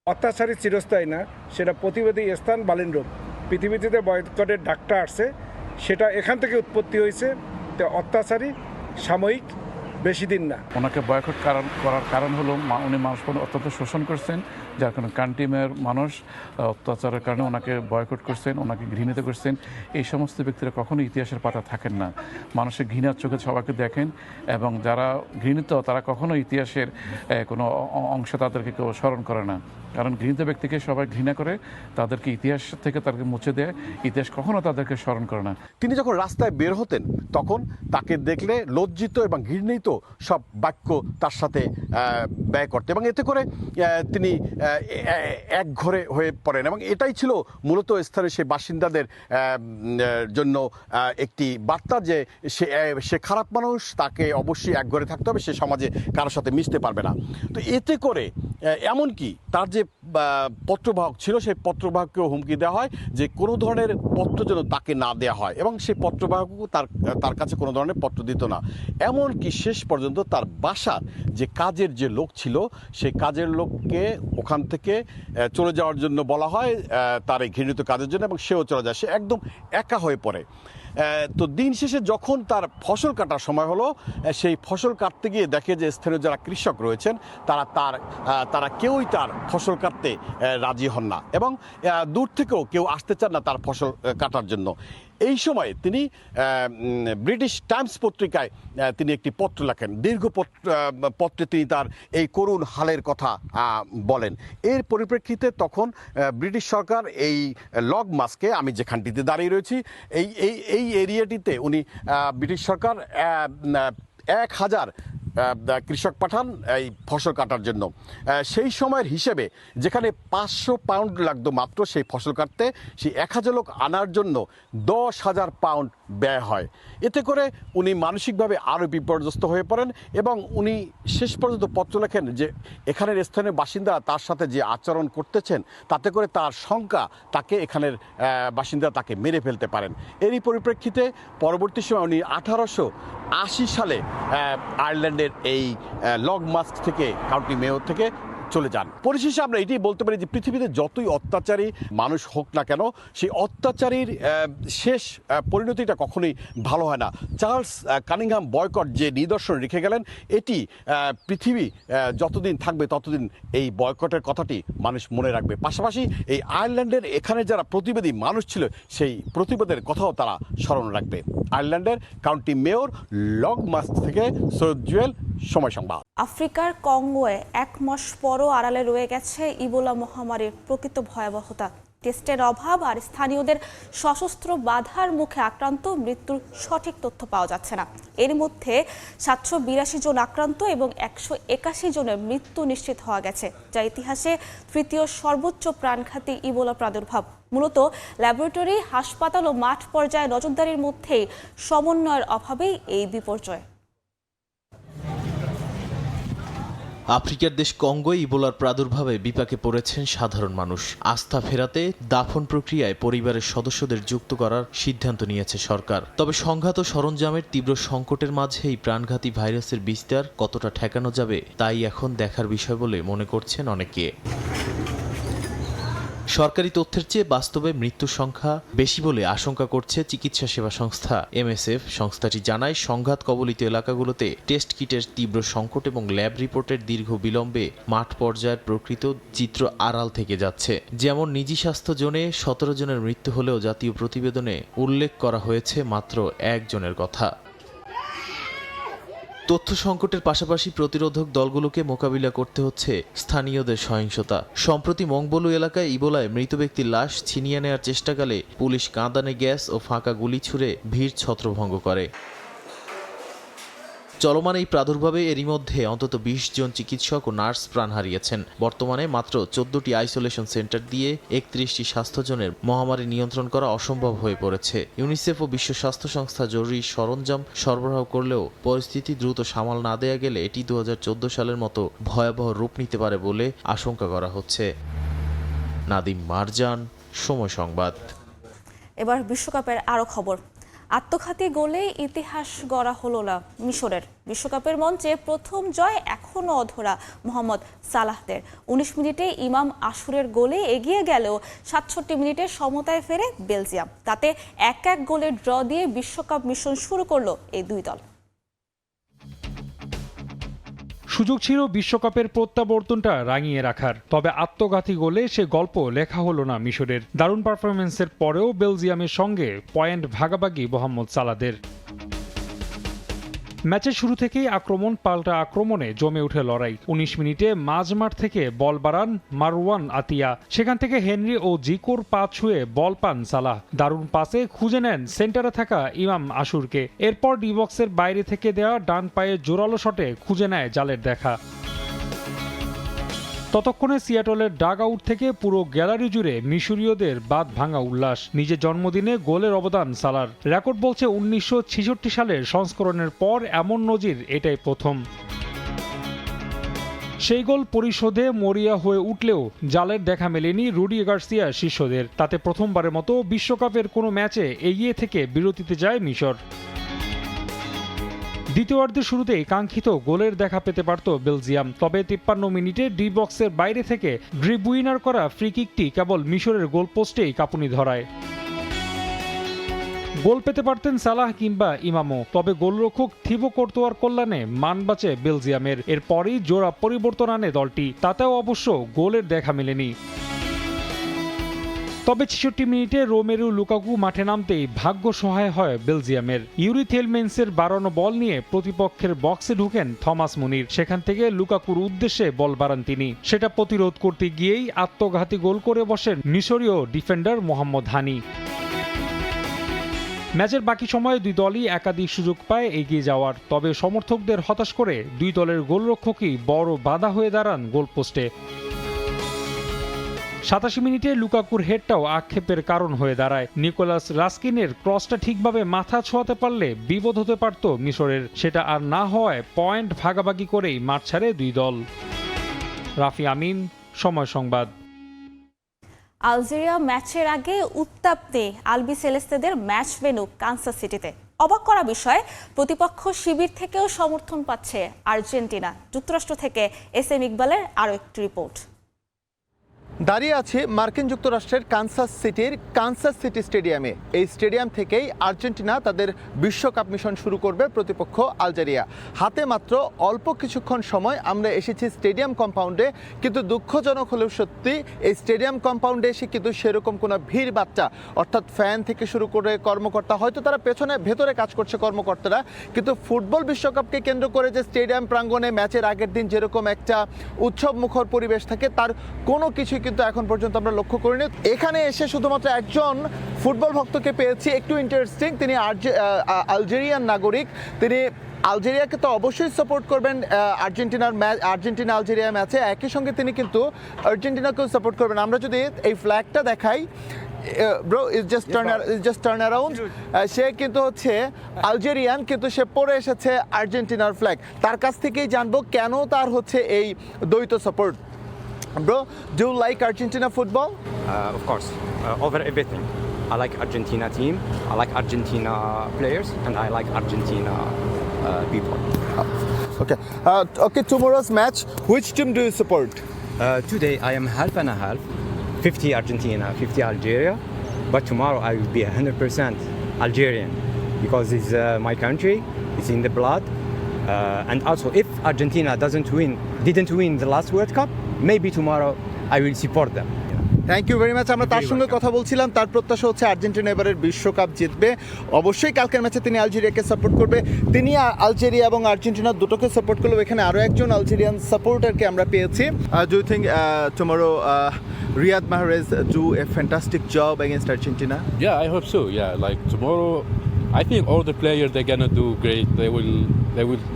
অত্যাচারী চিরস্থায়ী না, সেটা প্রতিবাদী স্থান বালিনরূপ। পৃথিবীতে বয়কটের ডাকটা আসছে, সেটা এখান থেকে উৎপত্তি হয়েছে। তো অত্যাচারী সাময়িক, বেশি দিন না। ওনাকে বয়কট করার কারণ হলো উনি মানুষকে অত্যন্ত শোষণ করছেন, যার কারণে কান্ট্রি মেয়র মানুষ অত্যাচারের কারণে ওনাকে বয়কট করছেন, ওনাকে ঘৃণিত করছেন। এই সমস্ত ব্যক্তিরা কখনো ইতিহাসের পাতা থাকেন না, মানুষের ঘৃণার চোখে সবাইকে দেখেন এবং যারা ঘৃণিত তারা কখনো ইতিহাসের কোনো অংশে তাদেরকে কেউ স্মরণ করে না, কারণ ঘৃণিত ব্যক্তিকে সবাই ঘৃণা করে, তাদেরকে ইতিহাস থেকে তাদেরকে মুছে দেয়, ইতিহাস কখনো তাদেরকে স্মরণ করে না। তিনি যখন রাস্তায় বের হতেন তখন তাকে দেখলে লজ্জিত এবং ঘৃণিত সব বাক্য তার সাথে ব্যয় করতে এবং এতে করে তিনি এক ঘরে হয়ে পড়েন এবং এটাই ছিল মূলত স্থানীয় সেই বাসিন্দাদের জন্য একটি বার্তা যে সে খারাপ মানুষ, তাকে অবশ্যই এক ঘরে থাকতে হবে, সে সমাজে কারোর সাথে মিশতে পারবে না। তো এতে করে এমনকি তার যে পত্রবাহক ছিল সেই পত্রবাহককেও হুমকি দেওয়া হয় যে কোনো ধরনের পত্র যেন তাকে না দেওয়া হয় এবং সেই পত্রবাহকও তার কাছে কোনো ধরনের পত্র দিত না। এমনকি শেষ পর্যন্ত তার বাসার যে কাজের যে লোক ছিল সেই কাজের লোককে ওখান থেকে চলে যাওয়ার জন্য বলা হয় তার এই ঘৃণিত কাজের জন্য এবং সেও চলে যায়, সে একদম একা হয়ে পড়ে। তো দিন শেষে যখন তার ফসল কাটার সময় হলো, সেই ফসল কাটতে গিয়ে দেখে যে স্থানীয় যারা কৃষক রয়েছেন তারা কেউই তার ফসল কাটতে রাজি হন না এবং দূর থেকেও কেউ আসতে চান না তার ফসল কাটার জন্য। এই সময় তিনি ব্রিটিশ টাইমস পত্রিকায় তিনি একটি পত্র লেখেন। দীর্ঘ পত্রে তিনি তার এই করুণ হালের কথা বলেন। এর পরিপ্রেক্ষিতে তখন ব্রিটিশ সরকার এই লগমাস্কে, আমি যেখানটিতে দাঁড়িয়ে রয়েছি এই এরিয়াটিতে উনি ব্রিটিশ সরকার 1000 কৃষক পাঠান এই ফসল কাটার জন্য। সেই সময়ের হিসেবে যেখানে 500 পাউন্ড লাগতো মাত্র সেই ফসল কাটতে, সেই 1000 লোক আনার জন্য 10,000 পাউন্ড ব্যয় হয়। এতে করে উনি মানসিকভাবে আরও বিপর্যস্ত হয়ে পড়েন এবং উনি শেষ পর্যন্ত পত্র লেখেন যে এখানের স্থানীয় বাসিন্দা তার সাথে যে আচরণ করতেছেন তাতে করে তার শঙ্কা তাকে এখানের বাসিন্দা তাকে মেরে ফেলতে পারেন। এরই পরিপ্রেক্ষিতে পরবর্তী সময় উনি 1880 সালে আয়ারল্যান্ডের এই লগমাস্ক থেকে কাউন্টি মেয়র থেকে চলে যান। পরিশেষে আমরা এটাই বলতে পারি যে পৃথিবীতে যতই অত্যাচারী মানুষ হোক না কেন, সেই অত্যাচারীর শেষ পরিণতিটা কখনোই ভালো হয় না। চার্লস কানিংহাম বয়কট যে নিদর্শন রেখে গেলেন, এটি পৃথিবী যতদিন থাকবে ততদিন এই বয়কটের কথাটি মানুষ মনে রাখবে। পাশাপাশি এই আয়ারল্যান্ডের এখানে যারা প্রতিবাদী মানুষ ছিল, সেই প্রতিবাদের কথাও তারা স্মরণ রাখবে। আয়ারল্যান্ডের কাউন্টি মেয়র লগমাস থেকে সৈয়দ জুয়েল, সময় সংবাদ। আফ্রিকার কঙ্গোয় 1 মাস পরও আড়ালে রয়ে গেছে ইবোলা মহামারীর প্রকৃত ভয়াবহতা। টেস্টের অভাব আর স্থানীয়দের সশস্ত্র বাধার মুখে আক্রান্ত, মৃত্যুর সঠিক তথ্য পাওয়া যাচ্ছে না। এর মধ্যে 782 জন আক্রান্ত এবং 181 জনের মৃত্যু নিশ্চিত হওয়া গেছে, যা ইতিহাসে তৃতীয় সর্বোচ্চ প্রাণঘাতী ইবোলা প্রাদুর্ভাব। মূলত ল্যাবরেটরি, হাসপাতাল ও মাঠ পর্যায়ে নজরদারির মধ্যেই সমন্বয়ের অভাবেই এই বিপর্যয়। আফ্রিকার দেশ কঙ্গোয় ইবোলার প্রাদুর্ভাবে বিপাকে পড়েছেন সাধারণ মানুষ। আস্থা ফেরাতে দাফন প্রক্রিয়ায় পরিবারের সদস্যদের যুক্ত করার সিদ্ধান্ত নিয়েছে সরকার। তবে সংঘাত ও সরঞ্জামের তীব্র সংকটের মাঝে এই প্রাণঘাতী ভাইরাসের বিস্তার কতটা ঠেকানো যাবে, তাই এখন দেখার বিষয় বলে মনে করছেন অনেকে। সরকারি তথ্যের চেয়ে বাস্তবে মৃত্যুর সংখ্যা বেশি বলে আশঙ্কা করছে চিকিৎসা সেবা সংস্থা MSF। সংস্থাটি জানায়, সংঘাত কবলিত এলাকাগুলোতে টেস্ট কিটের তীব্র সংকট এবং ল্যাব রিপোর্টের দীর্ঘ বিলম্বে মাঠ পর্যায়ের প্রকৃত চিত্র আড়াল থেকে যাচ্ছে। যেমন নিজি স্বাস্থ্য জোনে 17 জনের মৃত্যু হলেও জাতীয় প্রতিবেদনে উল্লেখ করা হয়েছে মাত্র 1 জনের কথা। তথ্য সংকটের পাশাপাশি প্রতিরোধক দলগুলোকে মোকাবিলা করতে হচ্ছে স্থানীয়দের সহিংসতা। সম্প্রতি মংবলু এলাকায় ইবোলায় মৃত ব্যক্তির লাশ ছিনিয়ে নেওয়ার চেষ্টাকালে পুলিশ কাঁদানে গ্যাস ও ফাঁকা গুলি ছুড়ে ভিড় ছত্রভঙ্গ করে। চলমান এই প্রাদুর্ভাবে এরই মধ্যে অন্তত 20 জন চিকিৎসক ও নার্স প্রাণ হারিয়েছেন। বর্তমানে মাত্র 14টি আইসোলেশন সেন্টার দিয়ে 31টি স্বাস্থ্যজনের মহামারী নিয়ন্ত্রণ করা অসম্ভব হয়ে পড়েছে। ইউনিসেফ ও বিশ্ব স্বাস্থ্য সংস্থা জরুরি সরঞ্জাম সরবরাহ করলেও পরিস্থিতি দ্রুত সামাল না দেয়া গেলে এটি 2014 সালের মতো ভয়াবহ রূপ নিতে পারে বলে আশঙ্কা করা হচ্ছে। নাদিম মারজান, সময় সংবাদ। এবার বিশ্বকাপের আরো খবর। আত্মঘাতী গোলে ইতিহাস গড়া হলো না মিশরের। বিশ্বকাপের মঞ্চে প্রথম জয় এখনও অধরা মোহাম্মদ সালাহদের। 19 মিনিটে ইমাম আশুরের গোলে এগিয়ে গেলেও 67 মিনিটে সমতায় ফেরে বেলজিয়াম। তাতে 1-1 গোলের ড্র দিয়ে বিশ্বকাপ মিশন শুরু করলো এই দুই দল। সুযোগ ছিল বিশ্বকাপের প্রত্যাবর্তনটা রাঙিয়ে রাখার, তবে আত্মঘাতী গোলে সে গল্প লেখা হলো না মিশরের। দারুণ পারফরমেন্সের পরেও বেলজিয়ামের সঙ্গে পয়েন্ট ভাগাভাগি মোহাম্মদ সালাহদের। ম্যাচের শুরু থেকেই আক্রমণ পাল্টা আক্রমণে জমে উঠে লড়াই। 19 মিনিটে মাঝমাঠ থেকে বল বাড়ান মারওয়ান আতিয়া, সেখান থেকে হেনরি ও জিকোর পা ছুঁয়ে বল পান সালাহ। দারুণ পাসে খুঁজে নেন সেন্টারে থাকা ইমাম আশুরকে। এরপর ডি বক্সের বাইরে থেকে দেওয়া ডান পায়ে জোরালো শটে খুঁজে নেয় জালের দেখা। ততক্ষণে সিয়াটলের ডাগ আউট থেকে পুরো গ্যালারি জুড়ে মিশরীয়দের বাঁধ ভাঙা উল্লাস। নিজের জন্মদিনে গোলের অবদান সালার। রেকর্ড বলছে 1966 সালের সংস্করণের পর এমন নজির এটাই প্রথম। সেই গোল পরিশোধে মরিয়া হয়ে উঠলেও জালের দেখা মেলেনি রুডি গার্সিয়া শিষ্যদের। তাতে প্রথমবারের মতো বিশ্বকাপের কোনো ম্যাচে এগিয়ে থেকে বিরতিতে যায় মিশর। দ্বিতীয়ার্ধের শুরুতেই কাঙ্ক্ষিত গোলের দেখা পেতে পারত বেলজিয়াম, তবে 53 মিনিটে ডি বক্সের বাইরে থেকে ড্রিপ উইনার করা ফ্রি কিকটি কেবল মিশরের গোলপোস্টেই কাঁপুনি ধরায়। গোল পেতে পারতেন সালাহ কিংবা ইমামও, তবে গোলরক্ষক থিবো কোর্তোয়ার কল্যাণে মান বাঁচে বেলজিয়ামের। এরপরই জোড়া পরিবর্তন আনে দলটি, তাতেও অবশ্য গোলের দেখা মেলেনি। তবে 66 মিনিটে রোমেরু লুকাকু মাঠে নামতেই ভাগ্য সহায় হয় বেলজিয়ামের। ইউরি থেলমেন্সের বাড়ানো বল নিয়ে প্রতিপক্ষের বক্সে ঢুকেন থমাস মুনির। সেখান থেকে লুকাকুর উদ্দেশ্যে বল বাড়ান তিনি। সেটা প্রতিরোধ করতে গিয়েই আত্মঘাতী গোল করে বসেন মিশরীয় ডিফেন্ডার মোহাম্মদ হানি। ম্যাচের বাকি সময়ে দুই দলই একাধিক সুযোগ পায় এগিয়ে যাওয়ার, তবে সমর্থকদের হতাশ করে দুই দলের গোলরক্ষকই বড় বাধা হয়ে দাঁড়ান গোলপোস্টে। 87 মিনিটে লুকাকুর হেডটাও আক্ষেপের কারণ হয়ে দাঁড়ায়। নিকোলাস রাস্কিনের ক্রসটা ঠিকভাবে মাথা ছোঁয়াতে পারলে বিপদ হতে পারত মিশরের। সেটা আর না হওয়ায় পয়েন্ট ভাগাভাগি করেই মাঠ ছাড়ে দুই দল। রাফি আমিন, সময় সংবাদ। আলজেরিয়া ম্যাচের আগে উত্তাপ নেই আলবি সেলেস্তেদের ম্যাচ ভেন্যু কানসাস সিটিতে। অবাক করা বিষয়, প্রতিপক্ষ শিবির থেকেও সমর্থন পাচ্ছে আর্জেন্টিনা। যুক্তরাষ্ট্র থেকে SM ইকবালের আরও একটি রিপোর্ট। দাঁড়িয়ে আছে মার্কিন যুক্তরাষ্ট্রের কানসাস সিটি স্টেডিয়ামে। এই স্টেডিয়াম থেকেই আর্জেন্টিনা তাদের বিশ্বকাপ মিশন শুরু করবে প্রতিপক্ষ আলজেরিয়া। হাতে মাত্র অল্প কিছুক্ষণ সময় আমরা এসেছি স্টেডিয়াম কম্পাউন্ডে, কিন্তু দুঃখজনক হলেও সত্যি এই স্টেডিয়াম কম্পাউন্ডে এসে কিন্তু সেরকম কোনো ভিড় বাচ্চা, অর্থাৎ ফ্যান থেকে শুরু করে কর্মকর্তা, হয়তো তারা ভেতরে কাজ করছে কর্মকর্তারা, কিন্তু ফুটবল বিশ্বকাপকে কেন্দ্র করে যে স্টেডিয়াম প্রাঙ্গণে ম্যাচের আগের দিন যেরকম একটা উৎসব মুখর পরিবেশ থাকে, তার কোনো কিছু কিন্তু এখন পর্যন্ত আমরা লক্ষ্য করিনি। এখানে এসে শুধুমাত্র একজন ফুটবল ভক্তকে পেয়েছি, একটু ইন্টারেস্টিং। তিনি আলজেরিয়ান নাগরিক। তিনি আলজেরিয়াকে তো অবশ্যই সাপোর্ট করবেন আর্জেন্টিনা আলজেরিয়া ম্যাচে, একই সঙ্গে তিনি কিন্তু আর্জেন্টিনাকেও সাপোর্ট করবেন। আমরা যদি এই ফ্ল্যাগটা দেখাই, ব্রো জাস্ট টার্ন অ্যারাউন্ড, সে কিন্তু হচ্ছে আলজেরিয়ান, কিন্তু সে পরে এসেছে আর্জেন্টিনার ফ্ল্যাগ। তার কাছ থেকেই জানবো কেন তার হচ্ছে এই দ্বৈত support. Bro, do you like Argentina football? Of course, over everything. I like Argentina team, I like Argentina players, and I like Argentina people. Okay, tomorrow's match, which team do you support? Today I am half and a half, 50 Argentina, 50 Algeria, but tomorrow I will be 100% Algerian because it's my country, it's in the blood. And also, if Argentina didn't win the last World Cup, maybe tomorrow I will support them. Thank you very much. আমরা তার সঙ্গে কথা বলছিলাম, তার প্রত্যাশা হচ্ছে Argentina এবারের বিশ্বকাপ জিতবে। অবশ্যই কালকের ম্যাচে তিনি আলজেরিয়াকে সাপোর্ট করবে। তিনি আলজেরিয়া এবং আর্জেন্টিনা দুটোকে সাপোর্ট করলেও এখানে আরও একজন আলজেরিয়ান সাপোর্টারকে আমরা পেয়েছি। Do you think tomorrow Riyad Mahrez do a fantastic job against Argentina? Yeah, I hope so. Yeah, like tomorrow, I think all the players they're gonna do great.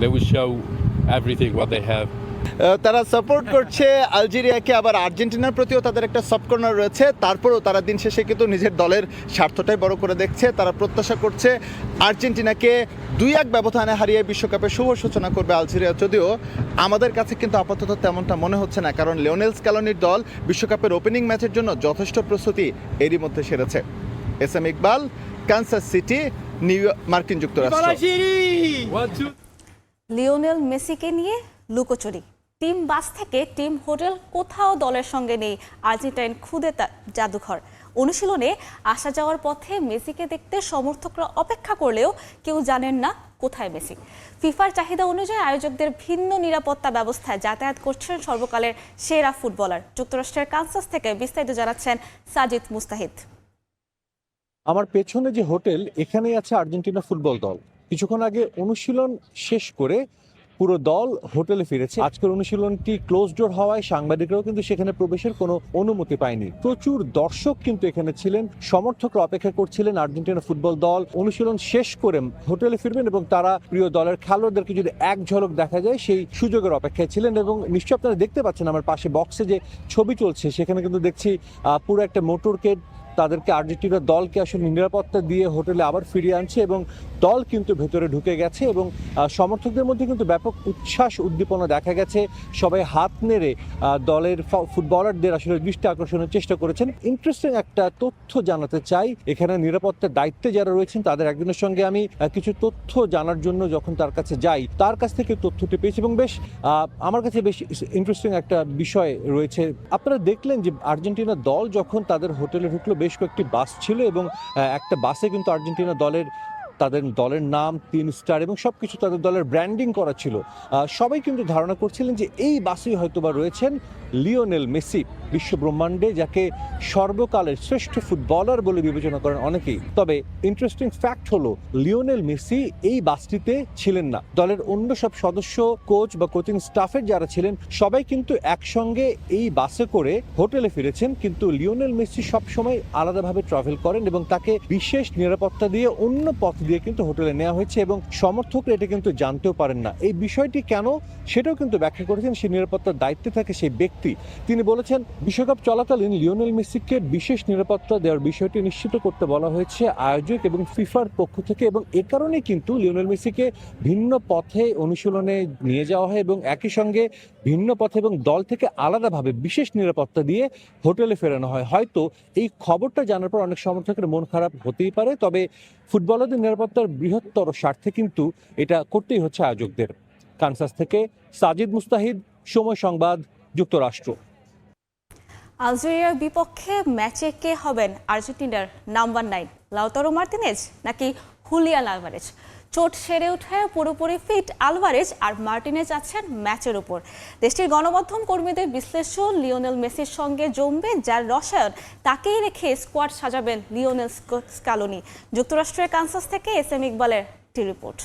They will show everything what they have. তারা support করছে আলজেরিয়াকে, আবার আর্জেন্টিনার প্রতিও তাদের একটা soft corner রয়েছে। তারপরেও তারা দিন শেষে কিন্তু নিজের দলের স্বার্থটাই বড় করে দেখছে। তারা প্রত্যাশা করছে আর্জেন্টিনাকে 2-1 ব্যবধানে হারিয়ে বিশ্বকাপের শুভ সূচনা করবে আলজেরিয়া। যদিও আমাদের কাছে কিন্তু আপাতত তেমনটা মনে হচ্ছে না, কারণ লিওনেল স্ক্যালোনির দল বিশ্বকাপের ওপেনিং ম্যাচের জন্য যথেষ্ট প্রস্তুতি এরই মধ্যে সেরেছে। SM ইকবাল, কানসাস সিটি, মার্কিন যুক্তরাষ্ট্র। লিওনেল মেসিকে নিয়ে লুকোচুরি। টিম বাস থেকে টিম হোটেল, কোথাও দলের সঙ্গে নেই আর্জেন্টাইন খুদে জাদুঘর। অনুশীলনে আসা যাওয়ার পথে মেসিকে দেখতে সমর্থকরা অপেক্ষা করলেও কেউ জানেন না কোথায় মেসি। ফিফার চাহিদা অনুযায়ী আয়োজকদের ভিন্ন নিরাপত্তা ব্যবস্থায় যাতায়াত করছেন সর্বকালের সেরা ফুটবলার। যুক্তরাষ্ট্রের কানসাস থেকে বিস্তারিত জানাচ্ছেন সাজিদ মুস্তাহিদ। আমার পেছনে যে হোটেল, এখানেই আছে আর্জেন্টিনা ফুটবল দল। কিছুক্ষণ আগে অনুশীলন শেষ করে পুরো দল হোটেলে ফিরেছে। আজকের অনুশীলনটি ক্লোজ ডোর হওয়ায় সাংবাদিকরাও কিন্তু সেখানে প্রবেশের কোনো অনুমতি পায়নি। প্রচুর দর্শক কিন্তু এখানে ছিলেন, সমর্থকরা অপেক্ষা করছিলেন আর্জেন্টিনা ফুটবল দল অনুশীলন শেষ করে হোটেলে ফিরবেন এবং তারা প্রিয় দলের খেলোয়াড়দেরকে যদি এক ঝলক দেখা যায় সেই সুযোগের অপেক্ষায় ছিলেন। এবং নিশ্চয়ই আপনারা দেখতে পাচ্ছেন আমার পাশে বক্সে যে ছবি চলছে, সেখানে কিন্তু দেখছি পুরো একটা মোটরকেড তাদেরকে আর্জেন্টিনার দলকে আসলে নিরাপত্তা দিয়ে হোটেলে আবার ফিরিয়ে আনছে এবং দল কিন্তু ভেতরে ঢুকে গেছে এবং সমর্থকদের মধ্যে কিন্তু ব্যাপক উচ্ছ্বাস উদ্দীপনা দেখা গেছে। সবাই হাত নেড়ে দলের ফুটবলারদের আসলে দৃষ্টি আকর্ষণের চেষ্টা করেছেন। ইন্টারেস্টিং একটা তথ্য জানাতে চাই, এখানে নিরাপত্তার দায়িত্বে যারা রয়েছেন তাদের একজনের সঙ্গে আমি কিছু তথ্য জানার জন্য যখন তার কাছে যাই, তার কাছ থেকে তথ্যটি পেয়েছি এবং বেশ আমার কাছে বেশ ইন্টারেস্টিং একটা বিষয় রয়েছে। আপনারা দেখলেন যে আর্জেন্টিনা দল যখন তাদের হোটেলে ঢুকলো, বেশ কয়েকটি বাস ছিল এবং একটা বাসে কিন্তু আর্জেন্টিনা তাদের দলের নাম 3 স্টার এবং সবকিছু তাদের দলের ব্র্যান্ডিং করা ছিল। সবাই কিন্তু ধারণা করছিলেন যে এই বাসেই হয়তোবা রয়েছেন লিওনেল মেসি, বিশ্ব ব্রহ্মাণ্ডে যাকে সর্বকালের শ্রেষ্ঠ ফুটবলার বলে বিবেচনা করেন অনেকেই। তবে ইন্টারেস্টিং ফ্যাক্ট হলো লিওনেল মেসি এই বাসটিতে ছিলেন না। দলের অন্য সব সদস্য, কোচ বা কোচিং স্টাফের যারা ছিলেন সবাই কিন্তু একসঙ্গে এই বাসে করে হোটেলে ফিরেছেন, কিন্তু লিওনেল মেসি সবসময় আলাদাভাবে ট্রাভেল করেন এবং তাকে বিশেষ নিরাপত্তা দিয়ে অন্য পথ দিয়ে কিন্তু হোটেলে নেওয়া হয়েছে এবং সমর্থকরা এটা কিন্তু জানতেও পারেন না। এই বিষয়টি কেন সেটাও কিন্তু ব্যাখ্যা করেছেন সেই নিরাপত্তার দায়িত্বে থাকে সেই ব্যক্তি ব্যক্তি, তিনি বলেছেন বিশ্বকাপ চলাকালীন লিওনেল মেসিকে বিশেষ নিরাপত্তা দেওয়ার বিষয়টি নিশ্চিত করতে বলা হয়েছে আয়োজক এবং ফিফার পক্ষ থেকে, এবং এ কারণেই কিন্তু লিওনেল মেসিকে ভিন্ন পথে অনুশীলনে নিয়ে যাওয়া হয় এবং একই সঙ্গে ভিন্ন পথে এবং দল থেকে আলাদাভাবে বিশেষ নিরাপত্তা দিয়ে হোটেলে ফেরানো হয়। হয়তো এই খবরটা জানার পর অনেক সমর্থকের মন খারাপ হতেই পারে, তবে ফুটবলারদের নিরাপত্তার বৃহত্তর স্বার্থে কিন্তু এটা করতেই হচ্ছে আয়োজকদের। কানসাস থেকে সাজিদ মুস্তাহিদ, সময় সংবাদ, যুক্তরাষ্ট্র। আলজেরিয়ার বিপক্ষে ম্যাচে কে হবেন আর্জেন্টিনার নাম্বার 9, লাউতারো মার্টিনেজ নাকি হুলিয়ান আলভারেজ? চোট সেরে উঠে পুরোপুরি ফিট আলভারেজ আর মার্টিনেজ আছেন ম্যাচের উপর। দেশটির গণমাধ্যম কর্মীদের বিশ্লেষণ, লিওনেল মেসির সঙ্গে জমবে যার রসায়ন, তাকেই রেখে স্কোয়াড সাজাবেন লিওনেল স্ক্যালোনি। যুক্তরাষ্ট্রের কানসাস থেকে SM ইকবালের রিপোর্ট।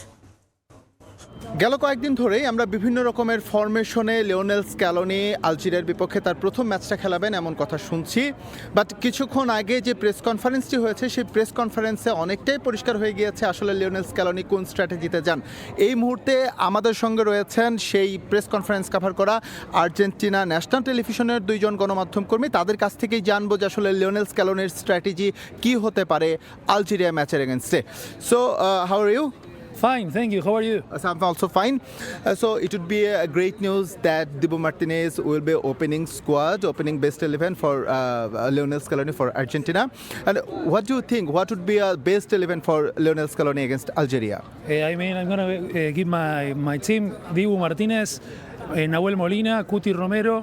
গেল কয়েকদিন ধরেই আমরা বিভিন্ন রকমের ফরমেশনে লিওনেল স্ক্যালোনি আলজেরিয়ার বিপক্ষে তার প্রথম ম্যাচটা খেলাবেন এমন কথা শুনছি, বাট কিছুক্ষণ আগে যে প্রেস কনফারেন্সটি হয়েছে সেই প্রেস কনফারেন্সে অনেকটাই পরিষ্কার হয়ে গিয়েছে আসলে লিওনেল স্ক্যালোনি কোন স্ট্র্যাটেজিতে যান। এই মুহূর্তে আমাদের সঙ্গে রয়েছেন সেই প্রেস কনফারেন্স কভার করা আর্জেন্টিনা ন্যাশনাল টেলিভিশনের দুইজন গণমাধ্যম কর্মী। তাদের কাছ থেকেই জানবো যে আসলে লিওনেল স্ক্যালোনির স্ট্র্যাটেজি কি হতে পারে আলজেরিয়া ম্যাচের এগেনস্টে। So how are you? Fine, thank you. How are you? I'm also fine. So it would be a great news that Dibu Martinez will be opening best 11 for Lionel Scaloni for Argentina. And what do you think? What would be a best 11 for Lionel Scaloni against Algeria? I mean, I'm going to give my team Dibu Martinez, Nahuel Molina, Cuti Romero,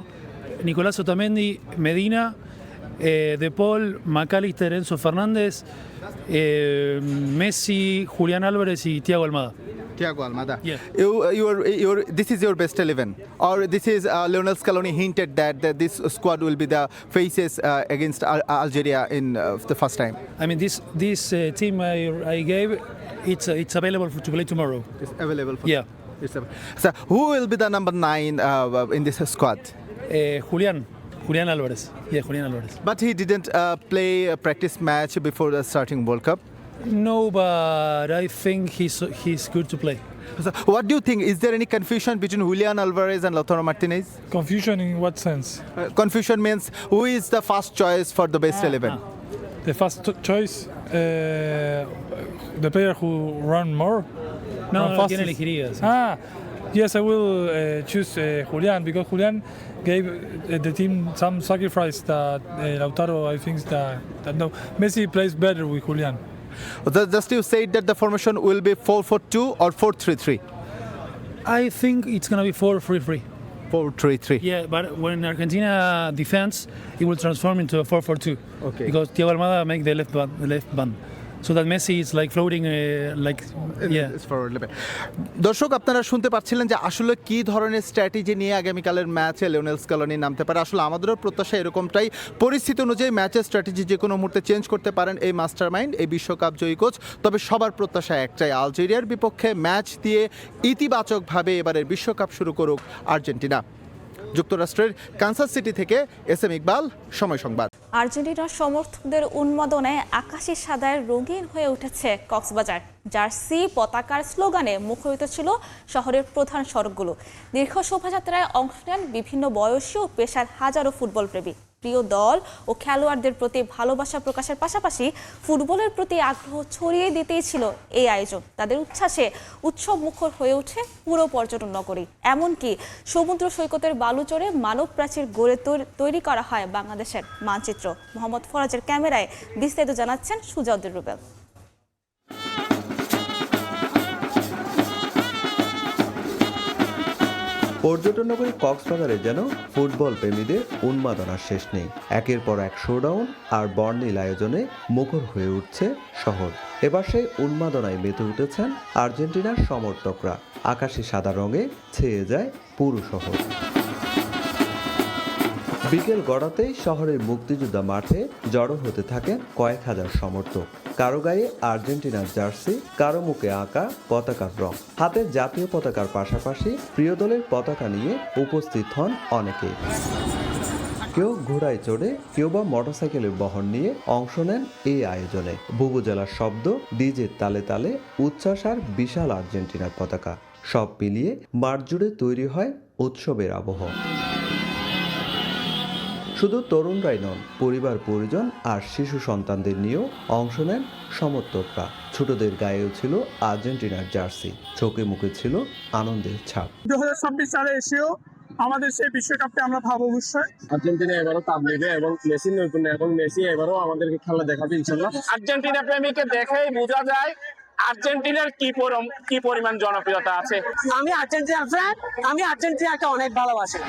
Nicolás Otamendi, Medina, De Paul, McAllister, Enzo Fernández, Messi, Julián Álvarez y Thiago Almada. Thiago Almada. Yeah. This is your best 11, or this is Lionel Scaloni hinted that this squad will be the faces against Algeria in the first time. I mean, this team I gave, it's available to play tomorrow. It's available. Yeah. So who will be the number 9 in this squad? Julián Álvarez. Yeah, Julián Álvarez. But he didn't play a practice match before the starting World Cup. No, but I think he's good to play. So what do you think? Is there any confusion between Julián Álvarez and Lautaro Martinez? Confusion in what sense? Confusion means who is the first choice for the best 11? The first choice, the player who run more. No, ¿quién elegirías? Yes, I will choose Julián because Julián gave the team some sacrifice that Lautaro, I think that no, Messi plays better with Julián. Just you said that the formation will be 4-4-2 or 4-3-3? I think it's going to be 4-3-3. 4-3-3. Yeah, but when Argentina defends, it will transform into a 4-4-2. Okay. Because Thiago Almada make the left band. So that Messi is like floating like yeah. It's for a little bit. দর্শক আপনারা শুনতে পাচ্ছিলেন যে আসলে কি ধরনের strategy নিয়ে আগামীকালের ম্যাচে লিওনেল স্ক্যালোনি নামতে পারে। আসলে আমাদেরও প্রত্যাশা এরকমটাই, পরিস্থিতি অনুযায়ী ম্যাচের স্ট্র্যাটেজি যে কোনো মুহূর্তে চেঞ্জ করতে পারেন এই মাস্টারমাইন্ড, এই বিশ্বকাপ জয়ী কোচ। তবে সবার প্রত্যাশা একটাই, আলজেরিয়ার বিপক্ষে ম্যাচ দিয়ে ইতিবাচকভাবে এবারের বিশ্বকাপ শুরু করুক আর্জেন্টিনা। যুক্তরাষ্ট্রের কানসাস সিটি থেকে SM ইকবাল, সময় সংবাদ। আর্জেন্টিনার সমর্থকদের উন্মাদনায় আকাশি সাদায় রঙিন হয়ে উঠেছে কক্সবাজার। জার্সি, পতাকার স্লোগানে মুখরিত ছিল শহরের প্রধান সড়কগুলো। দীর্ঘ শোভাযাত্রায় অংশ নেন বিভিন্ন বয়সী ও পেশার হাজারো ফুটবল প্রেমী। প্রিয় দল ও খেলোয়াড়দের প্রতি ভালোবাসা প্রকাশের পাশাপাশি ফুটবলের প্রতি আগ্রহ ছড়িয়ে দিতেই ছিল এই আয়োজন। তাদের উচ্ছ্বাসে উৎসব মুখর হয়ে ওঠে পুরো পর্যটন নগরী। এমনকি সমুদ্র সৈকতের বালুচরে মানব প্রাচীর গড়ে তৈরি করা হয় বাংলাদেশের মানচিত্র। মোহাম্মদ ফরাজের ক্যামেরায় বিস্তারিত জানাচ্ছেন সুজাউদ্দিন রুবেল। পর্যটন নগরী কক্সবাজারে যেন ফুটবল প্রেমীদের উন্মাদনার শেষ নেই। একের পর এক শোডাউন আর বর্ণিল আয়োজনে মুখর হয়ে উঠছে শহর। এবার সেই উন্মাদনায় মেতে উঠেছেন আর্জেন্টিনার সমর্থকরা। আকাশি সাদা রঙে ছেয়ে যায় পুরো শহর। বিকেল গড়াতেই শহরের মুক্তিযোদ্ধা মাঠে জড়ো হতে থাকেন কয়েক হাজার সমর্থক। কারো গায়ে আর্জেন্টিনার জার্সি, কারো মুখে আঁকা পতাকার রং। হাতে জাতীয় পতাকার পাশাপাশি প্রিয় দলের পতাকা নিয়ে উপস্থিত হন অনেকেই। কেউ ঘোড়ায় চড়ে, কেউ বা মোটরসাইকেলের বহর নিয়ে অংশ নেন এই আয়োজনে। বুবুজেলার শব্দ, ডিজের তালে তালে উচ্ছ্বাস আর বিশাল আর্জেন্টিনার পতাকা, সব মিলিয়ে মাঠ জুড়ে তৈরি হয় উৎসবের আবহ। শুধু তরুণরাই নন, পরিবার পরিজন আর শিশু সন্তানদের নিয়েও অংশ নেন সমর্থকরা। ছোটদের গায়েও ছিল আর্জেন্টিনার জার্সি, চোখে মুখে ছিল আনন্দের ছাপ। 2026 সালে এসেও আমাদের সেই বিশ্বকাপটা আমরা ভাবো অবশ্যই। আর্জেন্টিনা এবারও কাপ নেবে এবং মেসি নৈপুণ্য এবং মেসি এবারও আমাদেরকে খেলা দেখাবে ইনশাল্লাহ। আর্জেন্টিনা প্রেমীকে দেখেই বোঝা যায় আর্জেন্টিনার কি পরিমাণ জনপ্রিয়তা আছে। আমি আর্জেন্টিনা ফ্যান, আমি আর্জেন্টিনাকে অনেক ভালোবাসি।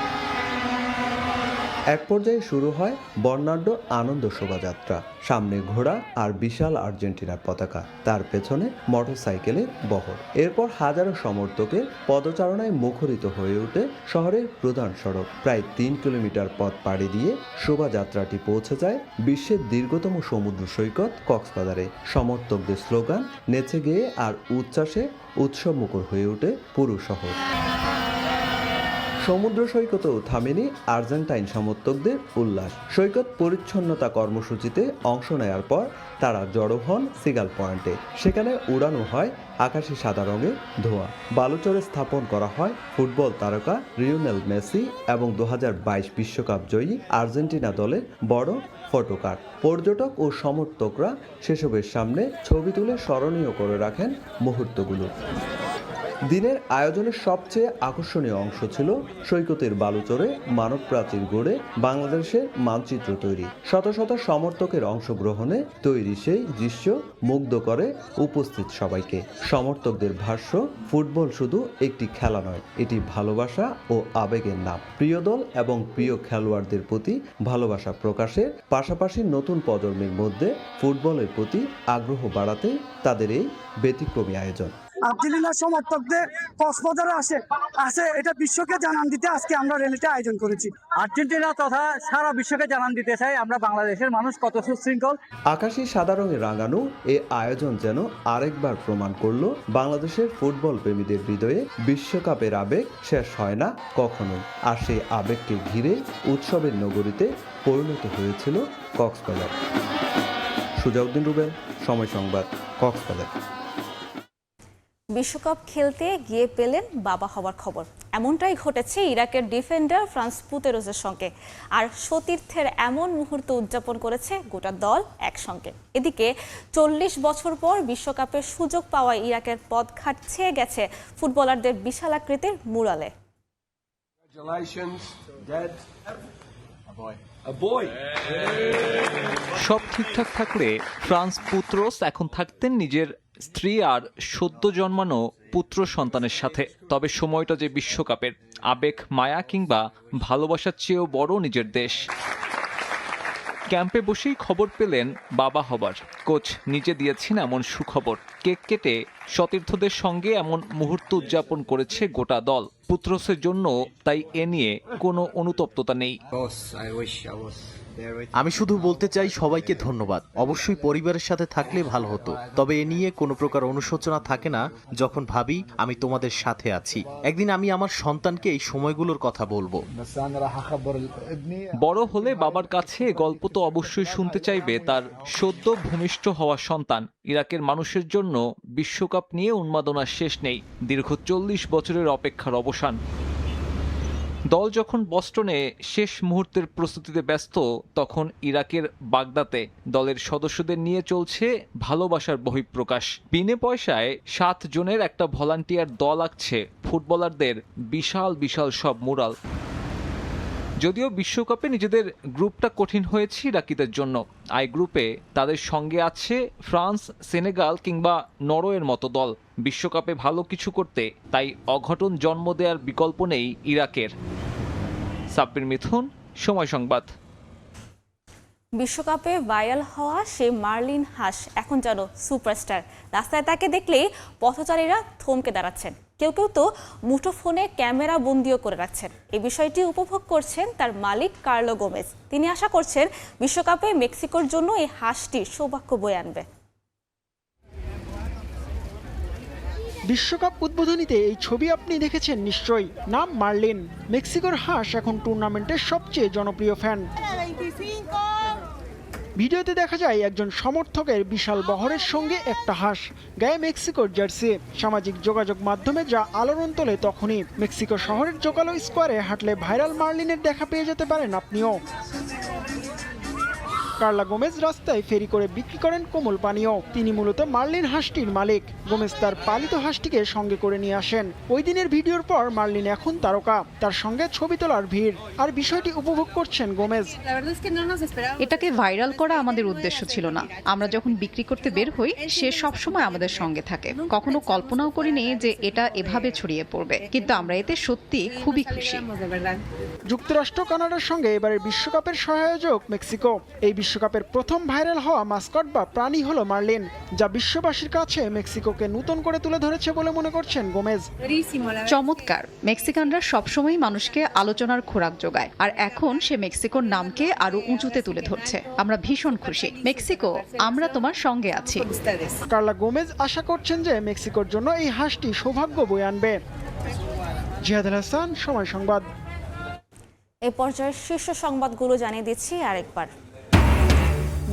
এক পর্যায়ে শুরু হয় বর্ণাঢ্য আনন্দ শোভাযাত্রা। সামনে ঘোড়া আর বিশাল আর্জেন্টিনার পতাকা, তার পেছনে মোটরসাইকেলের বহর। এরপর হাজারো সমর্থকের পদচারণায় মুখরিত হয়ে ওঠে শহরের প্রধান সড়ক। প্রায় 3 কিলোমিটার পথ পাড়ি দিয়ে শোভাযাত্রাটি পৌঁছে যায় বিশ্বের দীর্ঘতম সমুদ্র সৈকত কক্সবাজারে। সমর্থকদের স্লোগান, নেচে গেয়ে আর উচ্ছ্বাসে উৎসবমুখর হয়ে ওঠে পুরো শহর। সমুদ্র সৈকতেও থামেনি আর্জেন্টাইন সমর্থকদের উল্লাস। সৈকত পরিচ্ছন্নতা কর্মসূচিতে অংশ নেয়ার পর তারা জড়ো হন সিগাল পয়েন্টে। সেখানে উড়ানো হয় আকাশি সাদা রঙের ধোঁয়া। বালুচরে স্থাপন করা হয় ফুটবল তারকা লিওনেল মেসি এবং 2022 বিশ্বকাপ জয়ী আর্জেন্টিনা দলের বড় ফটোকার্ড। পর্যটক ও সমর্থকরা সেসবের সামনে ছবি তুলে স্মরণীয় করে রাখেন মুহূর্তগুলো। দিনের আয়োজনের সবচেয়ে আকর্ষণীয় অংশ ছিল সৈকতের বালুচরে মানব প্রাচীর গড়ে বাংলাদেশের মানচিত্র তৈরি। শত শত সমর্থকের অংশগ্রহণে তৈরি সেই দৃশ্য মুগ্ধ করে উপস্থিত সবাইকে। সমর্থকদের ভাষ্য, ফুটবল শুধু একটি খেলা নয়, এটি ভালোবাসা ও আবেগের নাম। প্রিয় দল এবং প্রিয় খেলোয়াড়দের প্রতি ভালোবাসা প্রকাশের পাশাপাশি নতুন প্রজন্মের মধ্যে ফুটবলের প্রতি আগ্রহ বাড়াতে তাদের এই ব্যতিক্রমী আয়োজন। আর্জেন্টিনার সমর্থকদের কক্সবাজারে আসে এটা বিশ্বকে জানান দিতে আজকে আমরা র্যালিটা আয়োজন করেছি। আর্জেন্টিনা তথা সারা বিশ্বকে জানান দিতে চাই আমরা বাংলাদেশের মানুষ কত সুশৃঙ্খল। আকাশী সাদা রঙে রাঙানো এই আয়োজন যেন আরেকবার প্রমাণ করলো বাংলাদেশের ফুটবল প্রেমীদের হৃদয়ে বিশ্বকাপের আবেগ শেষ হয় না কখনোই। আর সেই আবেগকে ঘিরে উৎসবের নগরীতে পরিণত হয়েছিল কক্সবাজার। সুজাউদ্দিন রুবেল, সময় সংবাদ, কক্সবাজার। বিশ্বকাপ খেলতে গিয়ে পেলেন বাবা হওয়ার খবর। এমনটাই ঘটেছে ইরাকের ডিফেন্ডার ফ্রান্স পুতেরোজের সঙ্গে। আর সতীর্থের এমন মুহূর্ত উদযাপন করেছে গোটা দল একসঙ্গে। এদিকে 40 বছর পর বিশ্বকাপের সুযোগ পাওয়া ইরাকের পথঘাট ছেয়ে গেছে ফুটবলারদের বিশাল আকৃতির মুরালে। সব ঠিকঠাক থাকলে ফ্রান্স পুত্রোস এখন থাকতেন নিজের স্ত্রী আর সদ্য জন্মানো পুত্র সন্তানের সাথে। তবে সময়টা যে বিশ্বকাপের, আবেগ, মায়া কিংবা ভালোবাসার চেয়েও বড় নিজের দেশ। ক্যাম্পে বসেই খবর পেলেন বাবা হবার। কোচ নিজে দিয়েছেন এমন সুখবর। কেক কেটে সতীর্থদের সঙ্গে এমন মুহূর্ত উদযাপন করেছে গোটা দল। পুত্রসের জন্য তাই এ নিয়ে কোনো অনুতপ্ততা নেই। আমি শুধু বলতে চাই সবাইকে ধন্যবাদ। অবশ্যই পরিবারের সাথে থাকলে ভালো হতো, তবে এ নিয়ে কোনো প্রকার অনুশোচনা থাকে না যখন ভাবি আমি তোমাদের সাথে আছি। একদিন আমি আমার সন্তানকে এই সময়গুলোর কথা বলবো। বড় হলে বাবার কাছে গল্প তো অবশ্যই শুনতে চাইবে তার সদ্য ভূমিষ্ঠ হওয়া সন্তান। ইরাকের মানুষের জন্য বিশ্বকাপ নিয়ে উন্মাদনার শেষ নেই। দীর্ঘ 40 বছরের অপেক্ষার অবসান। দল যখন বস্টনে শেষ মুহূর্তের প্রস্তুতিতে ব্যস্ত, তখন ইরাকের বাগদাতে দলের সদস্যদের নিয়ে চলছে ভালোবাসার বহিঃপ্রকাশ। বিনে পয়সায় 7 জনের একটা ভলান্টিয়ার দল আঁকছে ফুটবলারদের বিশাল বিশাল সব মুরাল। যদিও বিশ্বকাপে নিজেদের গ্রুপটা কঠিন হয়েছে ইরাকিদের জন্য। আই গ্রুপে তাদের সঙ্গে আছে ফ্রান্স, সেনেগাল কিংবা নরওয়ের মতো দল। বিশ্বকাপে ভালো কিছু করতে তাই অঘটন জন্ম দেওয়ার বিকল্প নেই ইরাকের। সাব্বির মিথুন, সময় সংবাদ। বিশ্বকাপে ভাইরাল হওয়া সেই মার্লিন হাস এখন যেন সুপারস্টার। রাস্তায় তাকে দেখলেই পথচারীরা থমকে দাঁড়াচ্ছেন। কেউ কেউ তো মুঠোফোনে ক্যামেরা বন্দিও করে রাখছেন। এই বিষয়টি উপভোগ করছেন তার মালিক কার্লো গোমেজ। তিনি আশা করছেন বিশ্বকাপে মেক্সিকোর জন্য এই হাঁসটি সৌভাগ্য বয়ে আনবে। বিশ্বকাপ উদ্বোধনীতে এই ছবি আপনি দেখেছেন নিশ্চয়ই। নাম মার্লিন। মেক্সিকোর হাঁস এখন টুর্নামেন্টের সবচেয়ে জনপ্রিয় ফ্যান। ভিডিওতে দেখা যায় একজন সমর্থকের বিশাল বহরের সঙ্গে একটা হাঁস, গায়ে মেক্সিকোর জার্সি। সামাজিক যোগাযোগ মাধ্যমে যা আলোড়ন তোলে তখনই। মেক্সিকো শহরের জোকালো স্কোয়ারে হাঁটলে ভাইরাল মার্লিনের দেখা পেয়ে যেতে পারেন আপনিও। কার্লা গোমেজ রাস্তায় ফেরি করে বিক্রি করেন কোমল পানীয়। তিনি মূলত মার্লিন হাঁসটির মালিক। গোমেজ তার পালিত হাঁসটিকে সঙ্গে করে নিয়ে আসেন। ওই দিনের ভিডিওর পর মার্লিন এখন তারকা, তার সঙ্গে ছবি তোলার ভিড়। আর বিষয়টি উপভোগ করছেন গোমেজ। এটাকে ভাইরাল করা আমাদের উদ্দেশ্য ছিল না। আমরা যখন বিক্রি করতে বের হই, সে সবসময় আমাদের সঙ্গে থাকে। কখনো কল্পনাও করিনি যে এটা এভাবে ছড়িয়ে পড়বে, কিন্তু আমরা এতে সত্যি খুবই খুশি। যুক্তরাষ্ট্র কানাডার সঙ্গে এবারের বিশ্বকাপের সহায়োজক মেক্সিকো। এই বিশ্বকাপের প্রথম ভাইরাল হওয়া মাস্কট বা প্রাণী হলো মার্লিন, যা বিশ্ববাসীর কাছে মেক্সিকোকে নতুন করে তুলে ধরেছে বলে মনে করছেন গোমেজ। চমৎকার। মেক্সিকানরা সবসময় মানুষকে আলোচনার খোরাক যোগায়, আর এখন সে মেক্সিকোর নামকে আরো উঁচুতে তুলে ধরছে। আমরা ভীষণ খুশি। মেক্সিকো, আমরা তোমার সঙ্গে আছি। কার্লা গোমেজ আশা করছেন যে মেক্সিকোর জন্য এই হাঁসটি সৌভাগ্য বয়ে আনবে। জিহাদ আল হাসান, সময় সংবাদ। এই পর্যায়ে শীর্ষ সংবাদগুলো জানিয়ে দিচ্ছি আরেকবার।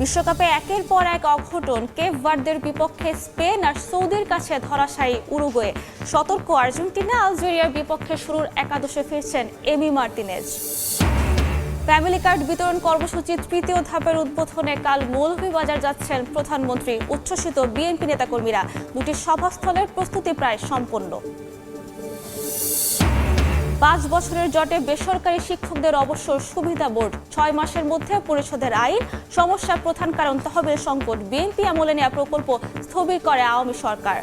বিশ্বকাপে একের পর এক অঘটন। কেপ ভার্দের বিপক্ষে স্পেন আর সৌদির কাছে ধরাশায়ী উরুগুয়ে। সতর্ক আর্জেন্টিনা। আলজেরিয়ার বিপক্ষে শুরুর একাদশে ফিরছেন এমি মার্টিনেজ। ফ্যামিলি কার্ড বিতরণ কর্মসূচির তৃতীয় ধাপের উদ্বোধনে কাল মৌলভীবাজার যাচ্ছেন প্রধানমন্ত্রী। উচ্ছ্বসিত বিএনপি নেতাকর্মীরা। দুটি সভাস্থলের প্রস্তুতি প্রায় সম্পন্ন। 5 বছরের জটে বেসরকারি শিক্ষকদের অবসর সুবিধা বোর্ড। 6 মাসের মধ্যে পরিশোধের আইন। সমস্যার প্রধান কারণ তহবিল সংকট। বিএনপি আমলে নেওয়া প্রকল্প স্থবির করে আওয়ামী সরকার।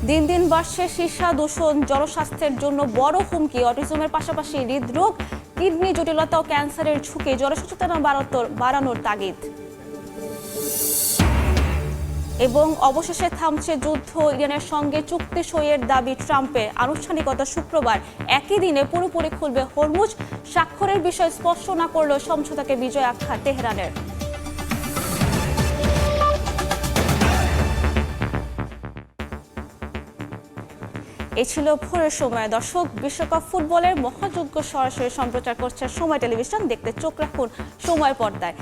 দিন দিন বাড়ছে সীসা দূষণ। জনস্বাস্থ্যের জন্য বড় হুমকি। অটিজমের পাশাপাশি হৃদরোগ, কিডনি জটিলতা ও ক্যান্সারের ঝুঁকি। জনসচেতনতা বাড়ানোর তাগিদ। এবং অবশেষে থামছে যুদ্ধ। ইরানের সঙ্গে চুক্তি সইয়ের দাবি ট্রাম্পের। আনুষ্ঠানিকতা শুক্রবার। একই দিনে পুরোপুরি খুলবে হরমুজ। স্বাক্ষরের বিষয় স্পষ্ট না করলেও সমঝোতাকে বিজয় আখ্যা তেহরানের। এ ছিল ভোরের সময়। দর্শক, বিশ্বকাপ ফুটবলের মহাযজ্ঞ সরাসরি সম্প্রচার করছে সময় টেলিভিশন। দেখতে চোখ রাখুন সময় পর্দায়।